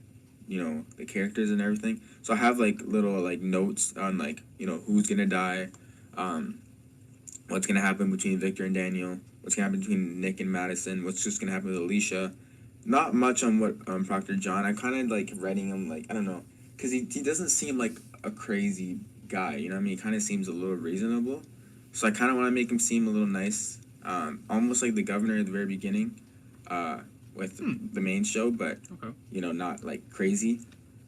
the characters and everything. So I have like little like notes on like who's gonna die, what's gonna happen between Victor and Daniel, what's gonna happen between Nick and Madison, what's just gonna happen with Alicia. Not much on what Proctor John. I kind of like reading him like I don't know, because he doesn't seem like a crazy guy. You know what I mean? He kind of seems a little reasonable. So I kind of want to make him seem a little nice, almost like the governor at the very beginning, with the main show, but Okay. not like crazy.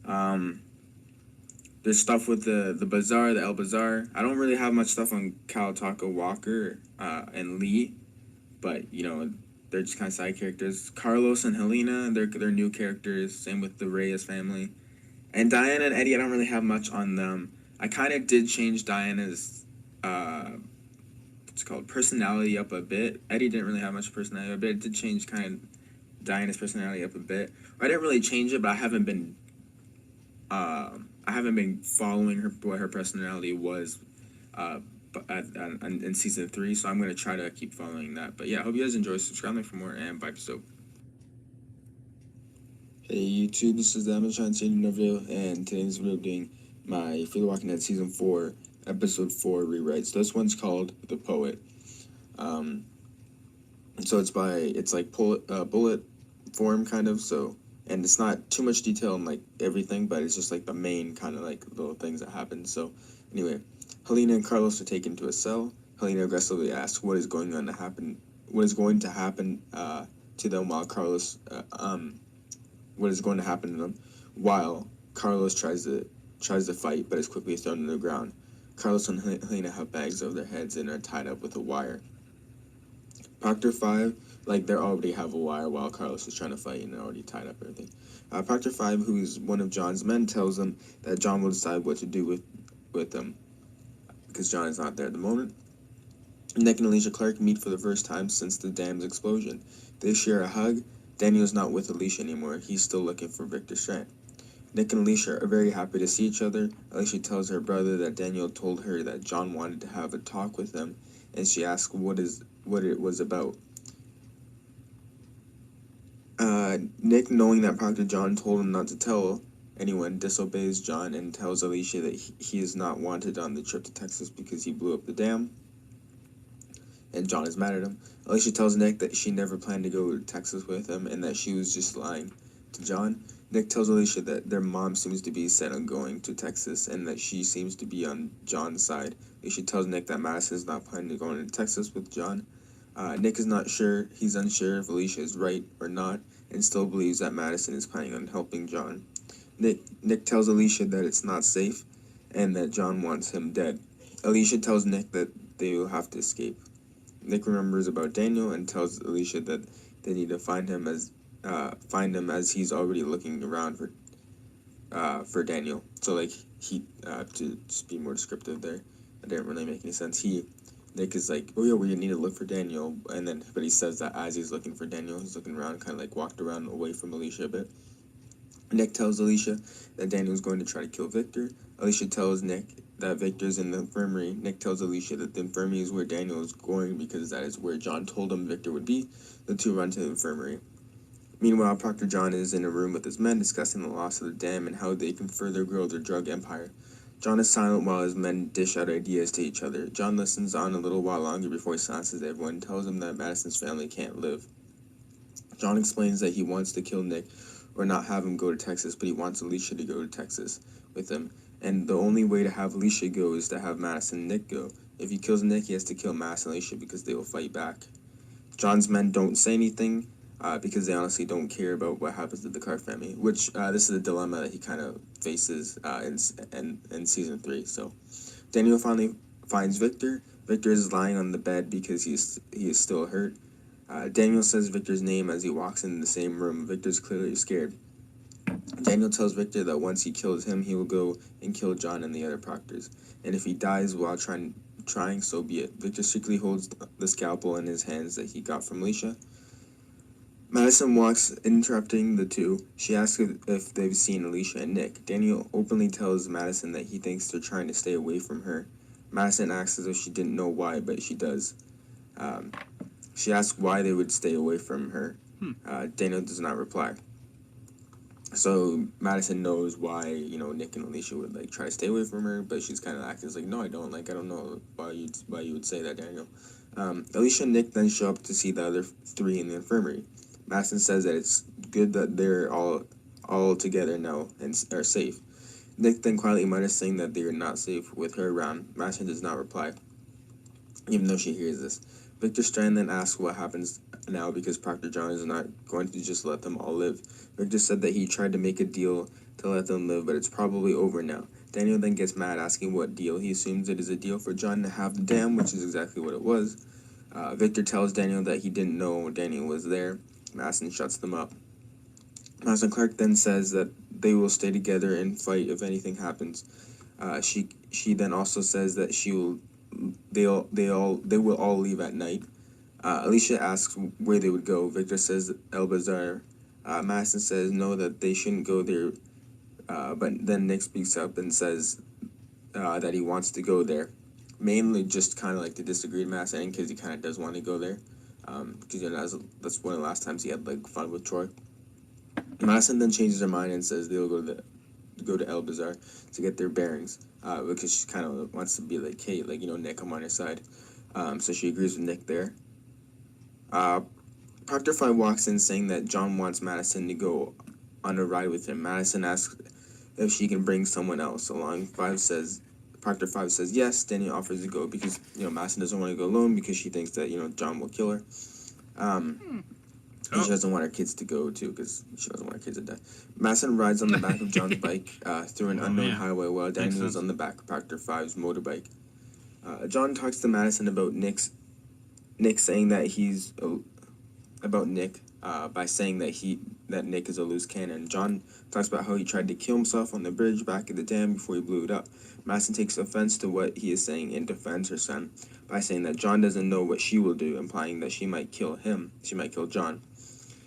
There's stuff with the Bazaar, the El Bazaar. I don't really have much stuff on Kawataka Walker and Lee, but they're just kind of side characters. Carlos and Helena, they're new characters. Same with the Reyes family, and Diana and Eddie. I don't really have much on them. I kind of did change Diana's what's it called, personality up a bit. Eddie didn't really have much personality, but it did change kind of Diana's personality up a bit. I didn't really change it, but I haven't been following what her personality was in season 3, so I'm gonna try to keep following that. But yeah, I hope you guys enjoy. Subscribe for more, and bye episode. Hey YouTube, this is the Amazon Channel video, and today's video doing my Fear the Walking Dead season 4 episode 4 rewrites. This one's called The Poet. So it's like bullet form kind of, so, and it's not too much detail on like everything, but it's just like the main kind of like little things that happen. So anyway, Helena and Carlos are taken to a cell. Helena aggressively asks what is going to happen to them, while Carlos what is going to happen to them, while Carlos tries to fight, but is quickly thrown to the ground. Carlos and Helena have bags over their heads and are tied up with a wire. Proctor 5, like they already have a wire while Carlos is trying to fight and they're already tied up and everything. Proctor 5, who's one of John's men, tells them that John will decide what to do with them, because John is not there at the moment. Nick and Alicia Clark meet for the first time since the dam's explosion. They share a hug. Daniel's not with Alicia anymore. He's still looking for Victor Strand. Nick and Alicia are very happy to see each other. Alicia tells her brother that Daniel told her that John wanted to have a talk with them, and she asks what it was about. Nick, knowing that Proctor John told him not to tell anyone, disobeys John and tells Alicia that he is not wanted on the trip to Texas because he blew up the dam, and John is mad at him. Alicia tells Nick that she never planned to go to Texas with him and that she was just lying to John. Nick tells Alicia that their mom seems to be set on going to Texas and that she seems to be on John's side. Alicia tells Nick that Madison is not planning to go to Texas with John. Nick is not sure. He's unsure if Alicia is right or not, and still believes that Madison is planning on helping John. Nick tells Alicia that it's not safe and that John wants him dead. Alicia tells Nick that they will have to escape. Nick remembers about Daniel and tells Alicia that they need to find him as he's already looking around for Daniel. So like he to just be more descriptive there, that didn't really make any sense. Nick is like, oh yeah, we need to look for Daniel, but he says that as he's looking for Daniel, he's looking around, kind of like walked around away from Alicia a bit. Nick tells Alicia that Daniel's going to try to kill Victor. Alicia tells Nick that Victor's in the infirmary. Nick tells Alicia that the infirmary is where Daniel is going because that is where John told him Victor would be. The two run to the infirmary. Meanwhile, Proctor John is in a room with his men discussing the loss of the dam and how they can further grow their drug empire. John is silent while his men dish out ideas to each other. John listens on a little while longer before he silences everyone and tells him that Madison's family can't live. John explains that he wants to kill Nick or not have him go to Texas, but he wants Alicia to go to Texas with him. And the only way to have Alicia go is to have Madison and Nick go. If he kills Nick, he has to kill Madison and Alicia because they will fight back. John's men don't say anything because they honestly don't care about what happens to the Clark family, which this is a dilemma that he kind of faces in season 3. So Daniel finally finds Victor. Victor is lying on the bed because he is still hurt. Daniel says Victor's name as he walks in the same room. Victor's clearly scared. Daniel tells Victor that once he kills him, he will go and kill John and the other proctors. And if he dies while trying, so be it. Victor secretly holds the scalpel in his hands that he got from Alicia. Madison walks, interrupting the two. She asks if they've seen Alicia and Nick. Daniel openly tells Madison that he thinks they're trying to stay away from her. Madison asks as if she didn't know why, but she does. She asks why they would stay away from her. Daniel does not reply. So Madison knows why, Nick and Alicia would like try to stay away from her, but she's kind of acting like, no, I don't. Like, I don't know why you would say that, Daniel. Alicia and Nick then show up to see the other three in the infirmary. Madison says that it's good that they're all together now and are safe. Nick then quietly mutters saying that they are not safe with her around. Madison does not reply, even though she hears this. Victor Strand then asks what happens now because Proctor John is not going to just let them all live. Victor said that he tried to make a deal to let them live, but it's probably over now. Daniel then gets mad, asking what deal. He assumes it is a deal for John to have the dam, which is exactly what it was. Victor tells Daniel that he didn't know Daniel was there. Madison shuts them up. Madison Clark then says that they will stay together and fight if anything happens. She then also says that they will all leave at night. Alicia asks where they would go. Victor says El Bazar. Madison says no, that they shouldn't go there. But then Nick speaks up and says that he wants to go there, mainly just kind of like to disagree with Madison because he kind of does want to go there. Because that's one of the last times he had like fun with Troy. Madison then changes her mind and says they'll go to El Bazar to get their bearings, because she kind of wants to be like, hey, like, Nick, I'm on your side. So she agrees with Nick there. Proctor 5 walks in saying that John wants Madison to go on a ride with him. Madison asks if she can bring someone else along. Proctor 5 says yes. Daniel offers to go because, Madison doesn't want to go alone because she thinks that, John will kill her. And she doesn't want her kids to go, too, because she doesn't want her kids to die. Madison rides on the back of John's bike through an unknown highway while Daniel is on the back of Proctor 5's motorbike. John talks to Madison about Nick saying that he's... about Nick by saying that Nick is a loose cannon. John talks about how he tried to kill himself on the bridge back at the dam before he blew it up. Madison takes offense to what he is saying and defends her son by saying that John doesn't know what she will do, implying that she might kill him. She might kill John.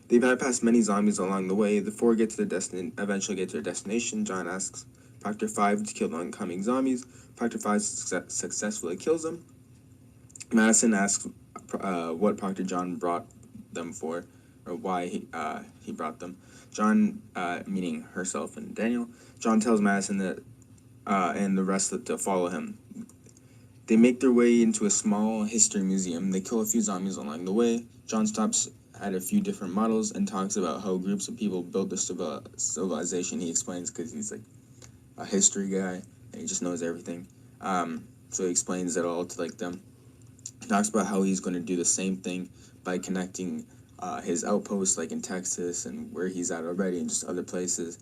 They bypass many zombies along the way. The four eventually get to their destination. John asks Proctor 5 to kill the oncoming zombies. Proctor 5 successfully kills them. Madison asks what Proctor John brought them for, or why he brought them. John, meaning herself and Daniel, John tells Madison that and the rest to follow him. They make their way into a small history museum. They kill a few zombies along the way. John stops at a few different models and talks about how groups of people built the civilization. He explains because he's like a history guy and he just knows everything. So he explains it all to like them. He talks about how he's going to do the same thing by connecting his outposts like in Texas and where he's at already and just other places,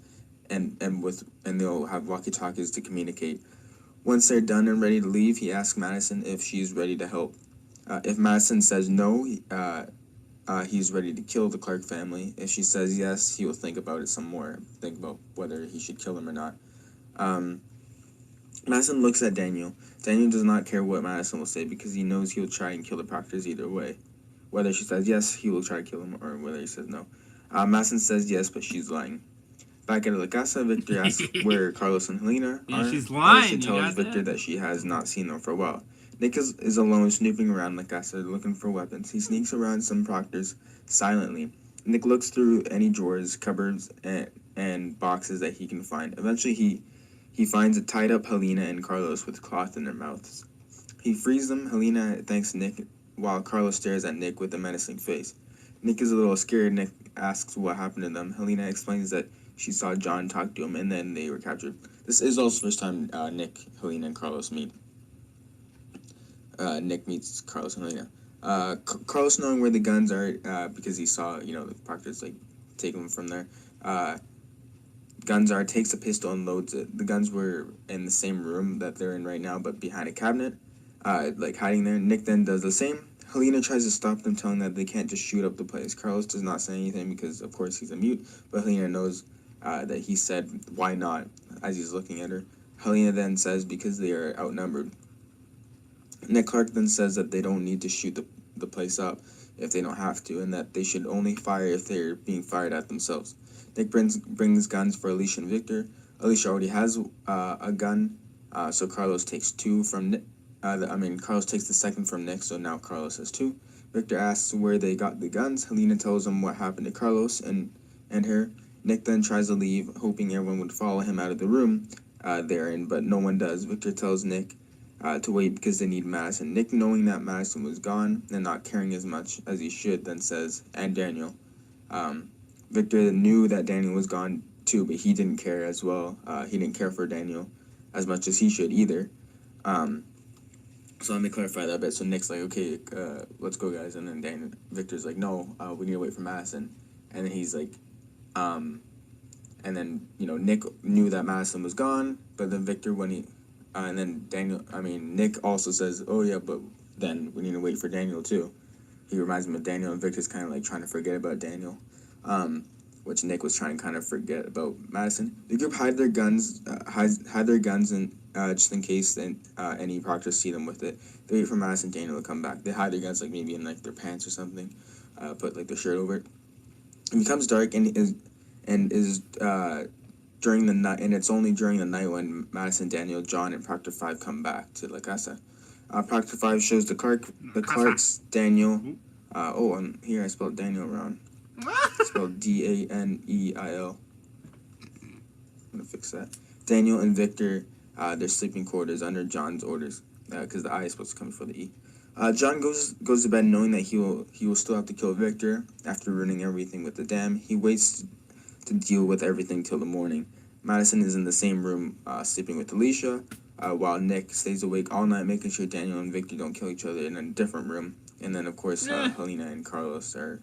and they'll have walkie-talkies to communicate. Once they're done and ready to leave, he asks Madison if she's ready to help. If Madison says no, he's ready to kill the Clark family. If she says yes, he will think about it some more, think about whether he should kill them or not. Madison looks at Daniel. Daniel does not care what Madison will say because he knows he'll try and kill the Proctors either way. Whether she says yes, he will try to kill him, or whether he says no. Madison says yes, but she's lying. Back at La Casa, Victor asks where Carlos and Helena are. She's lying. She tells Victor that she has not seen them for a while. Nick is alone, snooping around La Casa, looking for weapons. He sneaks around some Proctors silently. Nick looks through any drawers, cupboards, and boxes that he can find. Eventually, he finds a tied-up Helena and Carlos with cloth in their mouths. He frees them. Helena thanks Nick, while Carlos stares at Nick with a menacing face. Nick is a little scared. Nick asks what happened to them. Helena explains that she saw John talk to him, and then they were captured. This is also the first time Nick, Helena, and Carlos meet. Nick meets Carlos and Helena. Carlos knowing where the guns are because he saw, the Proctors like take them from there. Guns are, takes a pistol and loads it. The guns were in the same room that they're in right now, but behind a cabinet, like hiding there. Nick then does the same. Helena tries to stop them, telling that they can't just shoot up the place. Carlos does not say anything because, of course, he's a mute, but Helena knows that he said, why not, as he's looking at her. Helena then says, because they are outnumbered. Nick Clark then says that they don't need to shoot the place up if they don't have to, and that they should only fire if they're being fired at themselves. Nick brings guns for Alicia and Victor. Alicia already has a gun, so Carlos takes two from Nick. Carlos takes the second from Nick, so now Carlos has two. Victor asks where they got the guns. Helena tells him what happened to Carlos and her, Nick then tries to leave, hoping everyone would follow him out of the room they're in, but no one does. Victor tells Nick to wait because they need Madison. Nick, knowing that Madison was gone and not caring as much as he should, then says, and Daniel. Victor knew that Daniel was gone too, but he didn't care as well. He didn't care for Daniel as much as he should either. So let me clarify that a bit. So Nick's like, okay, let's go, guys. And then Victor's like, no, we need to wait for Madison. And then he's like, and then, Nick knew that Madison was gone, but then Victor, and then Nick also says, oh yeah, but then we need to wait for Daniel too. He reminds him of Daniel, and Victor's kind of like trying to forget about Daniel, which Nick was trying to kind of forget about Madison. The group hide their guns, and just in case any proctors see them with it. They wait for Madison and Daniel to come back. They hide their guns like maybe in like their pants or something, put like their shirt over it. It becomes dark and is during the night, and it's only during the night when Madison, Daniel, John, and Proctor 5 come back to La Casa. Proctor 5 shows the Clarks, Daniel. Here I spelled Daniel wrong. It's spelled Daneil. I'm gonna fix that. Daniel and Victor, their sleeping quarters under John's orders, because the I is supposed to come before the E. John goes to bed knowing that he will still have to kill Victor after ruining everything with the dam. He waits to deal with everything till the morning. Madison is in the same room, sleeping with Alicia, while Nick stays awake all night, making sure Daniel and Victor don't kill each other in a different room. And then, of course, Helena and Carlos are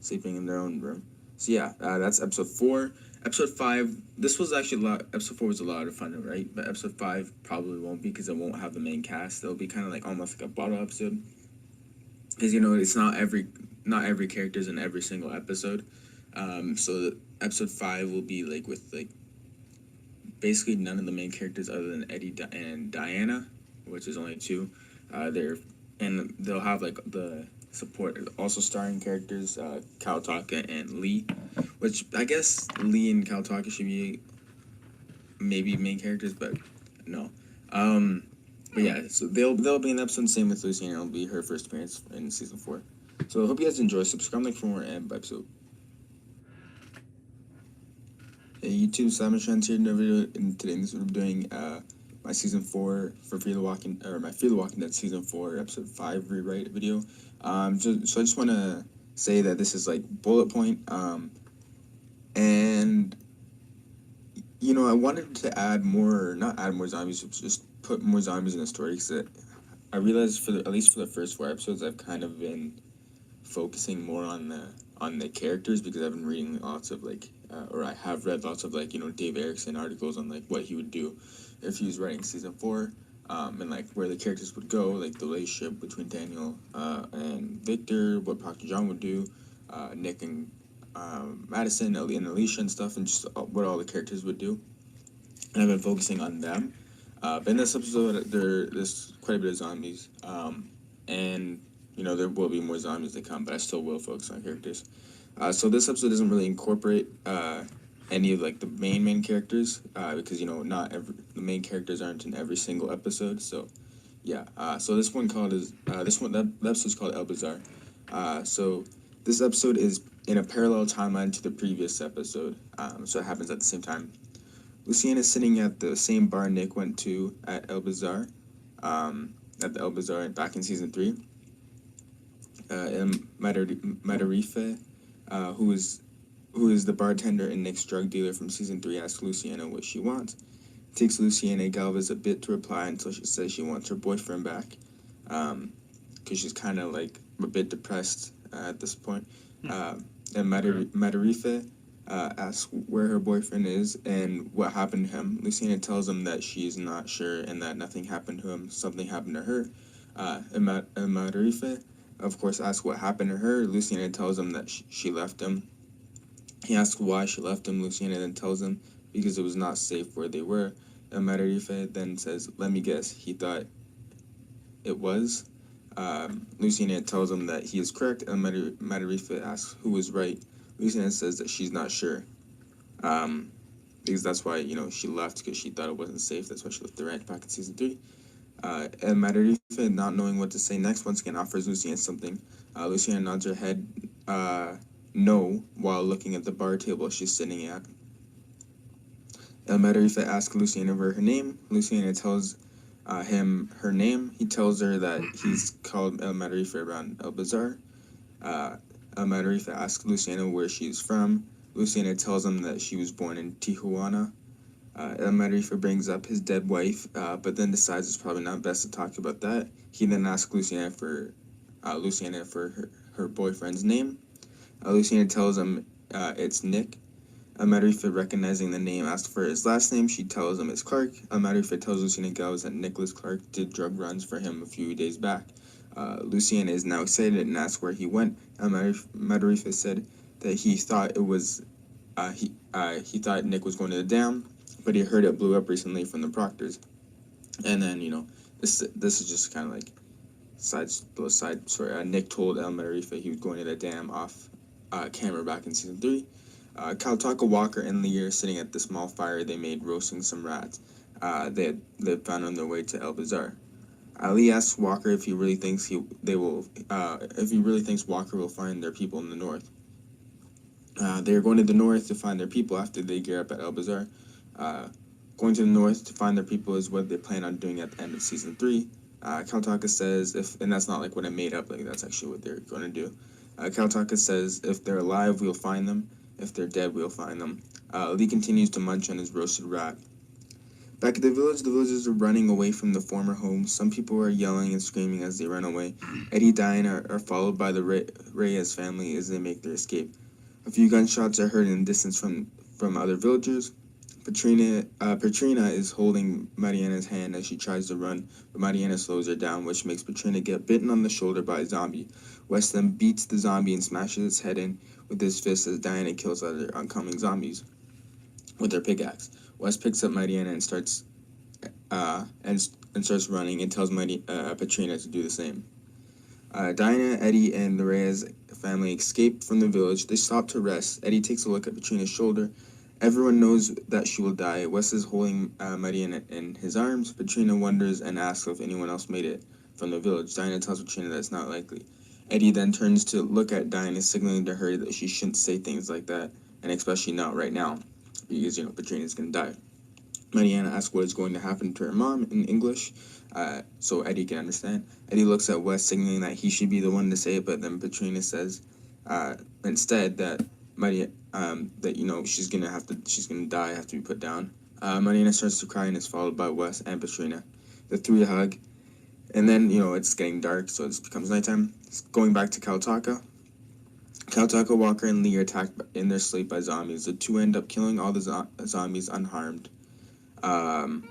sleeping in their own room. So yeah, that's episode 4. Episode 5, this was actually episode 4 was a lot of fun, right? But episode 5 probably won't be, because it won't have the main cast. It'll be kind of like almost like a bottle episode, because it's not every character's in every single episode. So episode 5 will be like with like basically none of the main characters other than Eddie and Diana, which is only 2. They'll have like the support, also starring characters, Kaltaka and Lee, which I guess Lee and Kaltaka should be maybe main characters, but no. But yeah, so they'll be in the episode. Same with Lucy, and it'll be her first appearance in season 4. So I hope you guys enjoy. Subscribe, like for more episode. Hey YouTube, Simon Shans here. In today's video, I'm doing my season 4 for my Fear the Walking Dead season 4 episode 5 rewrite video. So I just want to say that this is like bullet point. And I wanted to not add more zombies, just put more zombies in the story, because I realized at least for the first 4 episodes, I've kind of been focusing more on the characters, because I've been reading lots of or I have read lots of Dave Erickson articles on like what he would do if he was writing season 4, and like where the characters would go, like the relationship between Daniel and Victor, what Proctor John would do, Nick and Madison and Alicia and stuff, and just what all the characters would do. And I've been focusing on them. But in this episode, there's quite a bit of zombies, and there will be more zombies to come, but I still will focus on characters. So this episode doesn't really incorporate any of like the main characters, because not the main characters aren't in every single episode. So yeah, so the episode's called El Bazaar. So this episode is in a parallel timeline to the previous episode, so it happens at the same time. Lucienne is sitting at the same bar Nick went to at El Bazaar, at the El Bazaar back in season 3. And Madarife, who is the bartender and Nick's drug dealer from season 3, asks Luciana what she wants. It takes Luciana Galvez a bit to reply until she says she wants her boyfriend back, because she's kind of like a bit depressed at this point. And Madarife asks where her boyfriend is and what happened to him. Luciana tells him that she's not sure and that nothing happened to him, something happened to her. And Madarife, of course, asks what happened to her. Luciana tells him that she left him. He asks why she left him. Luciana then tells him because it was not safe where they were. And Madarife then says, let me guess, he thought it was. Luciana tells him that he is correct, and Madarife asks who was right. Luciana says that she's not sure, because that's why, she left, because she thought it wasn't safe. That's why she left the ranch back in season 3. And Madarife, not knowing what to say next, once again offers Luciana something. Luciana nods her head, no while looking at the bar table she's sitting at. El Madarife asks Luciana for her name. Luciana tells him her name. He tells her that he's called El Madarife around El Bazaar. El Madarife asks Luciana where she's from. Luciana tells him that she was born in Tijuana. El Madarife brings up his dead wife, but then decides it's probably not best to talk about that. He then asks Luciana for her boyfriend's name. Luciana tells him it's Nick. El Madarife, recognizing the name, asks for his last name. She tells him it's Clark. El Madarife tells Luciana Galvez that Nicholas Clark did drug runs for him a few days back. Luciana is now excited and asks where he went. El Madarife said that he thought it was he thought Nick was going to the dam, but he heard it blew up recently from the Proctors. And then this is just kind of like side story. Nick told El Madarife he was going to the dam off camera back in season 3. Kaltaka, Walker, and Lee are sitting at the small fire they made roasting some rats they found on their way to El Bazaar. Lee asks Walker if he really thinks Walker will find their people in the north. They are going to the north to find their people after they gear up at El Bazaar. Going to the north to find their people is what they plan on doing at the end of season 3. Kaltaka says and that's not like what I made up, like that's actually what they're going to do. Kaltaka says if they're alive, we'll find them. If they're dead, we'll find them. Lee continues to munch on his roasted rat. Back at the villagers are running away from the former home. Some people are yelling and screaming as they run away. Eddie, Diana are followed by the Reyes family as they make their escape. A few gunshots are heard in the distance from other villagers. Petrina is holding Mariana's hand as she tries to run, but Mariana slows her down, which makes Petrina get bitten on the shoulder by a zombie. Wes then beats the zombie and smashes its head in with his fist as Diana kills other oncoming zombies with her pickaxe. Wes picks up Mariana and starts running and tells Petrina to do the same. Diana, Eddie, and the Reyes family escape from the village. They stop to rest. Eddie takes a look at Petrina's shoulder. Everyone knows that she will die. Wes is holding Mariana in his arms. Petrina wonders and asks if anyone else made it from the village. Diana tells Petrina that it's not likely. Eddie then turns to look at Diana, signaling to her that she shouldn't say things like that, and especially not right now, because, Petrina's going to die. Mariana asks what is going to happen to her mom in English, so Eddie can understand. Eddie looks at Wes, signaling that he should be the one to say it, but then Petrina says instead that she's gonna die, have to be put down. Mariana starts to cry and is followed by Wes and Petrina. The three hug, and then it's getting dark, so it becomes nighttime. Going back to Kaltaka. Kaltaka, Walker, and Lee are attacked in their sleep by zombies. The two end up killing all the zombies unharmed. Walker,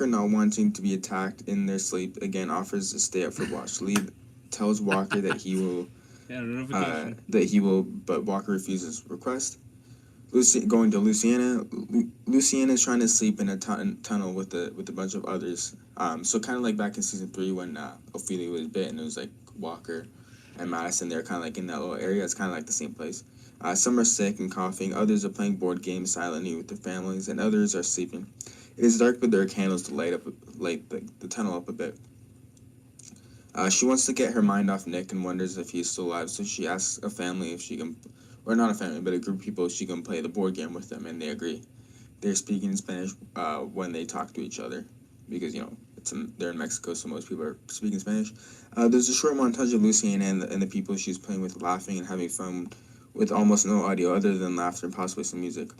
not wanting to be attacked in their sleep, again offers to stay up for watch. Lee tells Walker that he will. But Walker refuses request. Going to Luciana. Luciana is trying to sleep in a tunnel with a bunch of others. So kind of like back in season 3 when Ophelia was bit and it was like Walker and Madison. They're kind of like in that little area. It's kind of like the same place. Some are sick and coughing. Others are playing board games silently with their families, and others are sleeping. It is dark, but there are candles to light the tunnel up a bit. She wants to get her mind off Nick and wonders if he's still alive, so she asks a family if she can, or not a family, but a group of people if she can play the board game with them, and they agree. They're speaking in Spanish when they talk to each other, because, they're in Mexico, so most people are speaking Spanish. There's a short montage of Luciana and the people she's playing with laughing and having fun with almost no audio other than laughter and possibly some music.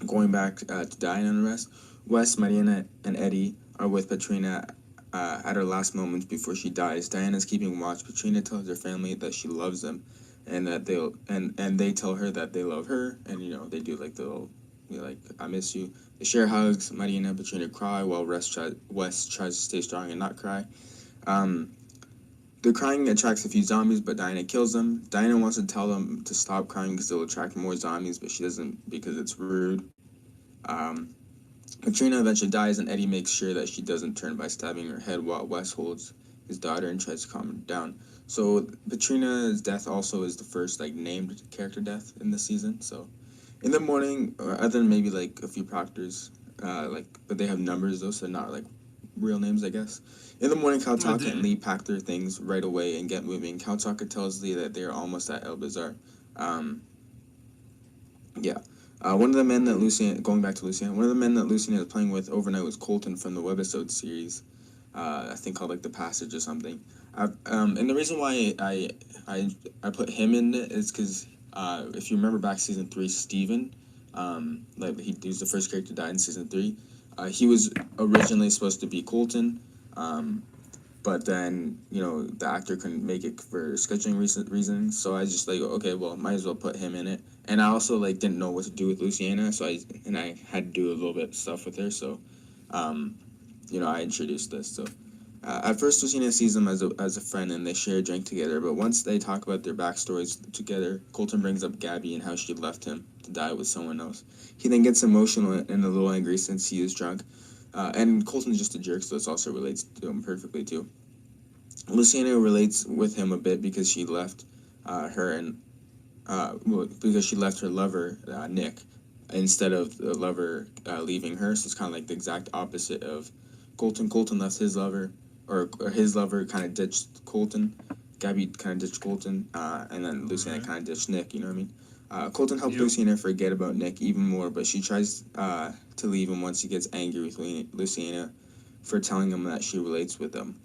Going back to Diana and the rest, Wes, Mariana, and Eddie are with Petrina at her last moments before she dies. Diana's keeping watch. Petrina tells her family that she loves them, and that they tell her that they love her, and they do like the little, like I miss you. They share hugs. Mariana and Petrina cry while Wes tries to stay strong and not cry. The crying attracts a few zombies, but Diana kills them. Diana wants to tell them to stop crying because it'll attract more zombies, but she doesn't because it's rude. Petrina eventually dies, and Eddie makes sure that she doesn't turn by stabbing her head while Wes holds his daughter and tries to calm her down. So Petrina's death also is the first named character death in this season. So in the morning, other than maybe a few proctors, but they have numbers though, so not real names, I guess. In the morning, Kaltaka did. and Lee pack their things right away and get moving. Kaltaka tells Lee that they are almost at El Bazaar. One of the men that Luciana, going back to Luciana, one of the men that Luciana was playing with overnight was Colton from the webisode series, I think called like The Passage or something. And the reason why I put him in it is because if you remember back season 3, Steven, like he's the first character to die in season 3. He was originally supposed to be Colton, but then the actor couldn't make it for scheduling reasons. So I just like, okay, well, might as well put him in it. And I also like didn't know what to do with Luciana, so I had to do a little bit of stuff with her. So, I introduced this. So at first, Luciana sees him as a friend, and they share a drink together. But once they talk about their backstories together, Colton brings up Gabby and how she left him to die with someone else. He then gets emotional and a little angry since he is drunk. And Colton's just a jerk, so this also relates to him perfectly too. Luciana relates with him a bit because she left because she left her lover Nick instead of the lover leaving her. So it's kind of like the exact opposite of Colton. Colton left his lover, or his lover kind of ditched Colton. Gabby kind of ditched Colton, and then Luciana kind of ditched Nick. You know what I mean? Colton helped Luciana forget about Nick even more, but she tries to leave him once he gets angry with Luciana for telling him that she relates with him.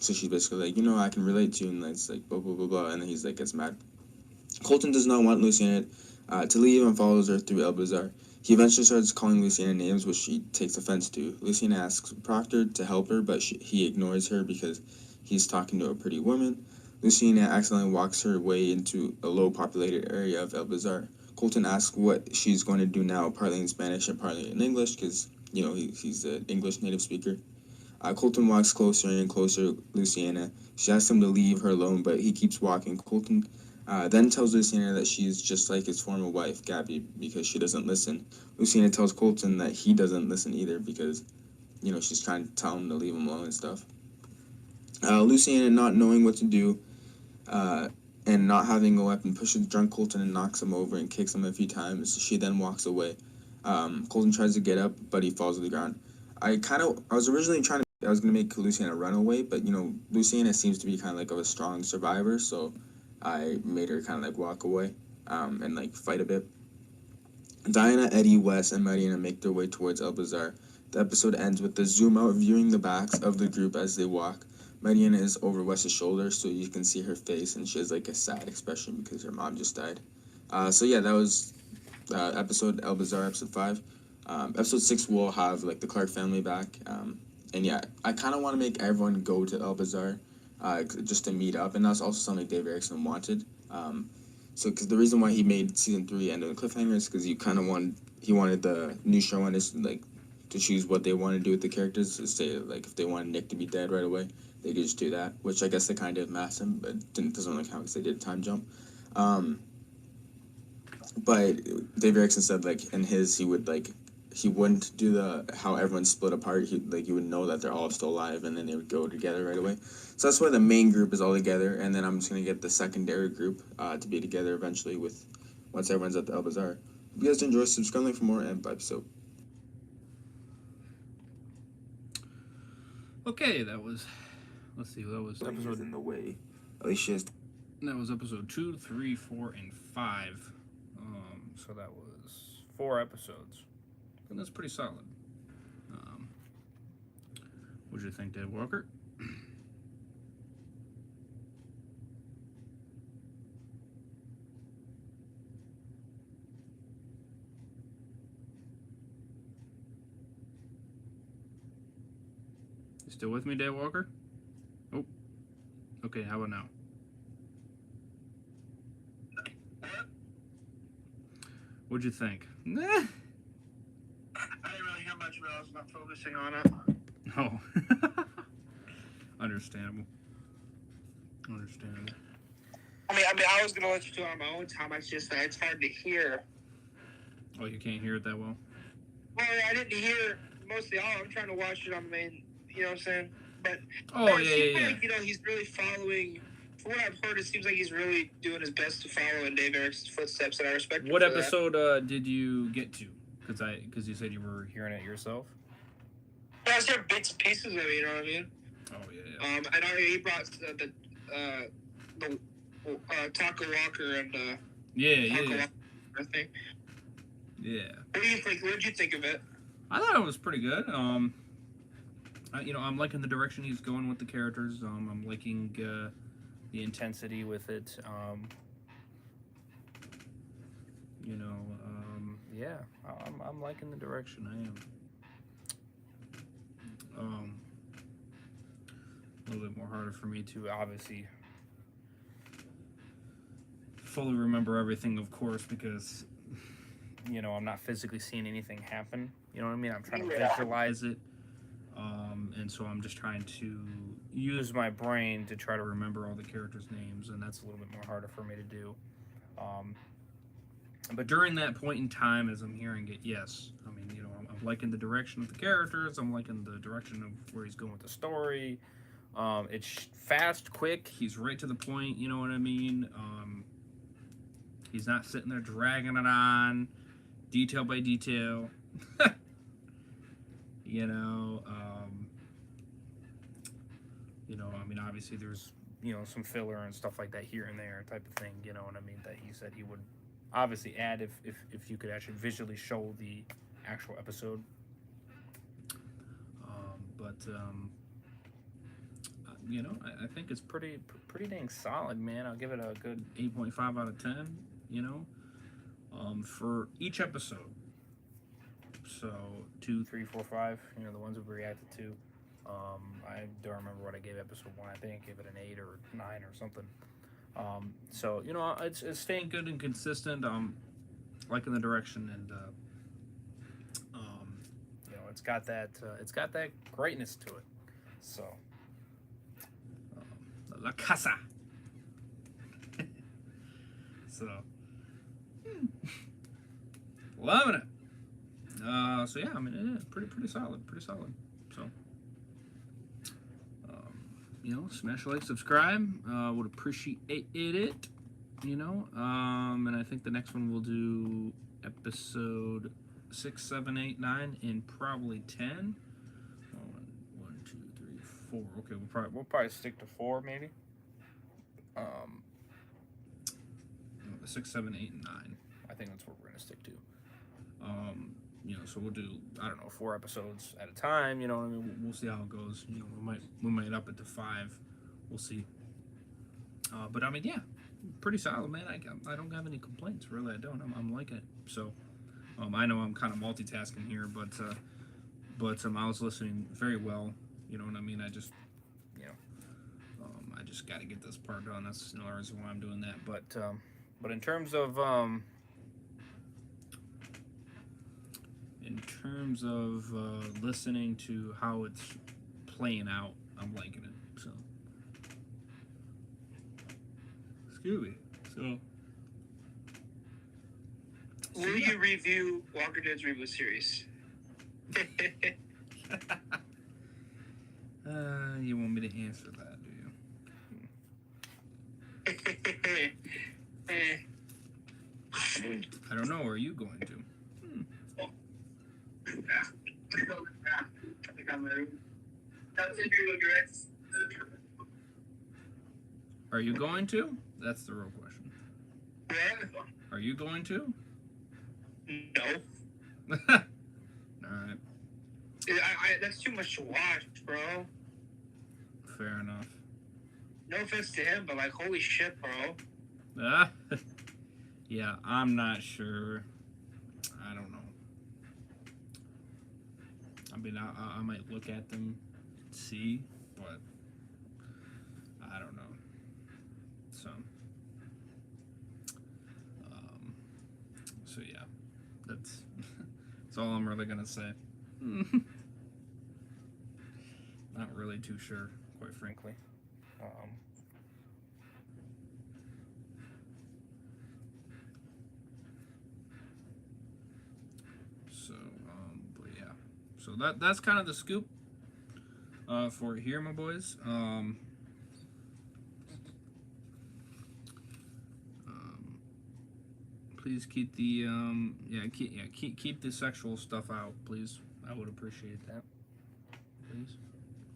So she's basically like, I can relate to you, and it's like blah blah blah blah, and then he's like gets mad. Colton does not want Luciana to leave and follows her through El Bazaar. He eventually starts calling Luciana names, which she takes offense to. Luciana asks Proctor to help her, but he ignores her because he's talking to a pretty woman. Luciana accidentally walks her way into a low-populated area of El Bazaar. Colton asks what she's going to do now, partly in Spanish and partly in English, because, he's an English native speaker. Colton walks closer and closer to Luciana. She asks him to leave her alone, but he keeps walking. Colton then tells Luciana that she's just like his former wife, Gabby, because she doesn't listen. Luciana tells Colton that he doesn't listen either because, she's trying to tell him to leave him alone and stuff. Luciana, not knowing what to do and not having a weapon, pushes drunk Colton and knocks him over and kicks him a few times. She then walks away. Colton tries to get up, but he falls to the ground. I was originally I was going to make Luciana run away, but, Luciana seems to be kind of like a strong survivor, so I made her kind of like walk away and like fight a bit. Diana, Eddie, Wes, and Mariana make their way towards El Bazaar. The episode ends with the zoom out viewing the backs of the group as they walk. Mariana is over Wes's shoulder, so you can see her face, and she has like a sad expression because her mom just died. So yeah, that was episode El Bazaar, episode 5. Episode 6 will have like the Clark family back. And yeah, I kind of want to make everyone go to El Bazaar just to meet up, and that's also something Dave Erickson wanted. Because the reason why he made season 3 end on a cliffhanger is because he wanted the new showrunners to choose what they want to do with the characters. To say like if they wanted Nick to be dead right away, they could just do that. Which I guess they kind of did mass him, but doesn't really count because they did a time jump. But Dave Erickson said in his he wouldn't do how everyone split apart. He would know that they're all still alive, and then they would go together right away. So that's why the main group is all together, and then I'm just gonna get the secondary group to be together eventually once everyone's at the El Bazaar. If you guys enjoy, subscribe for more, and bye. So. Okay, that was. Let's see, that was episode in the way. Alicia's. That was episode 2, 3, 4, and 5. So that was 4 episodes. And that's pretty solid. What did you think, Deadwalker? You still with me, Deadwalker? Oh. Okay, how about now? What'd you think? I didn't really hear much, but I was not focusing on it. Oh. Understandable. I mean, I was gonna let you do it on my own time. It's just that it's hard to hear. Oh, you can't hear it that well? Well, I didn't hear mostly all. I'm trying to watch it on the main. You know what I'm saying? But it seems yeah. like, he's really following. From what I've heard, it seems like he's really doing his best to follow in Dave Erickson's footsteps, and I respect him What for episode did you get to? Because you said you were hearing it yourself. I was there bits and pieces of it. You know what I mean? Oh yeah. I know he brought the Taco Walker and Taco Walker, I think. Yeah. What do you think? What did you think of it? I thought it was pretty good. I'm liking the direction he's going with the characters. I'm liking the intensity with it. Yeah, I'm liking the direction. I am. A little bit more harder for me to obviously fully remember everything, of course, because I'm not physically seeing anything happen. You know what I mean? I'm trying to visualize it. And so I'm just trying to use my brain to try to remember all the characters' names, and that's a little bit more harder for me to do. But during that point in time, as I'm hearing it, yes. I mean, I'm liking the direction of the characters. I'm liking the direction of where he's going with the story. It's fast, quick. He's right to the point, you know what I mean? He's not sitting there dragging it on, detail by detail. I mean, obviously there's, some filler and stuff like that here and there type of thing, you know what I mean, that he said he would obviously add if you could actually visually show the actual episode. I think it's pretty dang solid, man. I'll give it a good 8.5 out of 10, for each episode. So 2, 3, 4, 5, the ones we've reacted to. I don't remember what I gave episode 1. I think I gave it an 8 or 9 or something. So it's staying good and consistent. Liking the direction, and it's got that greatness to it. So La Casa. So loving it. So yeah, I mean, yeah, pretty solid. So smash like, subscribe. Would appreciate it. And I think the next one we'll do episode 6, 7, 8, 9, and probably 10. 1, 2, 3, 4. Okay, we'll probably stick to 4 maybe. 6, 7, 8, and 9. I think that's what we're gonna stick to. So we'll do, I don't know, 4 episodes at a time. What I mean? We'll see how it goes. We might up it to 5. We'll see. But I mean, yeah, pretty solid, man. I don't have any complaints, really. I don't. I'm liking it. So I know I'm kind of multitasking here, but I was listening very well. You know what I mean? I just I just got to get this part done. That's the reason why I'm doing that. But in terms of listening to how it's playing out, I'm liking it. So, excuse me. So, will you review Walker Dead's reboot series? You want me to answer that, do you? I don't know. Are you going to? Are you going to? That's the real question. What? Are you going to? No. Alright. That's too much to watch, bro. Fair enough. No offense to him, but like, holy shit, bro. Yeah, I'm not sure. I don't know. I mean, I might look at them, see, but I don't know. So yeah, that's all I'm really gonna say. Not really too sure, quite frankly. But yeah, so that's kind of the scoop for here, my boys. Please keep the keep the sexual stuff out, please. I would appreciate that. please.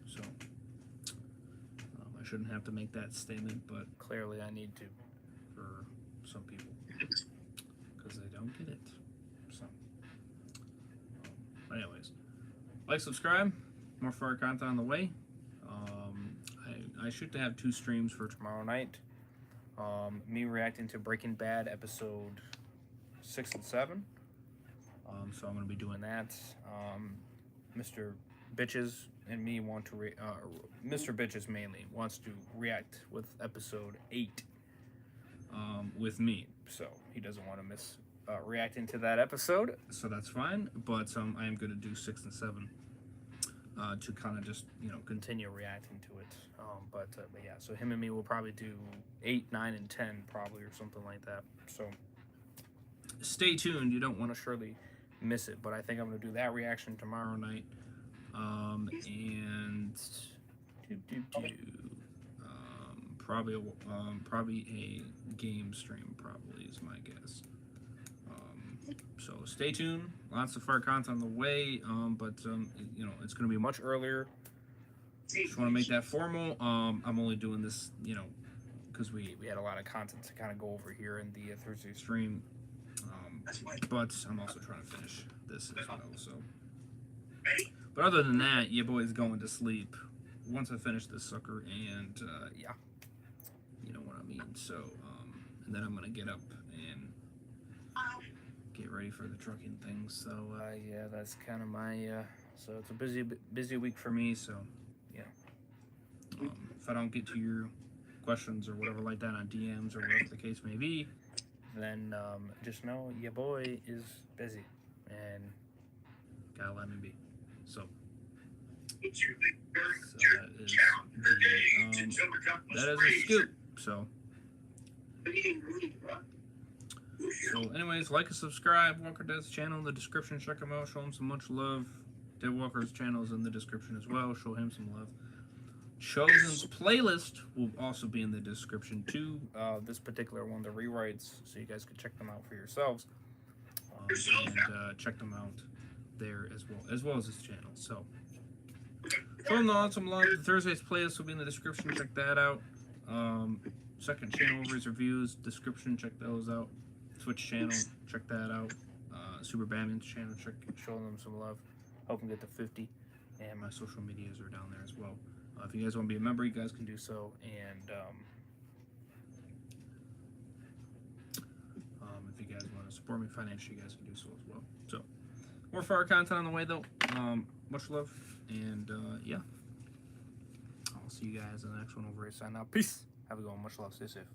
So I shouldn't have to make that statement, but clearly I need to for some people because they don't get it. So, anyways, like, subscribe. More fire content on the way. I shoot to have 2 streams for tomorrow night. Me reacting to Breaking Bad episode 6 and 7. So I'm going to be doing that. Mr. Bitches and me want to Mr. Bitches mainly wants to react with episode 8 with me. So he doesn't want to miss reacting to that episode. So that's fine. But I am going to do 6 and 7 to kind of just, continue reacting to it. But yeah, so him and me will probably do 8, 9, and 10 probably, or something like that. So stay tuned. You don't want to surely miss it. But I think I'm going to do that reaction tomorrow night. And probably a game stream probably is my guess. So stay tuned. Lots of fire content on the way. But it's going to be much earlier. Just want to make that formal. I'm only doing this, because we had a lot of content to kind of go over here in the Thursday stream. But I'm also trying to finish this as well. So, but other than that, your boy's going to sleep once I finish this sucker, and yeah, you know what I mean. So, and then I'm gonna get up and get ready for the trucking thing. So, yeah, that's kind of my. So it's a busy week for me. So, yeah. If I don't get to your questions or whatever like that on DMs or whatever the case may be, then just know your boy is busy and gotta let me be. So that is a scoop. So anyways, like and subscribe. Walker Dead's channel in the description. Check him out. Show him some much love. Deadwalker's channel is in the description as well. Show him some love. Chosen's playlist will also be in the description too. This particular one, the rewrites, so you guys can check them out for yourselves, and check them out there as well as his channel. So, show him some love. The Thursday's playlist will be in the description. Check that out. Second channel over his reviews description. Check those out. Twitch channel. Check that out. Super Batman's channel. Show them some love. Help him get to 50. And my social medias are down there as well. If you guys want to be a member, you guys can do so. And if you guys want to support me financially, you guys can do so as well. So, more fire content on the way, though. Much love. And, yeah. I'll see you guys in the next one over here. Sign out. Peace. Have a good one. Much love. Stay safe.